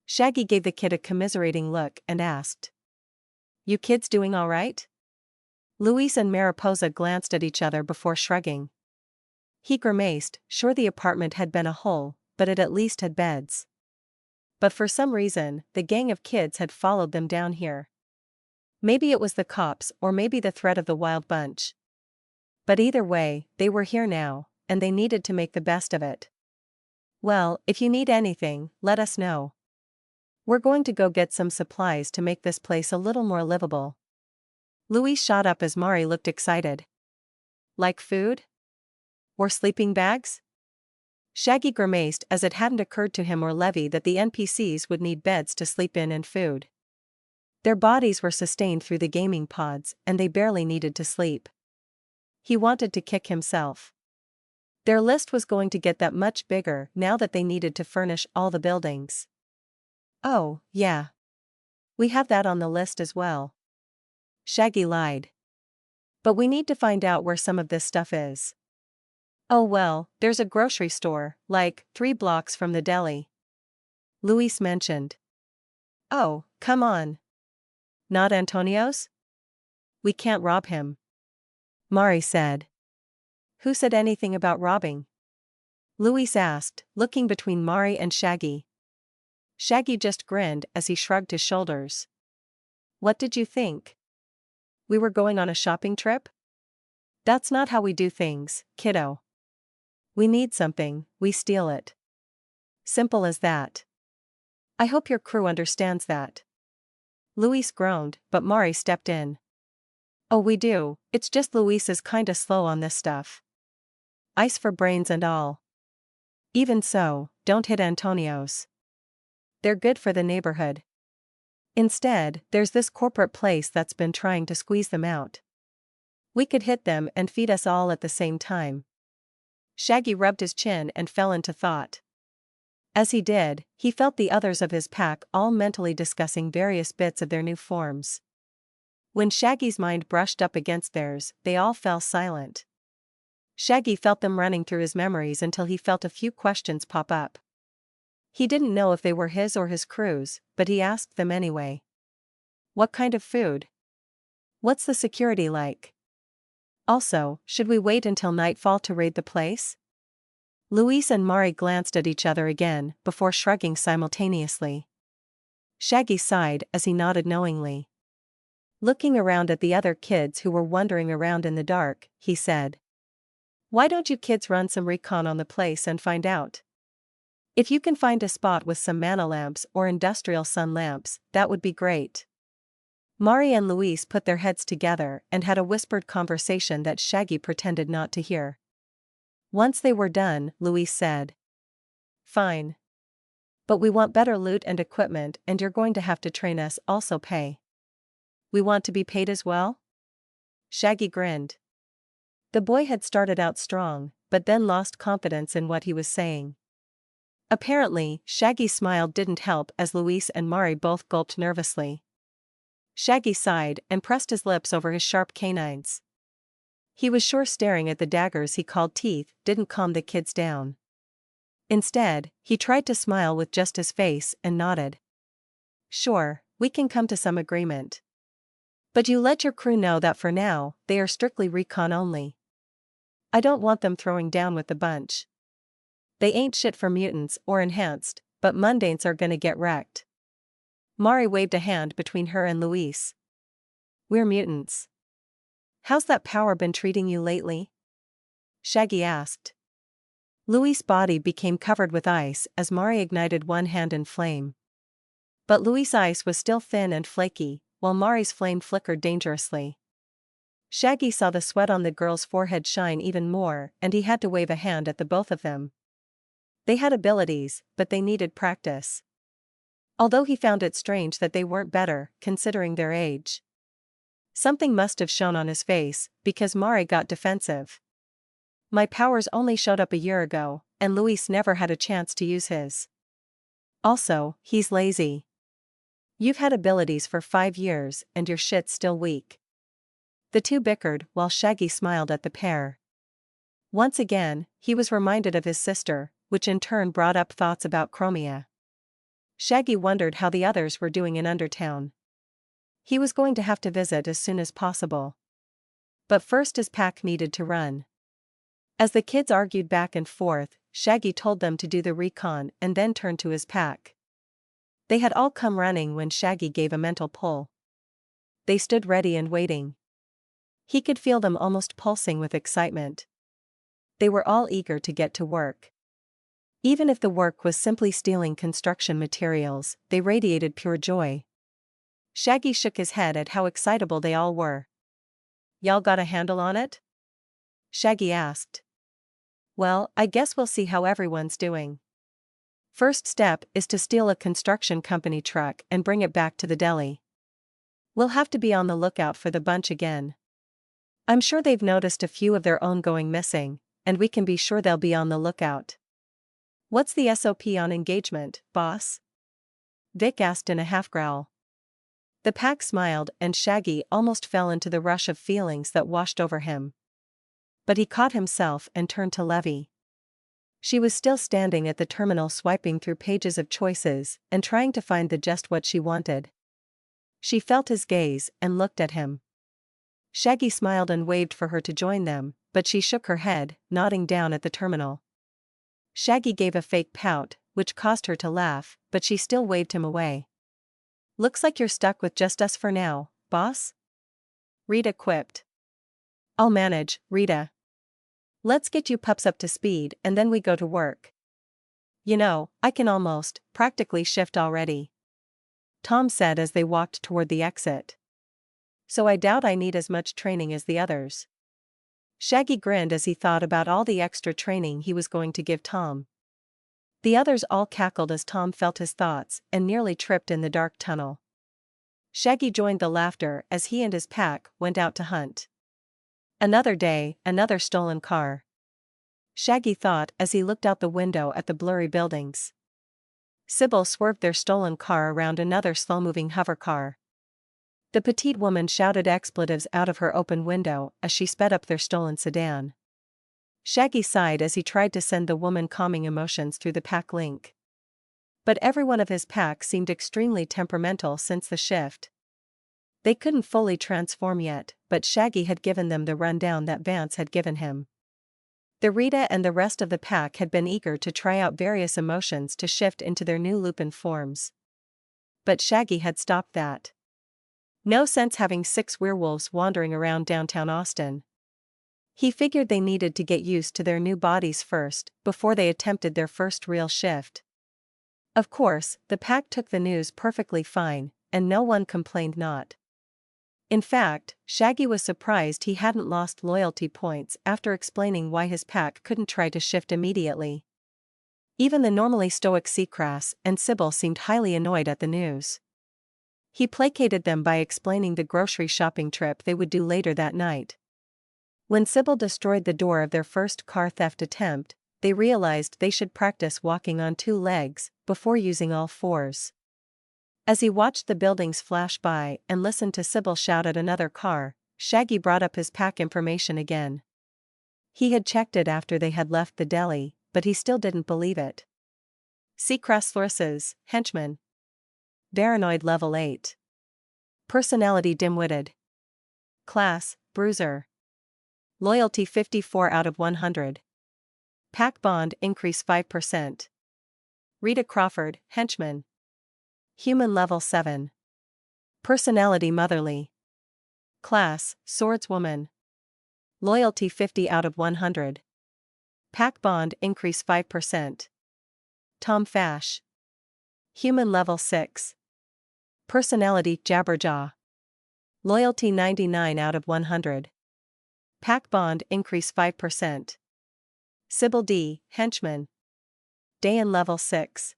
Shaggy gave the kid a commiserating look and asked, "You kids doing all right?" Luis and Mariposa glanced at each other before shrugging. He grimaced, sure the apartment had been a hole, but it at least had beds. But for some reason, the gang of kids had followed them down here. Maybe it was the cops or maybe the threat of the wild bunch. But either way, they were here now, and they needed to make the best of it. Well, if you need anything, let us know. We're going to go get some supplies to make this place a little more livable. Luis shot up as Mari looked excited. Like food? Or sleeping bags? Shaggy grimaced as it hadn't occurred to him or Levy that the NPCs would need beds to sleep in and food. Their bodies were sustained through the gaming pods and they barely needed to sleep. He wanted to kick himself. Their list was going to get that much bigger now that they needed to furnish all the buildings. Oh, yeah. We have that on the list as well. Shaggy lied. But we need to find out where some of this stuff is. Oh well, there's a grocery store, like, 3 blocks from the deli. Luis mentioned. Oh, come on. Not Antonio's? We can't rob him. Mari said. Who said anything about robbing? Luis asked, looking between Mari and Shaggy. Shaggy just grinned as he shrugged his shoulders. What did you think? We were going on a shopping trip? That's not how we do things, kiddo. We need something, we steal it. Simple as that. I hope your crew understands that. Luis groaned, but Mari stepped in. Oh, we do, it's just Luis is kinda slow on this stuff. Ice for brains and all. Even so, don't hit Antonio's. They're good for the neighborhood. Instead, there's this corporate place that's been trying to squeeze them out. We could hit them and feed us all at the same time. Shaggy rubbed his chin and fell into thought. As he did, he felt the others of his pack all mentally discussing various bits of their new forms. When Shaggy's mind brushed up against theirs, they all fell silent. Shaggy felt them running through his memories until he felt a few questions pop up. He didn't know if they were his or his crew's, but he asked them anyway. What kind of food? What's the security like? Also, should we wait until nightfall to raid the place? Luis and Mari glanced at each other again, before shrugging simultaneously. Shaggy sighed as he nodded knowingly. Looking around at the other kids who were wandering around in the dark, he said, "Why don't you kids run some recon on the place and find out? If you can find a spot with some mana lamps or industrial sun lamps, that would be great." Mari and Luis put their heads together and had a whispered conversation that Shaggy pretended not to hear. Once they were done, Luis said, "Fine. But we want better loot and equipment, and you're going to have to train us, also pay." "We want to be paid as well?" Shaggy grinned. The boy had started out strong, but then lost confidence in what he was saying. Apparently, Shaggy's smile didn't help as Luis and Mari both gulped nervously. Shaggy sighed and pressed his lips over his sharp canines. He was sure staring at the daggers he called teeth didn't calm the kids down. Instead, he tried to smile with just his face and nodded. "Sure, we can come to some agreement. But you let your crew know that for now, they are strictly recon only. I don't want them throwing down with the bunch. They ain't shit for mutants or enhanced, but mundanes are gonna get wrecked." Mari waved a hand between her and Luis. "We're mutants. How's that power been treating you lately?" Shaggy asked. Luis' body became covered with ice as Mari ignited one hand in flame. But Luis' ice was still thin and flaky, while Mari's flame flickered dangerously. Shaggy saw the sweat on the girl's forehead shine even more, and he had to wave a hand at the both of them. They had abilities, but they needed practice. Although he found it strange that they weren't better, considering their age. Something must have shown on his face, because Mari got defensive. "My powers only showed up a year ago, and Luis never had a chance to use his. Also, he's lazy. You've had abilities for 5 years, and your shit's still weak." The two bickered while Shaggy smiled at the pair. Once again, he was reminded of his sister, which in turn brought up thoughts about Chromia. Shaggy wondered how the others were doing in Undertown. He was going to have to visit as soon as possible. But first his pack needed to run. As the kids argued back and forth, Shaggy told them to do the recon and then turned to his pack. They had all come running when Shaggy gave a mental pull. They stood ready and waiting. He could feel them almost pulsing with excitement. They were all eager to get to work. Even if the work was simply stealing construction materials, they radiated pure joy. Shaggy shook his head at how excitable they all were. "Y'all got a handle on it?" Shaggy asked. "Well, I guess we'll see how everyone's doing. First step is to steal a construction company truck and bring it back to the deli. We'll have to be on the lookout for the bunch again. I'm sure they've noticed a few of their own going missing, and we can be sure they'll be on the lookout." "What's the SOP on engagement, boss?" Vic asked in a half-growl. The pack smiled and Shaggy almost fell into the rush of feelings that washed over him. But he caught himself and turned to Levy. She was still standing at the terminal swiping through pages of choices and trying to find the just what she wanted. She felt his gaze and looked at him. Shaggy smiled and waved for her to join them, but she shook her head, nodding down at the terminal. Shaggy gave a fake pout, which caused her to laugh, but she still waved him away. "Looks like you're stuck with just us for now, boss?" Rita quipped. "I'll manage, Rita. Let's get you pups up to speed and then we go to work. You know, I can almost, practically shift already," Tom said as they walked toward the exit. so I doubt I need as much training as the others. Shaggy grinned as he thought about all the extra training he was going to give Tom. The others all cackled as Tom felt his thoughts and nearly tripped in the dark tunnel. Shaggy joined the laughter as he and his pack went out to hunt. Another day, another stolen car. Shaggy thought as he looked out the window at the blurry buildings. Sybil swerved their stolen car around another slow-moving hover car. The petite woman shouted expletives out of her open window as she sped up their stolen sedan. Shaggy sighed as he tried to send the woman calming emotions through the pack link. But everyone of his pack seemed extremely temperamental since the shift. They couldn't fully transform yet, but Shaggy had given them the rundown that Vance had given him. The Rita and the rest of the pack had been eager to try out various emotions to shift into their new Lupin forms. But Shaggy had stopped that. No sense having 6 werewolves wandering around downtown Austin. He figured they needed to get used to their new bodies first, before they attempted their first real shift. Of course, the pack took the news perfectly fine, and no one complained not. In fact, Shaggy was surprised he hadn't lost loyalty points after explaining why his pack couldn't try to shift immediately. Even the normally stoic Seacrass and Sybil seemed highly annoyed at the news. He placated them by explaining the grocery shopping trip they would do later that night. When Sybil destroyed the door of their first car theft attempt, they realized they should practice walking on 2 legs before using all 4s. As he watched the buildings flash by and listened to Sybil shout at another car, Shaggy brought up his pack information again. He had checked it after they had left the deli, but he still didn't believe it. Seacrass Thorses, henchman. Paranoid level 8. Personality dim-witted. Class, bruiser. Loyalty 54 out of 100. Pack bond increase 5%. Rita Crawford, henchman. Human level 7. Personality motherly. Class, swordswoman. Loyalty 50 out of 100. Pack bond increase 5%. Tom Fash. Human level 6. Personality jabberjaw. Loyalty 99 out of 100. Pack bond increase 5%. Sybil D, henchman. Dayan level 6.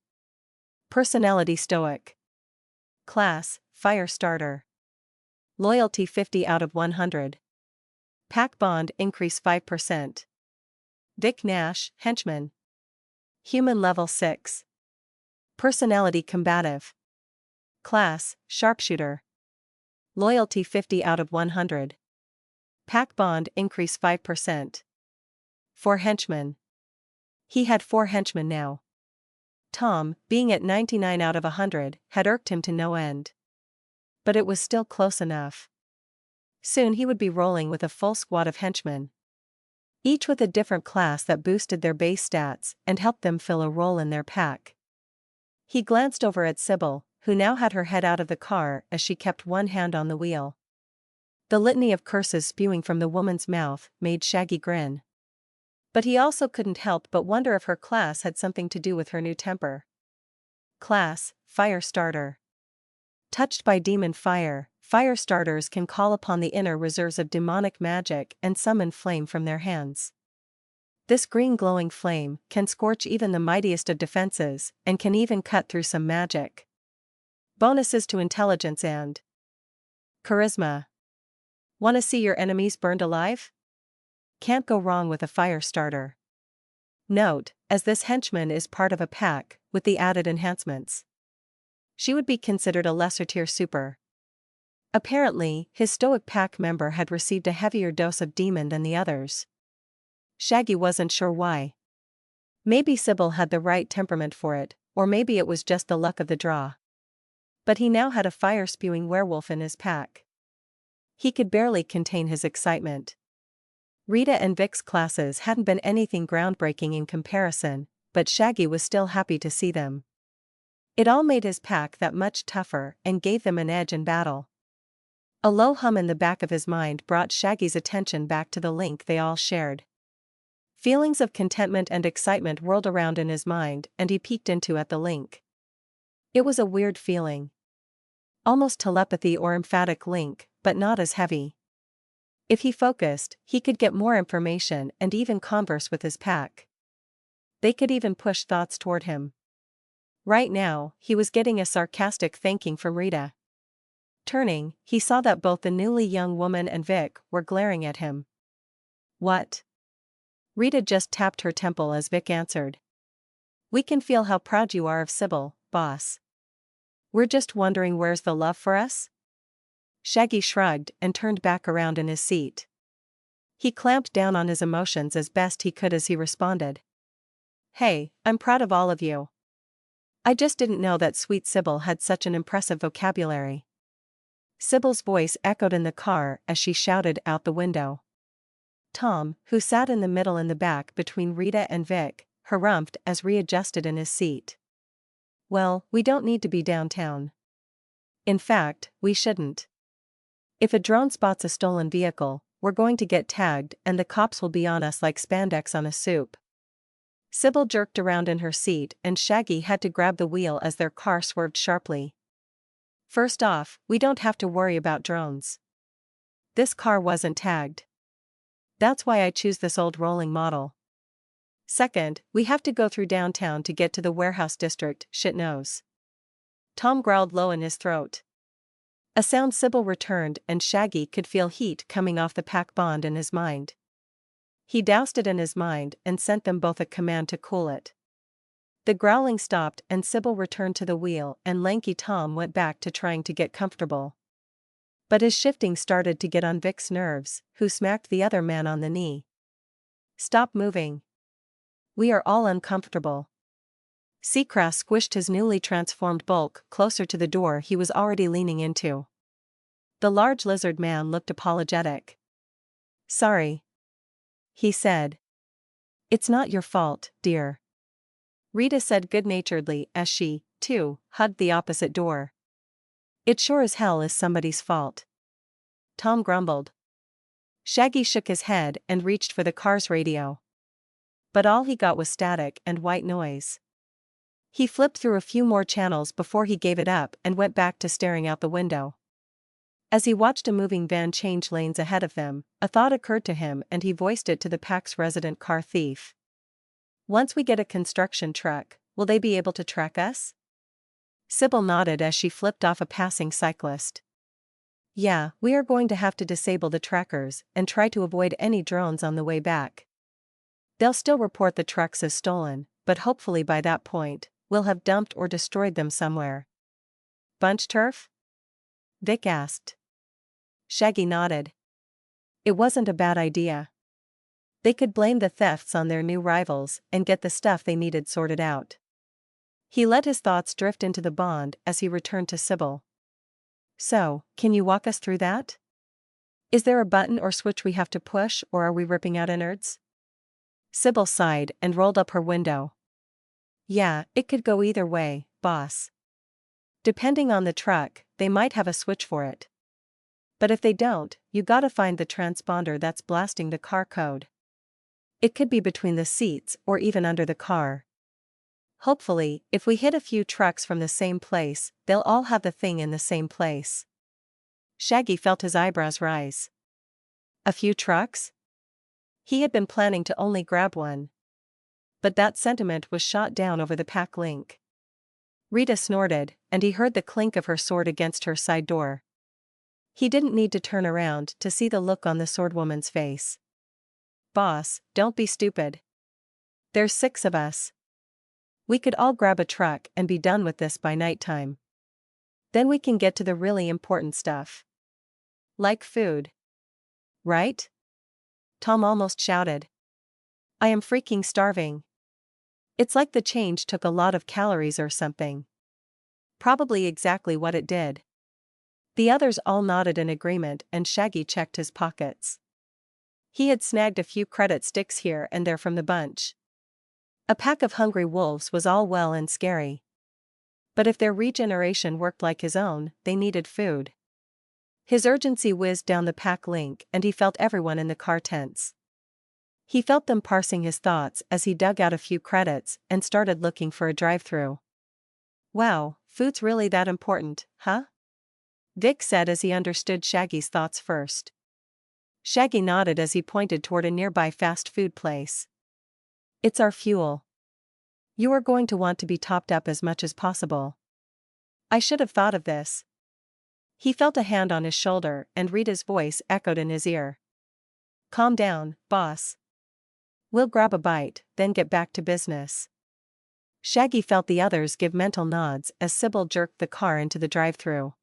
Personality stoic. Class, fire starter. Loyalty 50 out of 100. Pack bond increase 5%. Vic Nash, henchman. Human level 6. Personality combative. Class, sharpshooter. Loyalty 50 out of 100. Pack bond increase 5%. 4 henchmen. He had 4 henchmen now. Tom, being at 99 out of 100, had irked him to no end. But it was still close enough. Soon he would be rolling with a full squad of henchmen. Each with a different class that boosted their base stats and helped them fill a role in their pack. He glanced over at Sybil, who now had her head out of the car as she kept one hand on the wheel. The litany of curses spewing from the woman's mouth made Shaggy grin. But he also couldn't help but wonder if her class had something to do with her new temper. Class, fire starter. Touched by demon fire, fire starters can call upon the inner reserves of demonic magic and summon flame from their hands. This green glowing flame can scorch even the mightiest of defenses and can even cut through some magic. Bonuses to intelligence and charisma. Want to see your enemies burned alive? Can't go wrong with a fire starter. Note, as this henchman is part of a pack, with the added enhancements, she would be considered a lesser tier super. Apparently, his stoic pack member had received a heavier dose of demon than the others. Shaggy wasn't sure why. Maybe Sybil had the right temperament for it, or maybe it was just the luck of the draw. But he now had a fire-spewing werewolf in his pack. He could barely contain his excitement. Rita and Vic's classes hadn't been anything groundbreaking in comparison, but Shaggy was still happy to see them. It all made his pack that much tougher and gave them an edge in battle. A low hum in the back of his mind brought Shaggy's attention back to the link they all shared. Feelings of contentment and excitement whirled around in his mind and he peeked into at the link. It was a weird feeling. Almost telepathy or emphatic link, but not as heavy. If he focused, he could get more information and even converse with his pack. They could even push thoughts toward him. Right now, he was getting a sarcastic thanking from Rita. Turning, he saw that both the newly young woman and Vic were glaring at him. What? Rita just tapped her temple as Vic answered. We can feel how proud you are of Sybil, boss. We're just wondering where's the love for us? Shaggy shrugged and turned back around in his seat. He clamped down on his emotions as best he could as he responded. Hey, I'm proud of all of you. I just didn't know that sweet Sybil had such an impressive vocabulary. Sybil's voice echoed in the car as she shouted out the window. Tom, who sat in the middle in the back between Rita and Vic, harumphed as readjusted in his seat. Well, we don't need to be downtown. In fact, we shouldn't. If a drone spots a stolen vehicle, we're going to get tagged and the cops will be on us like spandex on a soup. Sybil jerked around in her seat and Shaggy had to grab the wheel as their car swerved sharply. First off, we don't have to worry about drones. This car wasn't tagged. That's why I choose this old rolling model. Second, we have to go through downtown to get to the warehouse district, shit knows. Tom growled low in his throat. A sound Sybil returned and Shaggy could feel heat coming off the pack bond in his mind. He doused it in his mind and sent them both a command to cool it. The growling stopped and Sybil returned to the wheel and lanky Tom went back to trying to get comfortable. But his shifting started to get on Vic's nerves, who smacked the other man on the knee. Stop moving. We are all uncomfortable. Seacrest squished his newly transformed bulk closer to the door he was already leaning into. The large lizard man looked apologetic. Sorry, he said. It's not your fault, dear. Rita said good-naturedly as she, too, hugged the opposite door. It sure as hell is somebody's fault. Tom grumbled. Shaggy shook his head and reached for the car's radio. But all he got was static and white noise. He flipped through a few more channels before he gave it up and went back to staring out the window. As he watched a moving van change lanes ahead of them, a thought occurred to him and he voiced it to the pack's resident car thief. Once we get a construction truck, will they be able to track us? Sybil nodded as she flipped off a passing cyclist. Yeah, we are going to have to disable the trackers and try to avoid any drones on the way back. They'll still report the trucks as stolen, but hopefully by that point, we'll have dumped or destroyed them somewhere. Bunch turf? Vic asked. Shaggy nodded. It wasn't a bad idea. They could blame the thefts on their new rivals and get the stuff they needed sorted out. He let his thoughts drift into the bond as he returned to Sybil. So, can you walk us through that? Is there a button or switch we have to push or are we ripping out innards? Sybil sighed and rolled up her window. Yeah, it could go either way, boss. Depending on the truck, they might have a switch for it. But if they don't, you gotta find the transponder that's blasting the car code. It could be between the seats or even under the car. Hopefully, if we hit a few trucks from the same place, they'll all have the thing in the same place. Shaggy felt his eyebrows rise. A few trucks? He had been planning to only grab one. But that sentiment was shot down over the pack link. Rita snorted, and he heard the clink of her sword against her side door. He didn't need to turn around to see the look on the swordwoman's face. Boss, don't be stupid. There's 6 of us. We could all grab a truck and be done with this by nighttime. Then we can get to the really important stuff. Like food. Right? Tom almost shouted. I am freaking starving. It's like the change took a lot of calories or something. Probably exactly what it did. The others all nodded in agreement and Shaggy checked his pockets. He had snagged a few credit sticks here and there from the bunch. A pack of hungry wolves was all well and scary. But if their regeneration worked like his own, they needed food. His urgency whizzed down the pack link and he felt everyone in the car tense. He felt them parsing his thoughts as he dug out a few credits and started looking for a drive-thru. Wow, food's really that important, huh? Vic said as he understood Shaggy's thoughts first. Shaggy nodded as he pointed toward a nearby fast food place. It's our fuel. You are going to want to be topped up as much as possible. I should have thought of this. He felt a hand on his shoulder and Rita's voice echoed in his ear. Calm down, boss. We'll grab a bite, then get back to business. Shaggy felt the others give mental nods as Sybil jerked the car into the drive-thru.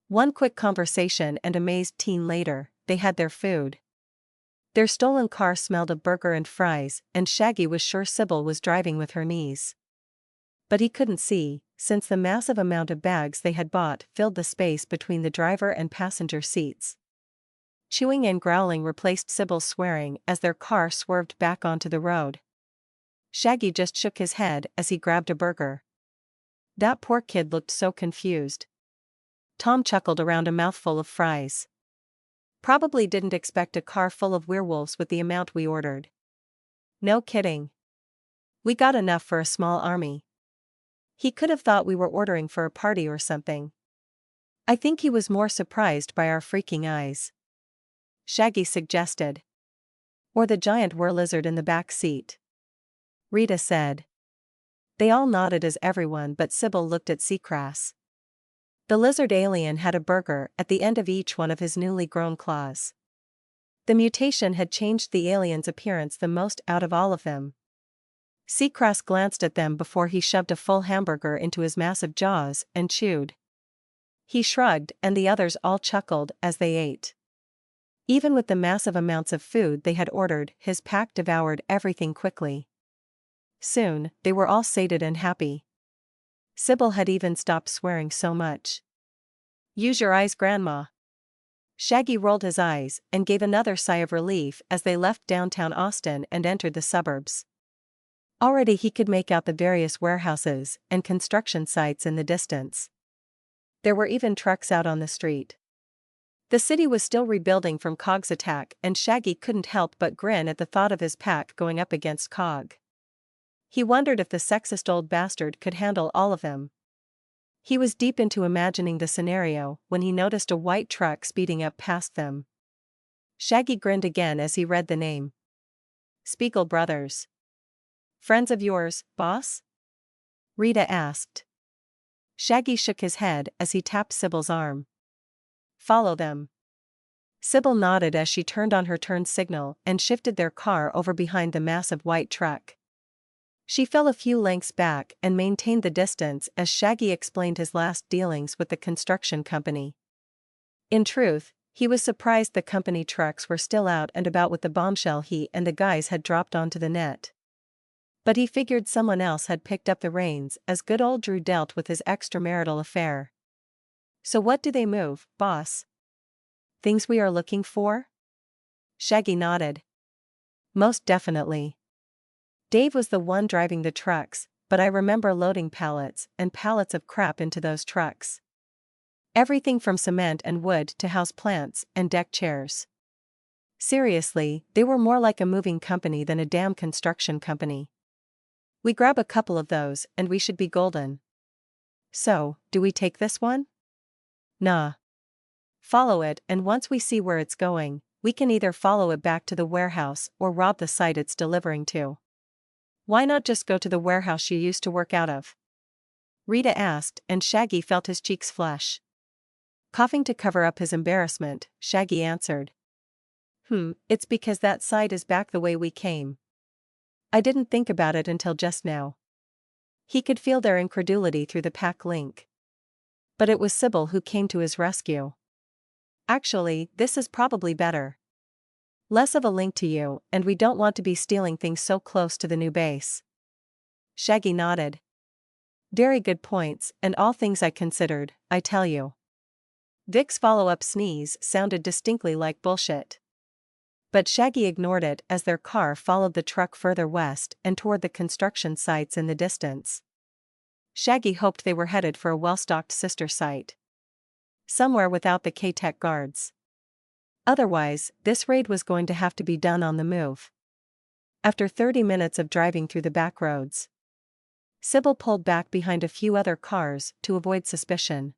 One quick conversation and amazed teen later, they had their food. Their stolen car smelled of burger and fries, and Shaggy was sure Sybil was driving with her knees. But he couldn't see, since the massive amount of bags they had bought filled the space between the driver and passenger seats. Chewing and growling replaced Sybil's swearing as their car swerved back onto the road. Shaggy just shook his head as he grabbed a burger. That poor kid looked so confused. Tom chuckled around a mouthful of fries. Probably didn't expect a car full of werewolves with the amount we ordered. No kidding. We got enough for a small army. He could have thought we were ordering for a party or something. I think he was more surprised by our freaking eyes. Shaggy suggested. Or the giant were-lizard in the back seat. Rita said. They all nodded as everyone but Sybil looked at Seacrass. The lizard alien had a burger at the end of each one of his newly grown claws. The mutation had changed the alien's appearance the most out of all of them. Seacrass glanced at them before he shoved a full hamburger into his massive jaws and chewed. He shrugged and the others all chuckled as they ate. Even with the massive amounts of food they had ordered, his pack devoured everything quickly. Soon, they were all sated and happy. Sybil had even stopped swearing so much. Use your eyes, Grandma. Shaggy rolled his eyes and gave another sigh of relief as they left downtown Austin and entered the suburbs. Already he could make out the various warehouses and construction sites in the distance. There were even trucks out on the street. The city was still rebuilding from Cog's attack and Shaggy couldn't help but grin at the thought of his pack going up against Cog. He wondered if the sexist old bastard could handle all of them. He was deep into imagining the scenario when he noticed a white truck speeding up past them. Shaggy grinned again as he read the name. Spiegel Brothers. Friends of yours, boss? Rita asked. Shaggy shook his head as he tapped Sybil's arm. Follow them. Sybil nodded as she turned on her turn signal and shifted their car over behind the massive white truck. She fell a few lengths back and maintained the distance as Shaggy explained his last dealings with the construction company. In truth, he was surprised the company trucks were still out and about with the bombshell he and the guys had dropped onto the net. But he figured someone else had picked up the reins as good old Drew dealt with his extramarital affair. So what do they move, boss? Things we are looking for? Shaggy nodded. Most definitely. Dave was the one driving the trucks, but I remember loading pallets and pallets of crap into those trucks. Everything from cement and wood to house plants and deck chairs. Seriously, they were more like a moving company than a damn construction company. We grab a couple of those and we should be golden. So, do we take this one? Nah. Follow it and once we see where it's going, we can either follow it back to the warehouse or rob the site it's delivering to. Why not just go to the warehouse you used to work out of? Rita asked and Shaggy felt his cheeks flush. Coughing to cover up his embarrassment, Shaggy answered. It's because that site is back the way we came. I didn't think about it until just now. He could feel their incredulity through the pack link. But it was Sybil who came to his rescue. Actually, this is probably better. Less of a link to you, and we don't want to be stealing things so close to the new base. Shaggy nodded. Very good points, and all things I considered, I tell you. Vic's follow-up sneeze sounded distinctly like bullshit. But Shaggy ignored it as their car followed the truck further west and toward the construction sites in the distance. Shaggy hoped they were headed for a well-stocked sister site. Somewhere without the K-Tech guards. Otherwise, this raid was going to have to be done on the move. After 30 minutes of driving through the back roads, Sybil pulled back behind a few other cars to avoid suspicion.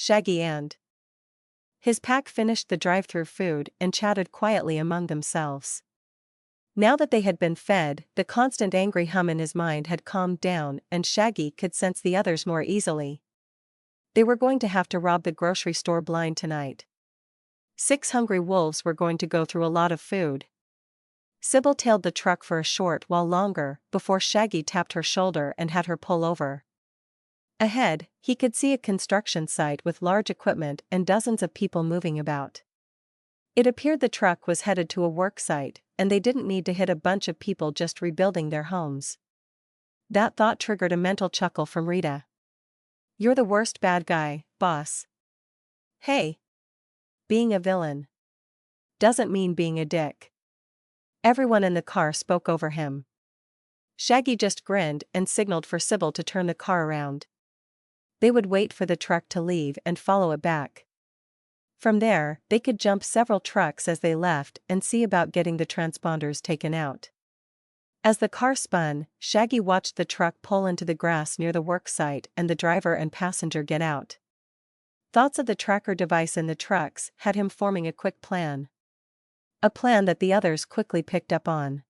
Shaggy and his pack finished the drive-through food and chatted quietly among themselves. Now that they had been fed, the constant angry hum in his mind had calmed down and Shaggy could sense the others more easily. They were going to have to rob the grocery store blind tonight. 6 hungry wolves were going to go through a lot of food. Sybil tailed the truck for a short while longer before Shaggy tapped her shoulder and had her pull over. Ahead, he could see a construction site with large equipment and dozens of people moving about. It appeared the truck was headed to a work site, and they didn't need to hit a bunch of people just rebuilding their homes. That thought triggered a mental chuckle from Rita. "You're the worst bad guy, boss." "Hey. Being a villain doesn't mean being a dick." Everyone in the car spoke over him. Shaggy just grinned and signaled for Sybil to turn the car around. They would wait for the truck to leave and follow it back. From there, they could jump several trucks as they left and see about getting the transponders taken out. As the car spun, Shaggy watched the truck pull into the grass near the work site and the driver and passenger get out. Thoughts of the tracker device in the trucks had him forming a quick plan. A plan that the others quickly picked up on.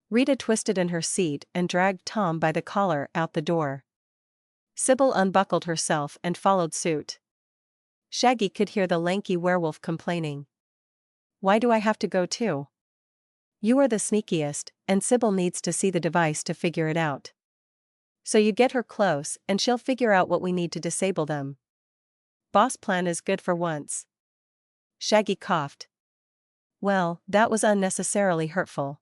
Rita twisted in her seat and dragged Tom by the collar out the door. Sybil unbuckled herself and followed suit. Shaggy could hear the lanky werewolf complaining. "Why do I have to go too? You are the sneakiest, and Sybil needs to see the device to figure it out. So you get her close and she'll figure out what we need to disable them. Boss plan is good for once." Shaggy coughed. "Well, that was unnecessarily hurtful."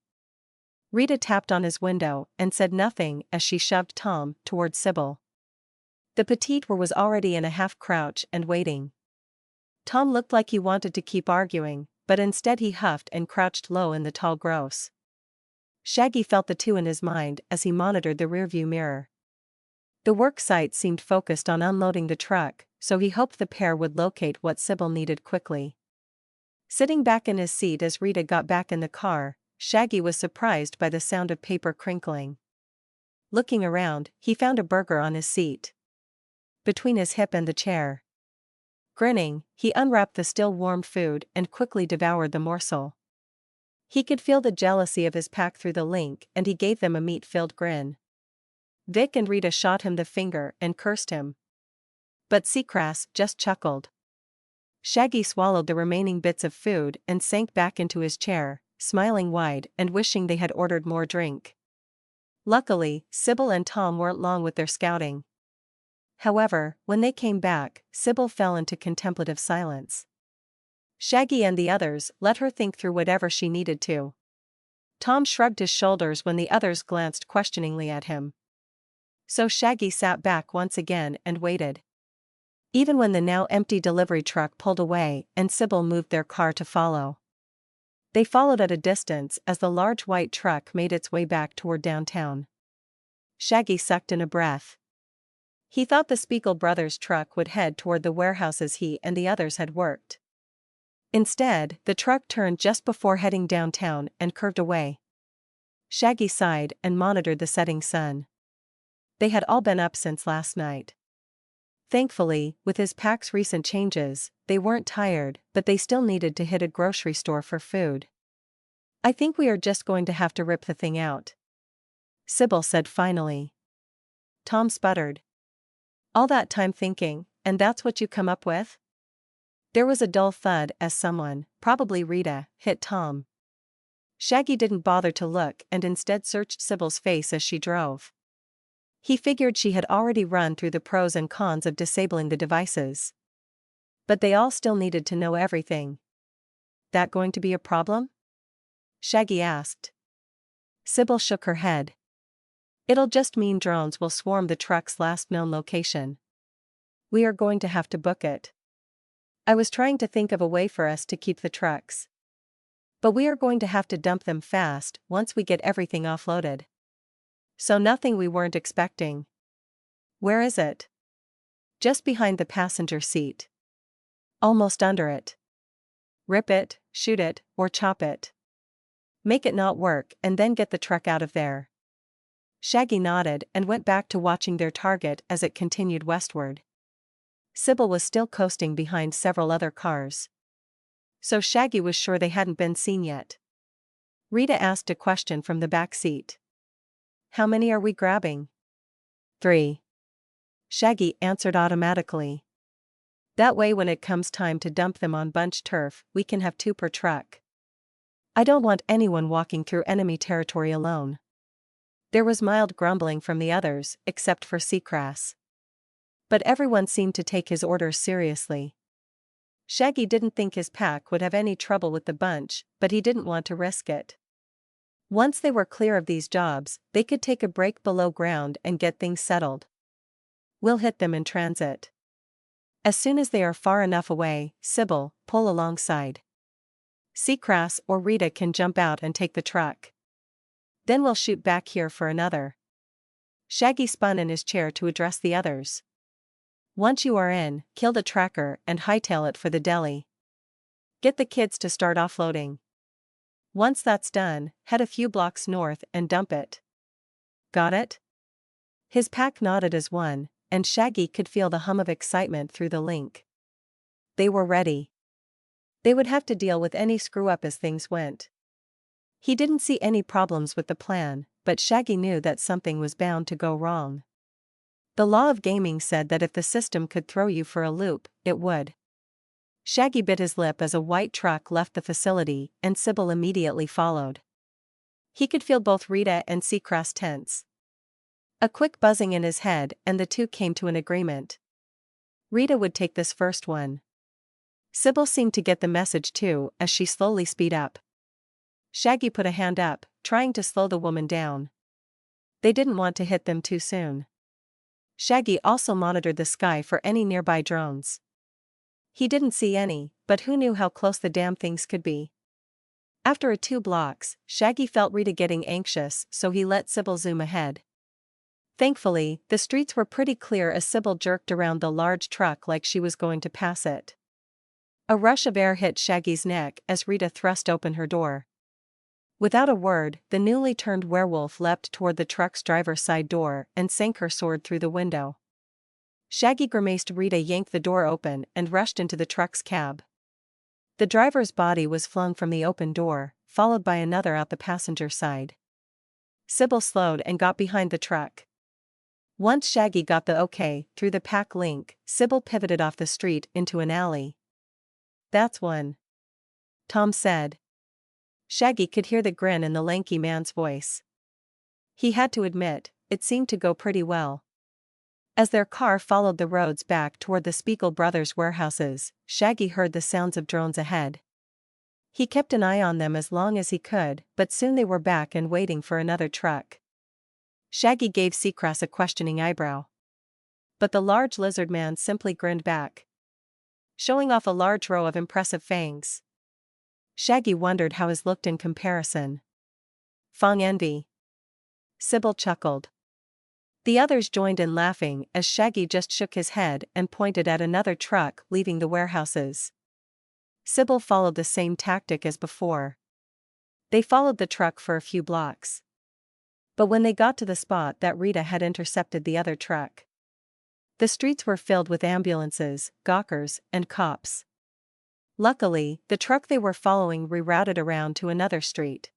Rita tapped on his window and said nothing as she shoved Tom toward Sybil. The petite was already in a half-crouch and waiting. Tom looked like he wanted to keep arguing, but instead he huffed and crouched low in the tall gross. Shaggy felt the two in his mind as he monitored the rearview mirror. The work site seemed focused on unloading the truck, so he hoped the pair would locate what Sybil needed quickly. Sitting back in his seat as Rita got back in the car, Shaggy was surprised by the sound of paper crinkling. Looking around, he found a burger on his seat, between his hip and the chair. Grinning, he unwrapped the still warm food and quickly devoured the morsel. He could feel the jealousy of his pack through the link and he gave them a meat-filled grin. Vic and Rita shot him the finger and cursed him. But Seacrass just chuckled. Shaggy swallowed the remaining bits of food and sank back into his chair, smiling wide and wishing they had ordered more drink. Luckily, Sybil and Tom weren't long with their scouting. However, when they came back, Sybil fell into contemplative silence. Shaggy and the others let her think through whatever she needed to. Tom shrugged his shoulders when the others glanced questioningly at him. So Shaggy sat back once again and waited. Even when the now empty delivery truck pulled away and Sybil moved their car to follow. They followed at a distance as the large white truck made its way back toward downtown. Shaggy sucked in a breath. He thought the Spiegel brothers' truck would head toward the warehouses he and the others had worked. Instead, the truck turned just before heading downtown and curved away. Shaggy sighed and monitored the setting sun. They had all been up since last night. Thankfully, with his pack's recent changes, they weren't tired, but they still needed to hit a grocery store for food. "I think we are just going to have to rip the thing out," Sybil said finally. Tom sputtered. "All that time thinking, and that's what you come up with?" There was a dull thud as someone, probably Rita, hit Tom. Shaggy didn't bother to look and instead searched Sybil's face as she drove. He figured she had already run through the pros and cons of disabling the devices. But they all still needed to know everything. "That going to be a problem?" Shaggy asked. Sybil shook her head. "It'll just mean drones will swarm the truck's last known location. We are going to have to book it. I was trying to think of a way for us to keep the trucks. But we are going to have to dump them fast once we get everything offloaded. So nothing we weren't expecting." "Where is it?" "Just behind the passenger seat. Almost under it. Rip it, shoot it, or chop it. Make it not work and then get the truck out of there." Shaggy nodded and went back to watching their target as it continued westward. Sybil was still coasting behind several other cars. So Shaggy was sure they hadn't been seen yet. Rita asked a question from the back seat. "How many are we grabbing?" "3." Shaggy answered automatically. "That way when it comes time to dump them on bunch turf, we can have 2 per truck. I don't want anyone walking through enemy territory alone." There was mild grumbling from the others, except for Seacrass. But everyone seemed to take his orders seriously. Shaggy didn't think his pack would have any trouble with the bunch, but he didn't want to risk it. Once they were clear of these jobs, they could take a break below ground and get things settled. "We'll hit them in transit. As soon as they are far enough away, Sybil, pull alongside. Seacrass or Rita can jump out and take the truck. Then we'll shoot back here for another." Shaggy spun in his chair to address the others. "Once you are in, kill the tracker and hightail it for the deli. Get the kids to start offloading. Once that's done, head a few blocks north and dump it. Got it?" His pack nodded as one, and Shaggy could feel the hum of excitement through the link. They were ready. They would have to deal with any screw-up as things went. He didn't see any problems with the plan, but Shaggy knew that something was bound to go wrong. The law of gaming said that if the system could throw you for a loop, it would. Shaggy bit his lip as a white truck left the facility, and Sybil immediately followed. He could feel both Rita and Seacrass tense. A quick buzzing in his head and the two came to an agreement. Rita would take this first one. Sybil seemed to get the message too as she slowly sped up. Shaggy put a hand up, trying to slow the woman down. They didn't want to hit them too soon. Shaggy also monitored the sky for any nearby drones. He didn't see any, but who knew how close the damn things could be. After 2 blocks, Shaggy felt Rita getting anxious, so he let Sybil zoom ahead. Thankfully, the streets were pretty clear as Sybil jerked around the large truck like she was going to pass it. A rush of air hit Shaggy's neck as Rita thrust open her door. Without a word, the newly turned werewolf leapt toward the truck's driver's side door and sank her sword through the window. Shaggy grimaced. Rita yanked the door open and rushed into the truck's cab. The driver's body was flung from the open door, followed by another out the passenger side. Sybil slowed and got behind the truck. Once Shaggy got the okay through the pack link, Sybil pivoted off the street into an alley. "That's one," Tom said. Shaggy could hear the grin in the lanky man's voice. He had to admit, it seemed to go pretty well. As their car followed the roads back toward the Spiegel brothers' warehouses, Shaggy heard the sounds of drones ahead. He kept an eye on them as long as he could, but soon they were back and waiting for another truck. Shaggy gave Seacrass a questioning eyebrow. But the large lizard man simply grinned back, showing off a large row of impressive fangs. Shaggy wondered how his looked in comparison. "Fong envy." Sybil chuckled. The others joined in laughing as Shaggy just shook his head and pointed at another truck leaving the warehouses. Sybil followed the same tactic as before. They followed the truck for a few blocks. But when they got to the spot that Rita had intercepted the other truck, the streets were filled with ambulances, gawkers, and cops. Luckily, the truck they were following rerouted around to another street.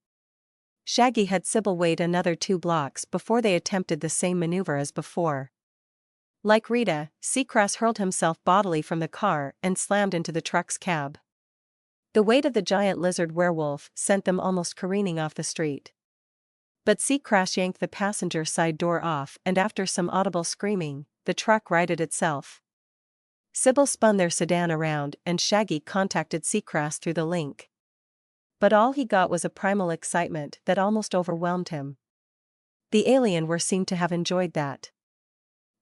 Shaggy had Sybil wait another 2 blocks before they attempted the same maneuver as before. Like Rita, Seacrass hurled himself bodily from the car and slammed into the truck's cab. The weight of the giant lizard werewolf sent them almost careening off the street. But Seacrass yanked the passenger side door off, and after some audible screaming, the truck righted itself. Sybil spun their sedan around and Shaggy contacted Seacrass through the link. But all he got was a primal excitement that almost overwhelmed him. The alien seemed to have enjoyed that.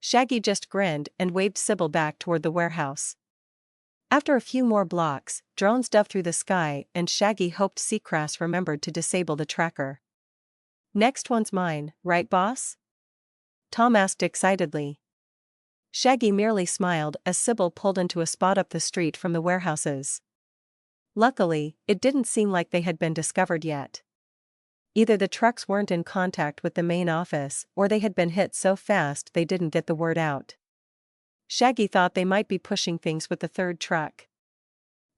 Shaggy just grinned and waved Sybil back toward the warehouse. After a few more blocks, drones dove through the sky and Shaggy hoped Seacrass remembered to disable the tracker. "Next one's mine, right boss?" Tom asked excitedly. Shaggy merely smiled as Sybil pulled into a spot up the street from the warehouses. Luckily, it didn't seem like they had been discovered yet. Either the trucks weren't in contact with the main office or they had been hit so fast they didn't get the word out. Shaggy thought they might be pushing things with the third truck.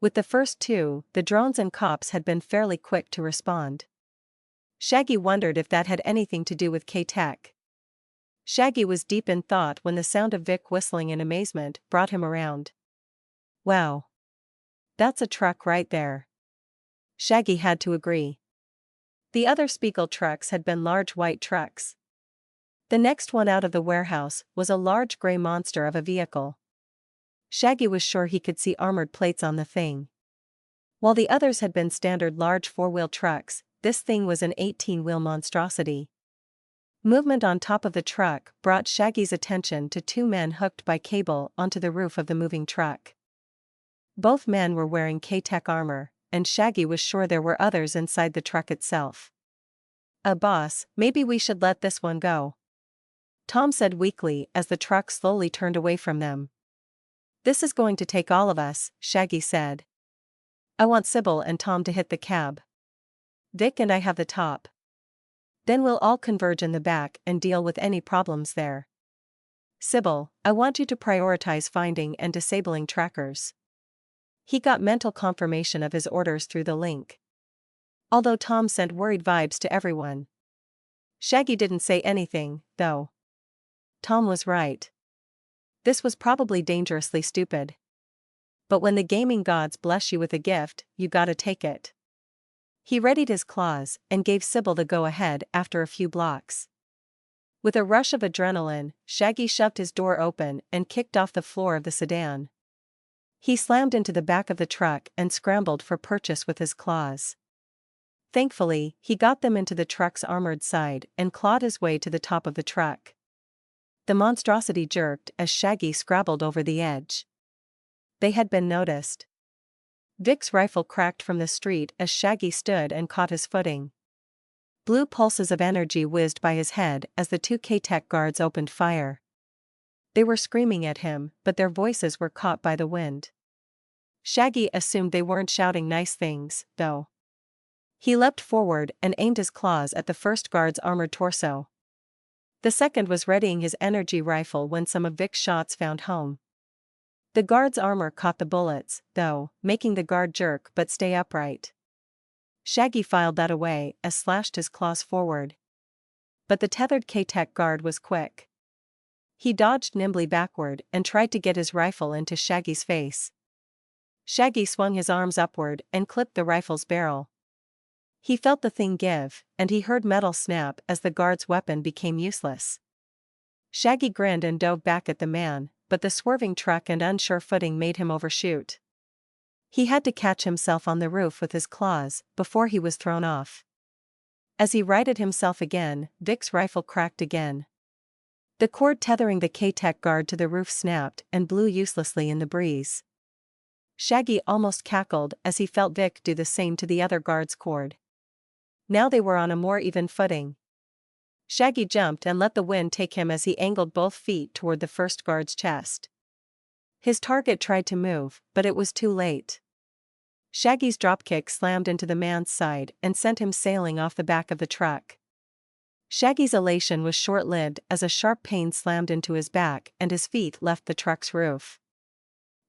With the first two, the drones and cops had been fairly quick to respond. Shaggy wondered if that had anything to do with K-Tech. Shaggy was deep in thought when the sound of Vic whistling in amazement brought him around. Wow. That's a truck right there. Shaggy had to agree. The other Spiegel trucks had been large white trucks. The next one out of the warehouse was a large gray monster of a vehicle. Shaggy was sure he could see armored plates on the thing. While the others had been standard large four-wheel trucks, this thing was an 18-wheel monstrosity. Movement on top of the truck brought Shaggy's attention to two men hooked by cable onto the roof of the moving truck. Both men were wearing K-Tech armor, and Shaggy was sure there were others inside the truck itself. Boss, maybe we should let this one go," Tom said weakly as the truck slowly turned away from them. "This is going to take all of us," Shaggy said. "I want Sybil and Tom to hit the cab. Vic and I have the top. Then we'll all converge in the back and deal with any problems there. Sybil, I want you to prioritize finding and disabling trackers." He got mental confirmation of his orders through the link. Although Tom sent worried vibes to everyone. Shaggy didn't say anything, though. Tom was right. This was probably dangerously stupid. But when the gaming gods bless you with a gift, you gotta take it. He readied his claws and gave Sybil the go-ahead after a few blocks. With a rush of adrenaline, Shaggy shoved his door open and kicked off the floor of the sedan. He slammed into the back of the truck and scrambled for purchase with his claws. Thankfully, he got them into the truck's armored side and clawed his way to the top of the truck. The monstrosity jerked as Shaggy scrabbled over the edge. They had been noticed. Vic's rifle cracked from the street as Shaggy stood and caught his footing. Blue pulses of energy whizzed by his head as the two K-Tech guards opened fire. They were screaming at him, but their voices were caught by the wind. Shaggy assumed they weren't shouting nice things, though. He leapt forward and aimed his claws at the first guard's armored torso. The second was readying his energy rifle when some of Vic's shots found home. The guard's armor caught the bullets, though, making the guard jerk but stay upright. Shaggy filed that away as slashed his claws forward. But the tethered K-Tech guard was quick. He dodged nimbly backward and tried to get his rifle into Shaggy's face. Shaggy swung his arms upward and clipped the rifle's barrel. He felt the thing give, and he heard metal snap as the guard's weapon became useless. Shaggy grinned and dove back at the man, but the swerving truck and unsure footing made him overshoot. He had to catch himself on the roof with his claws before he was thrown off. As he righted himself again, Vic's rifle cracked again. The cord tethering the K-Tech guard to the roof snapped and blew uselessly in the breeze. Shaggy almost cackled as he felt Vic do the same to the other guard's cord. Now they were on a more even footing. Shaggy jumped and let the wind take him as he angled both feet toward the first guard's chest. His target tried to move, but it was too late. Shaggy's dropkick slammed into the man's side and sent him sailing off the back of the truck. Shaggy's elation was short-lived as a sharp pain slammed into his back and his feet left the truck's roof.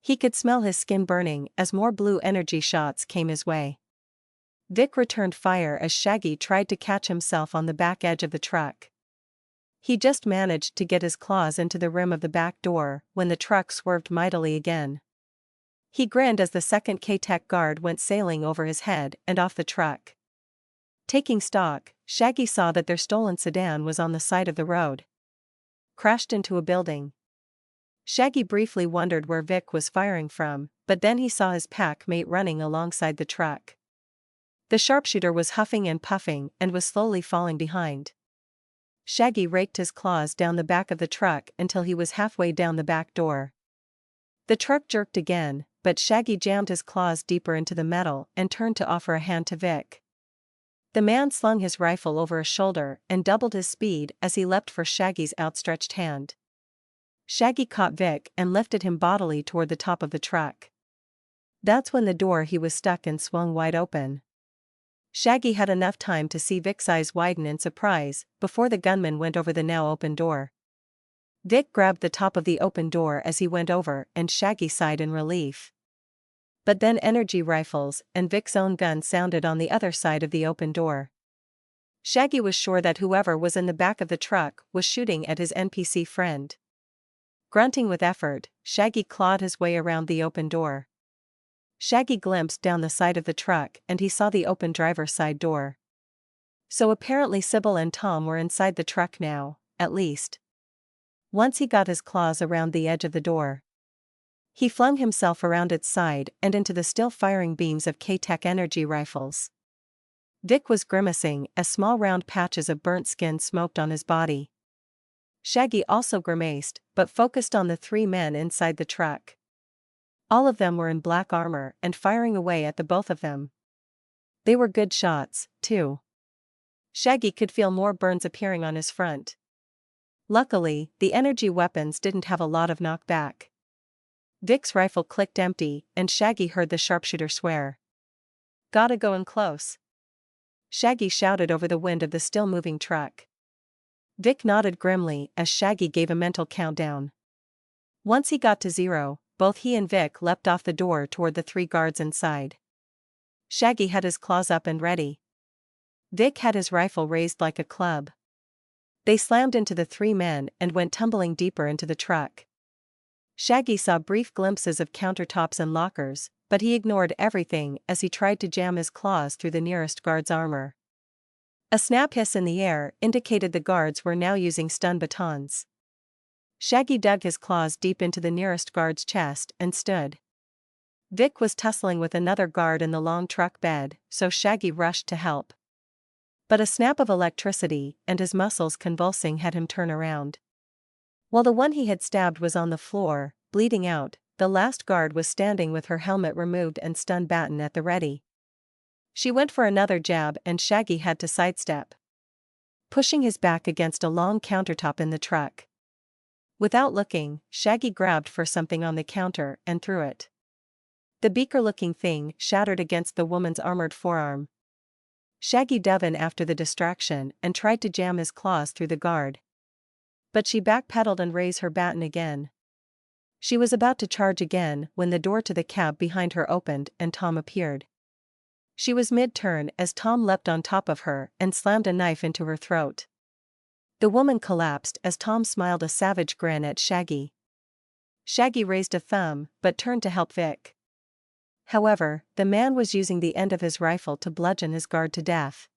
He could smell his skin burning as more blue energy shots came his way. Vic returned fire as Shaggy tried to catch himself on the back edge of the truck. He just managed to get his claws into the rim of the back door when the truck swerved mightily again. He grinned as the second K-Tech guard went sailing over his head and off the truck. Taking stock, Shaggy saw that their stolen sedan was on the side of the road. Crashed into a building. Shaggy briefly wondered where Vic was firing from, but then he saw his pack mate running alongside the truck. The sharpshooter was huffing and puffing and was slowly falling behind. Shaggy raked his claws down the back of the truck until he was halfway down the back door. The truck jerked again, but Shaggy jammed his claws deeper into the metal and turned to offer a hand to Vic. The man slung his rifle over his shoulder and doubled his speed as he leapt for Shaggy's outstretched hand. Shaggy caught Vic and lifted him bodily toward the top of the truck. That's when the door he was stuck in swung wide open. Shaggy had enough time to see Vic's eyes widen in surprise before the gunman went over the now open door. Vic grabbed the top of the open door as he went over, and Shaggy sighed in relief. But then energy rifles and Vic's own gun sounded on the other side of the open door. Shaggy was sure that whoever was in the back of the truck was shooting at his NPC friend. Grunting with effort, Shaggy clawed his way around the open door. Shaggy glimpsed down the side of the truck and he saw the open driver's side door. So apparently Sybil and Tom were inside the truck now, at least. Once he got his claws around the edge of the door, he flung himself around its side and into the still firing beams of K-Tech energy rifles. Vic was grimacing as small round patches of burnt skin smoked on his body. Shaggy also grimaced, but focused on the 3 men inside the truck. All of them were in black armor and firing away at the both of them. They were good shots, too. Shaggy could feel more burns appearing on his front. Luckily, the energy weapons didn't have a lot of knockback. Vic's rifle clicked empty, and Shaggy heard the sharpshooter swear. "Gotta go in close," Shaggy shouted over the wind of the still-moving truck. Vic nodded grimly as Shaggy gave a mental countdown. Once he got to 0, both he and Vic leapt off the door toward the 3 guards inside. Shaggy had his claws up and ready. Vic had his rifle raised like a club. They slammed into the 3 men and went tumbling deeper into the truck. Shaggy saw brief glimpses of countertops and lockers, but he ignored everything as he tried to jam his claws through the nearest guard's armor. A snap hiss in the air indicated the guards were now using stun batons. Shaggy dug his claws deep into the nearest guard's chest and stood. Vic was tussling with another guard in the long truck bed, so Shaggy rushed to help. But a snap of electricity and his muscles convulsing had him turn around. While the one he had stabbed was on the floor, bleeding out, the last guard was standing with her helmet removed and stun baton at the ready. She went for another jab and Shaggy had to sidestep, pushing his back against a long countertop in the truck. Without looking, Shaggy grabbed for something on the counter and threw it. The beaker-looking thing shattered against the woman's armored forearm. Shaggy dove in after the distraction and tried to jam his claws through the guard. But she backpedaled and raised her baton again. She was about to charge again when the door to the cab behind her opened and Tom appeared. She was mid-turn as Tom leapt on top of her and slammed a knife into her throat. The woman collapsed as Tom smiled a savage grin at Shaggy. Shaggy raised a thumb but turned to help Vic. However, the man was using the end of his rifle to bludgeon his guard to death.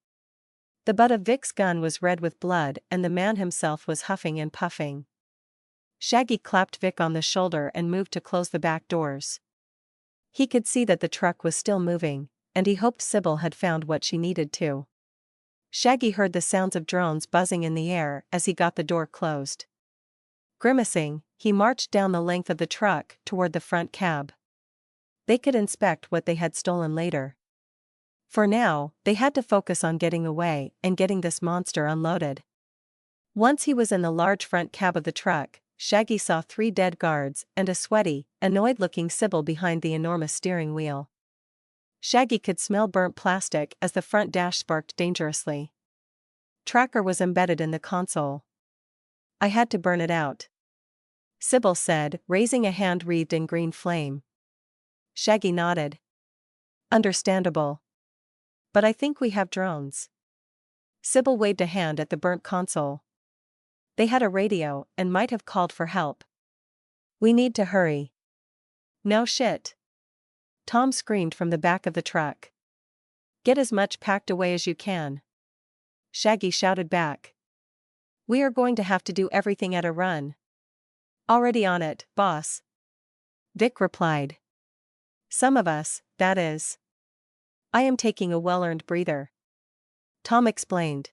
The butt of Vic's gun was red with blood and the man himself was huffing and puffing. Shaggy clapped Vic on the shoulder and moved to close the back doors. He could see that the truck was still moving, and he hoped Sybil had found what she needed to. Shaggy heard the sounds of drones buzzing in the air as he got the door closed. Grimacing, he marched down the length of the truck toward the front cab. They could inspect what they had stolen later. For now, they had to focus on getting away and getting this monster unloaded. Once he was in the large front cab of the truck, Shaggy saw 3 dead guards and a sweaty, annoyed-looking Sybil behind the enormous steering wheel. Shaggy could smell burnt plastic as the front dash sparked dangerously. Tracker was embedded in the console. "I had to burn it out," Sybil said, raising a hand wreathed in green flame. Shaggy nodded. "Understandable. But I think we have drones." Sybil waved a hand at the burnt console. "They had a radio and might have called for help. We need to hurry." "No shit," Tom screamed from the back of the truck. "Get as much packed away as you can," Shaggy shouted back. "We are going to have to do everything at a run." "Already on it, boss," Vic replied. "Some of us, that is. I am taking a well-earned breather," Tom explained.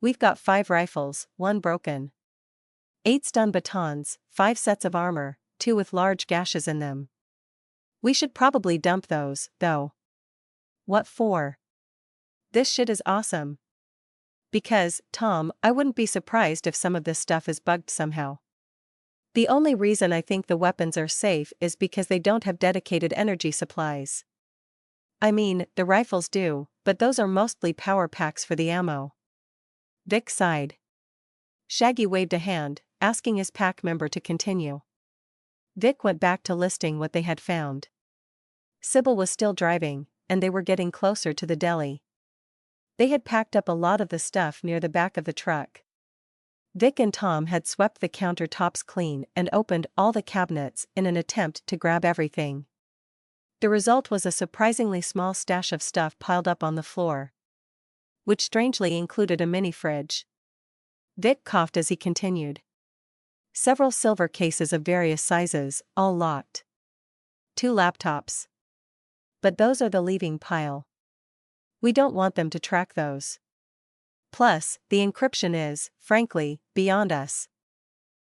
"We've got 5 rifles, 1 broken. 8 stun batons, 5 sets of armor, 2 with large gashes in them. We should probably dump those, though." "What for?" "This shit is awesome." "Because, Tom, I wouldn't be surprised if some of this stuff is bugged somehow. The only reason I think the weapons are safe is because they don't have dedicated energy supplies. I mean, the rifles do, but those are mostly power packs for the ammo." Vic sighed. Shaggy waved a hand, asking his pack member to continue. Vic went back to listing what they had found. Sybil was still driving, and they were getting closer to the deli. They had packed up a lot of the stuff near the back of the truck. Vic and Tom had swept the countertops clean and opened all the cabinets in an attempt to grab everything. The result was a surprisingly small stash of stuff piled up on the floor, which strangely included a mini fridge. Vic coughed as he continued. Several silver cases of various sizes, all locked. 2 laptops. But those are the leaving pile. We don't want them to track those. Plus, the encryption is, frankly, beyond us.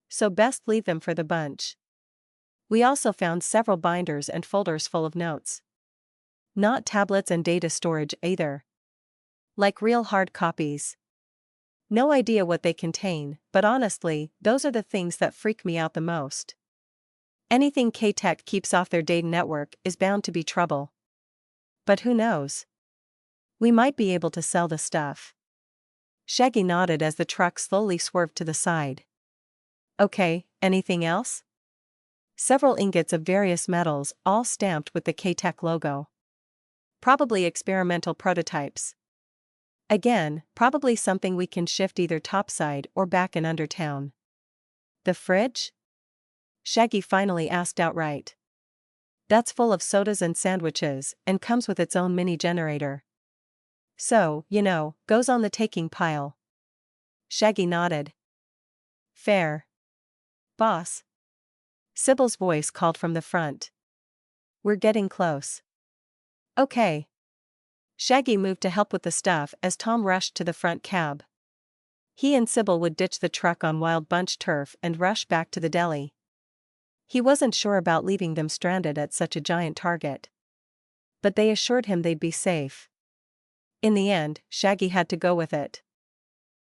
So best leave them for the bunch. We also found several binders and folders full of notes. Not tablets and data storage either. Like real hard copies. No idea what they contain, but honestly, those are the things that freak me out the most. Anything K-Tech keeps off their data network is bound to be trouble. But who knows? We might be able to sell the stuff. Shaggy nodded as the truck slowly swerved to the side. Okay, anything else? Several ingots of various metals, all stamped with the K-Tech logo. Probably experimental prototypes. Again, probably something we can shift either topside or back in Undertown. The fridge? Shaggy finally asked outright. That's full of sodas and sandwiches, and comes with its own mini generator. So, goes on the taking pile. Shaggy nodded. Fair. Boss. Sybil's voice called from the front. We're getting close. Okay. Shaggy moved to help with the stuff as Tom rushed to the front cab. He and Sybil would ditch the truck on wild bunch turf and rush back to the deli. He wasn't sure about leaving them stranded at such a giant target. But they assured him they'd be safe. In the end, Shaggy had to go with it.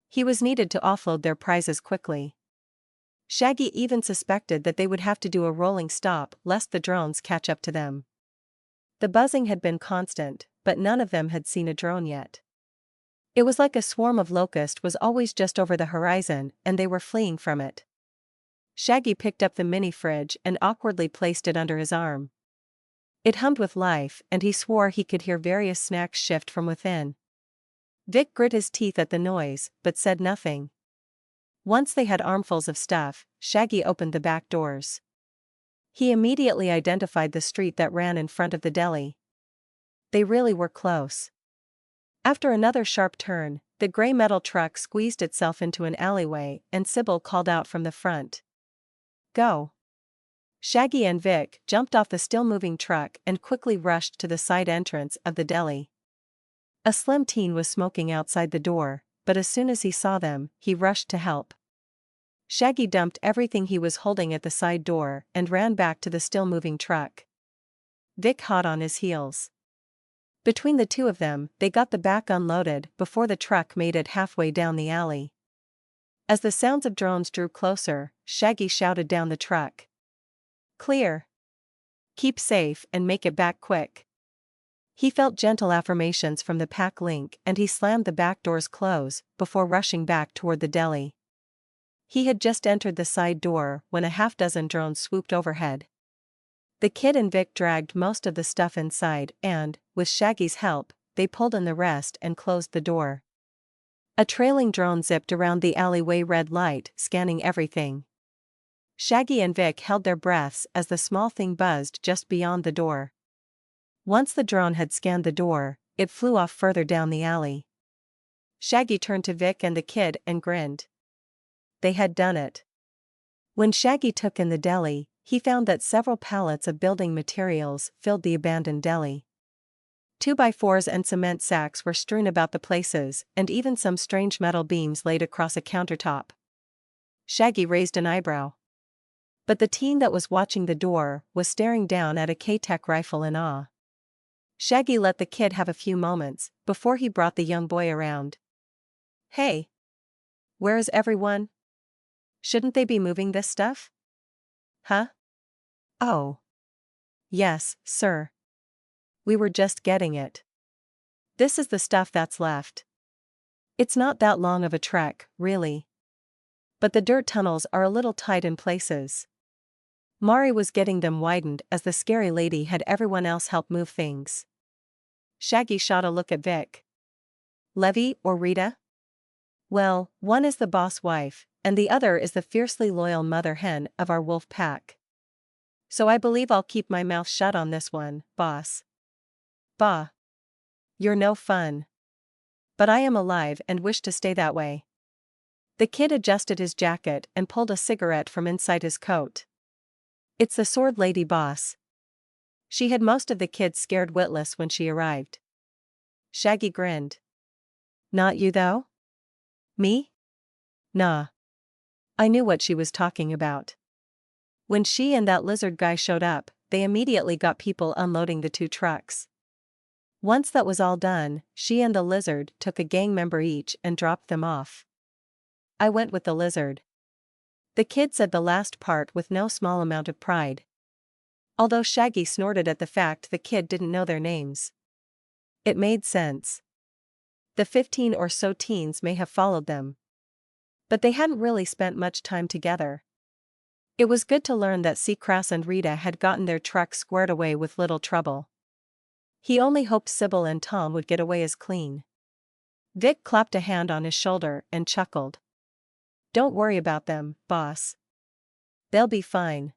He was needed to offload their prizes quickly. Shaggy even suspected that they would have to do a rolling stop lest the drones catch up to them. The buzzing had been constant, but none of them had seen a drone yet. It was like a swarm of locusts was always just over the horizon and they were fleeing from it. Shaggy picked up the mini fridge and awkwardly placed it under his arm. It hummed with life and he swore he could hear various snacks shift from within. Vic grit his teeth at the noise, but said nothing. Once they had armfuls of stuff, Shaggy opened the back doors. He immediately identified the street that ran in front of the deli. They really were close. After another sharp turn, the gray metal truck squeezed itself into an alleyway and Sybil called out from the front. Go. Shaggy and Vic jumped off the still-moving truck and quickly rushed to the side entrance of the deli. A slim teen was smoking outside the door, but as soon as he saw them, he rushed to help. Shaggy dumped everything he was holding at the side door and ran back to the still-moving truck. Vic hot on his heels. Between the two of them, they got the back unloaded before the truck made it halfway down the alley. As the sounds of drones drew closer, Shaggy shouted down the truck. Clear. Keep safe and make it back quick. He felt gentle affirmations from the pack link and he slammed the back doors close before rushing back toward the deli. He had just entered the side door when a half-dozen drones swooped overhead. The kid and Vic dragged most of the stuff inside and, with Shaggy's help, they pulled in the rest and closed the door. A trailing drone zipped around the alleyway, red light scanning everything. Shaggy and Vic held their breaths as the small thing buzzed just beyond the door. Once the drone had scanned the door, it flew off further down the alley. Shaggy turned to Vic and the kid and grinned. They had done it. When Shaggy took in the deli, he found that several pallets of building materials filled the abandoned deli. 2x4s and cement sacks were strewn about the places, and even some strange metal beams laid across a countertop. Shaggy raised an eyebrow. But the teen that was watching the door was staring down at a K-Tech rifle in awe. Shaggy let the kid have a few moments before he brought the young boy around. Hey! Where is everyone? Shouldn't they be moving this stuff? Huh? Oh. Yes, sir. We were just getting it. This is the stuff that's left. It's not that long of a trek, really. But the dirt tunnels are a little tight in places. Mari was getting them widened as the scary lady had everyone else help move things. Shaggy shot a look at Vic. Levy or Rita? Well, one is the boss wife, and the other is the fiercely loyal mother hen of our wolf pack. So I believe I'll keep my mouth shut on this one, boss. Bah. You're no fun. But I am alive and wish to stay that way. The kid adjusted his jacket and pulled a cigarette from inside his coat. It's the sword lady, boss. She had most of the kids scared witless when she arrived. Shaggy grinned. Not you though? Me? Nah. I knew what she was talking about. When she and that lizard guy showed up, they immediately got people unloading the 2 trucks. Once that was all done, she and the lizard took a gang member each and dropped them off. I went with the lizard. The kid said the last part with no small amount of pride. Although Shaggy snorted at the fact the kid didn't know their names. It made sense. The 15 or so teens may have followed them. But they hadn't really spent much time together. It was good to learn that Seacrest and Rita had gotten their truck squared away with little trouble. He only hoped Sybil and Tom would get away as clean. Vic clapped a hand on his shoulder and chuckled. Don't worry about them, boss. They'll be fine.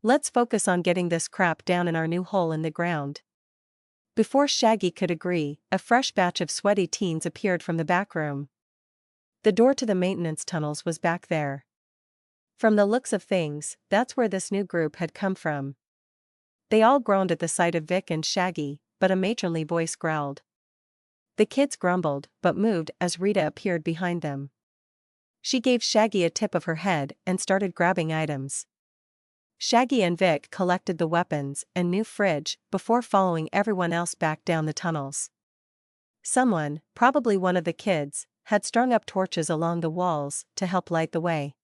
Let's focus on getting this crap down in our new hole in the ground. Before Shaggy could agree, a fresh batch of sweaty teens appeared from the back room. The door to the maintenance tunnels was back there. From the looks of things, that's where this new group had come from. They all groaned at the sight of Vic and Shaggy, but a matronly voice growled. The kids grumbled, but moved as Rita appeared behind them. She gave Shaggy a tip of her head and started grabbing items. Shaggy and Vic collected the weapons and new fridge before following everyone else back down the tunnels. Someone, probably one of the kids, had strung up torches along the walls to help light the way.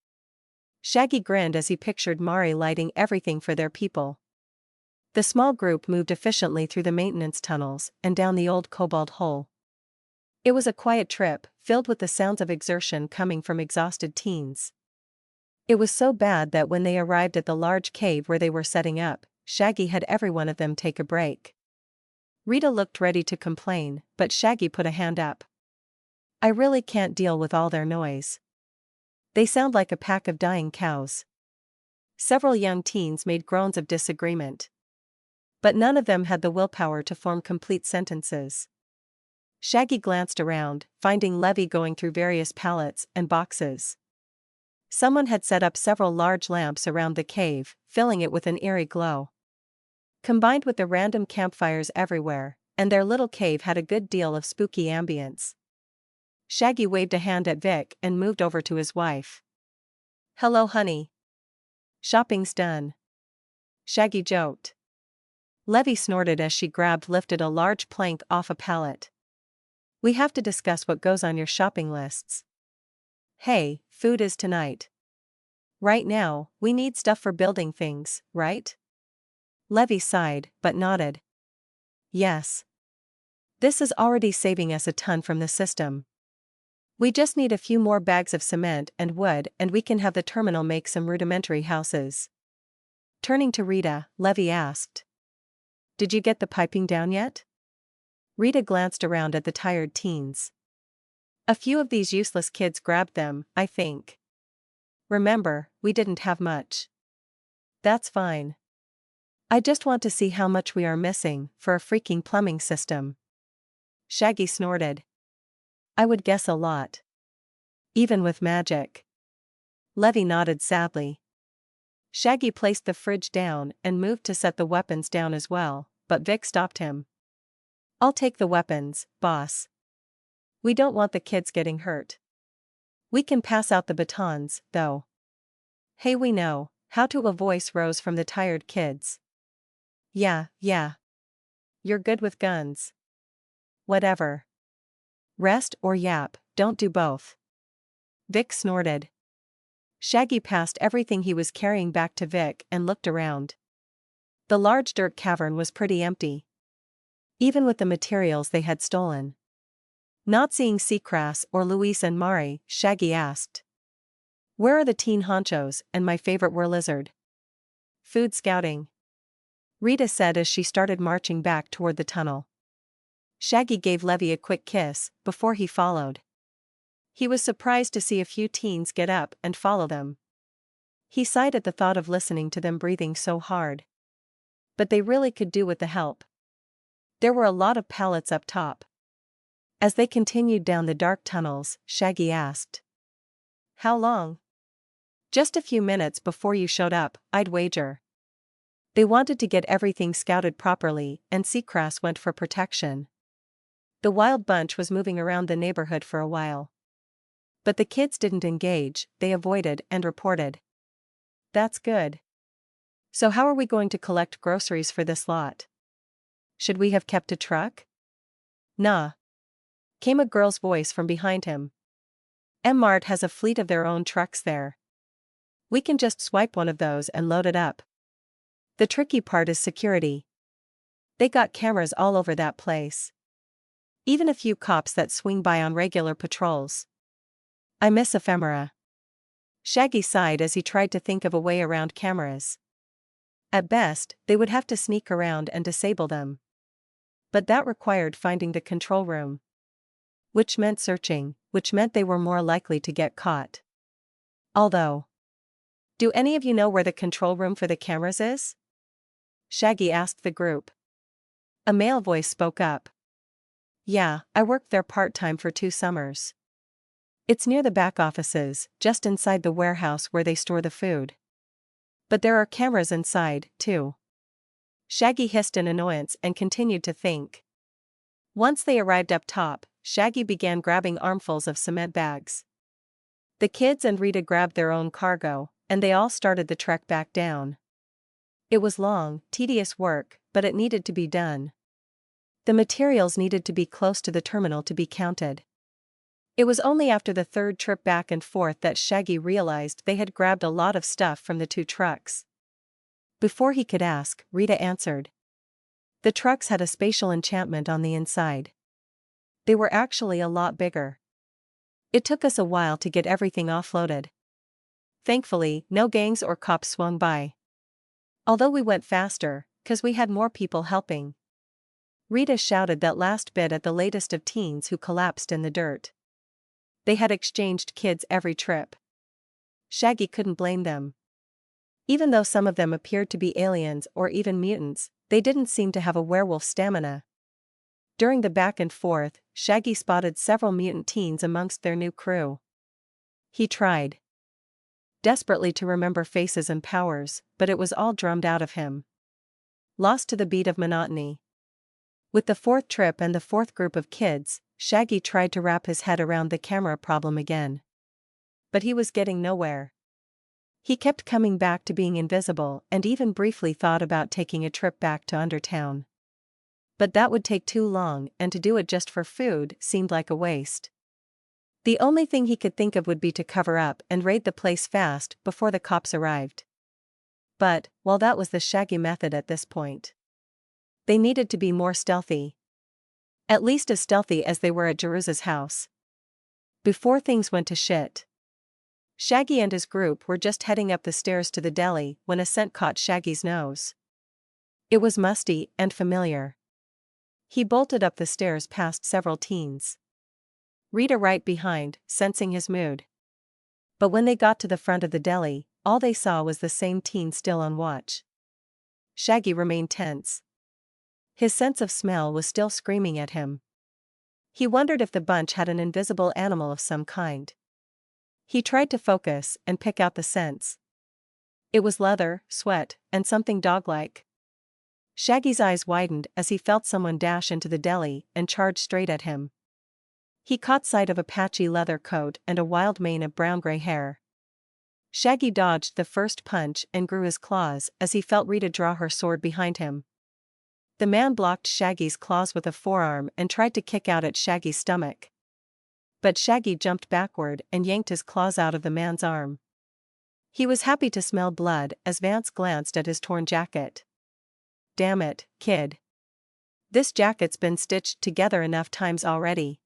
Shaggy grinned as he pictured Mari lighting everything for their people. The small group moved efficiently through the maintenance tunnels and down the old cobalt hole. It was a quiet trip, filled with the sounds of exertion coming from exhausted teens. It was so bad that when they arrived at the large cave where they were setting up, Shaggy had every one of them take a break. Rita looked ready to complain, but Shaggy put a hand up. I really can't deal with all their noise. They sound like a pack of dying cows. Several young teens made groans of disagreement. But none of them had the willpower to form complete sentences. Shaggy glanced around, finding Levy going through various pallets and boxes. Someone had set up several large lamps around the cave, filling it with an eerie glow. Combined with the random campfires everywhere, and their little cave had a good deal of spooky ambience. Shaggy waved a hand at Vic and moved over to his wife. Hello, honey. Shopping's done. Shaggy joked. Levy snorted as she lifted a large plank off a pallet. We have to discuss what goes on your shopping lists. Hey, food is tonight. Right now, we need stuff for building things, right? Levy sighed, but nodded. Yes. This is already saving us a ton from the system. We just need a few more bags of cement and wood and we can have the terminal make some rudimentary houses. Turning to Rita, Levy asked. Did you get the piping down yet? Rita glanced around at the tired teens. A few of these useless kids grabbed them, I think. Remember, we didn't have much. That's fine. I just want to see how much we are missing for a freaking plumbing system. Shaggy snorted. I would guess a lot. Even with magic. Levy nodded sadly. Shaggy placed the fridge down and moved to set the weapons down as well, but Vic stopped him. I'll take the weapons, boss. We don't want the kids getting hurt. We can pass out the batons, though. Hey, we know how to. A voice rose from the tired kids. Yeah. You're good with guns. Whatever. Rest or yap, don't do both. Vic snorted. Shaggy passed everything he was carrying back to Vic and looked around. The large dirt cavern was pretty empty. Even with the materials they had stolen. Not seeing Seacrest or Luis and Mari, Shaggy asked. Where are the teen honchos and my favorite lizard? Food scouting, Rita said as she started marching back toward the tunnel. Shaggy gave Levy a quick kiss before he followed. He was surprised to see a few teens get up and follow them. He sighed at the thought of listening to them breathing so hard. But they really could do with the help. There were a lot of pallets up top. As they continued down the dark tunnels, Shaggy asked, "How long?" "Just a few minutes before you showed up, I'd wager." They wanted to get everything scouted properly, and Seacrest went for protection. The wild bunch was moving around the neighborhood for a while. But the kids didn't engage, they avoided and reported. "That's good. So how are we going to collect groceries for this lot? Should we have kept a truck?" "Nah," came a girl's voice from behind him. "M-Mart has a fleet of their own trucks there. We can just swipe one of those and load it up. The tricky part is security. They got cameras all over that place. Even a few cops that swing by on regular patrols. I miss ephemera." Shaggy sighed as he tried to think of a way around cameras. At best, they would have to sneak around and disable them. But that required finding the control room. Which meant searching, which meant they were more likely to get caught. Although, do any of you know where the control room for the cameras is? Shaggy asked the group. A male voice spoke up. "Yeah, I worked there part-time for 2 summers. It's near the back offices, just inside the warehouse where they store the food. But there are cameras inside, too." Shaggy hissed in annoyance and continued to think. Once they arrived up top, Shaggy began grabbing armfuls of cement bags. The kids and Rita grabbed their own cargo, and they all started the trek back down. It was long, tedious work, but it needed to be done. The materials needed to be close to the terminal to be counted. It was only after the third trip back and forth that Shaggy realized they had grabbed a lot of stuff from the 2 trucks. Before he could ask, Rita answered. The trucks had a spatial enchantment on the inside. They were actually a lot bigger. It took us a while to get everything offloaded. Thankfully, no gangs or cops swung by. Although we went faster, 'cause we had more people helping. Rita shouted that last bit at the latest of teens who collapsed in the dirt. They had exchanged kids every trip. Shaggy couldn't blame them. Even though some of them appeared to be aliens or even mutants, they didn't seem to have a werewolf stamina. During the back and forth, Shaggy spotted several mutant teens amongst their new crew. He tried desperately to remember faces and powers, but it was all drummed out of him. Lost to the beat of monotony. With the 4th trip and the 4th group of kids, Shaggy tried to wrap his head around the camera problem again. But he was getting nowhere. He kept coming back to being invisible and even briefly thought about taking a trip back to Undertown. But that would take too long, and to do it just for food seemed like a waste. The only thing he could think of would be to cover up and raid the place fast before the cops arrived. But, while that was the Shaggy method at this point, they needed to be more stealthy. At least as stealthy as they were at Jerusa's house. Before things went to shit. Shaggy and his group were just heading up the stairs to the deli when a scent caught Shaggy's nose. It was musty and familiar. He bolted up the stairs past several teens. Rita right behind, sensing his mood. But when they got to the front of the deli, all they saw was the same teen still on watch. Shaggy remained tense. His sense of smell was still screaming at him. He wondered if the bunch had an invisible animal of some kind. He tried to focus and pick out the scents. It was leather, sweat, and something dog-like. Shaggy's eyes widened as he felt someone dash into the deli and charge straight at him. He caught sight of a patchy leather coat and a wild mane of brown-gray hair. Shaggy dodged the first punch and grew his claws as he felt Rita draw her sword behind him. The man blocked Shaggy's claws with a forearm and tried to kick out at Shaggy's stomach. But Shaggy jumped backward and yanked his claws out of the man's arm. He was happy to smell blood as Vance glanced at his torn jacket. "Damn it, kid. This jacket's been stitched together enough times already."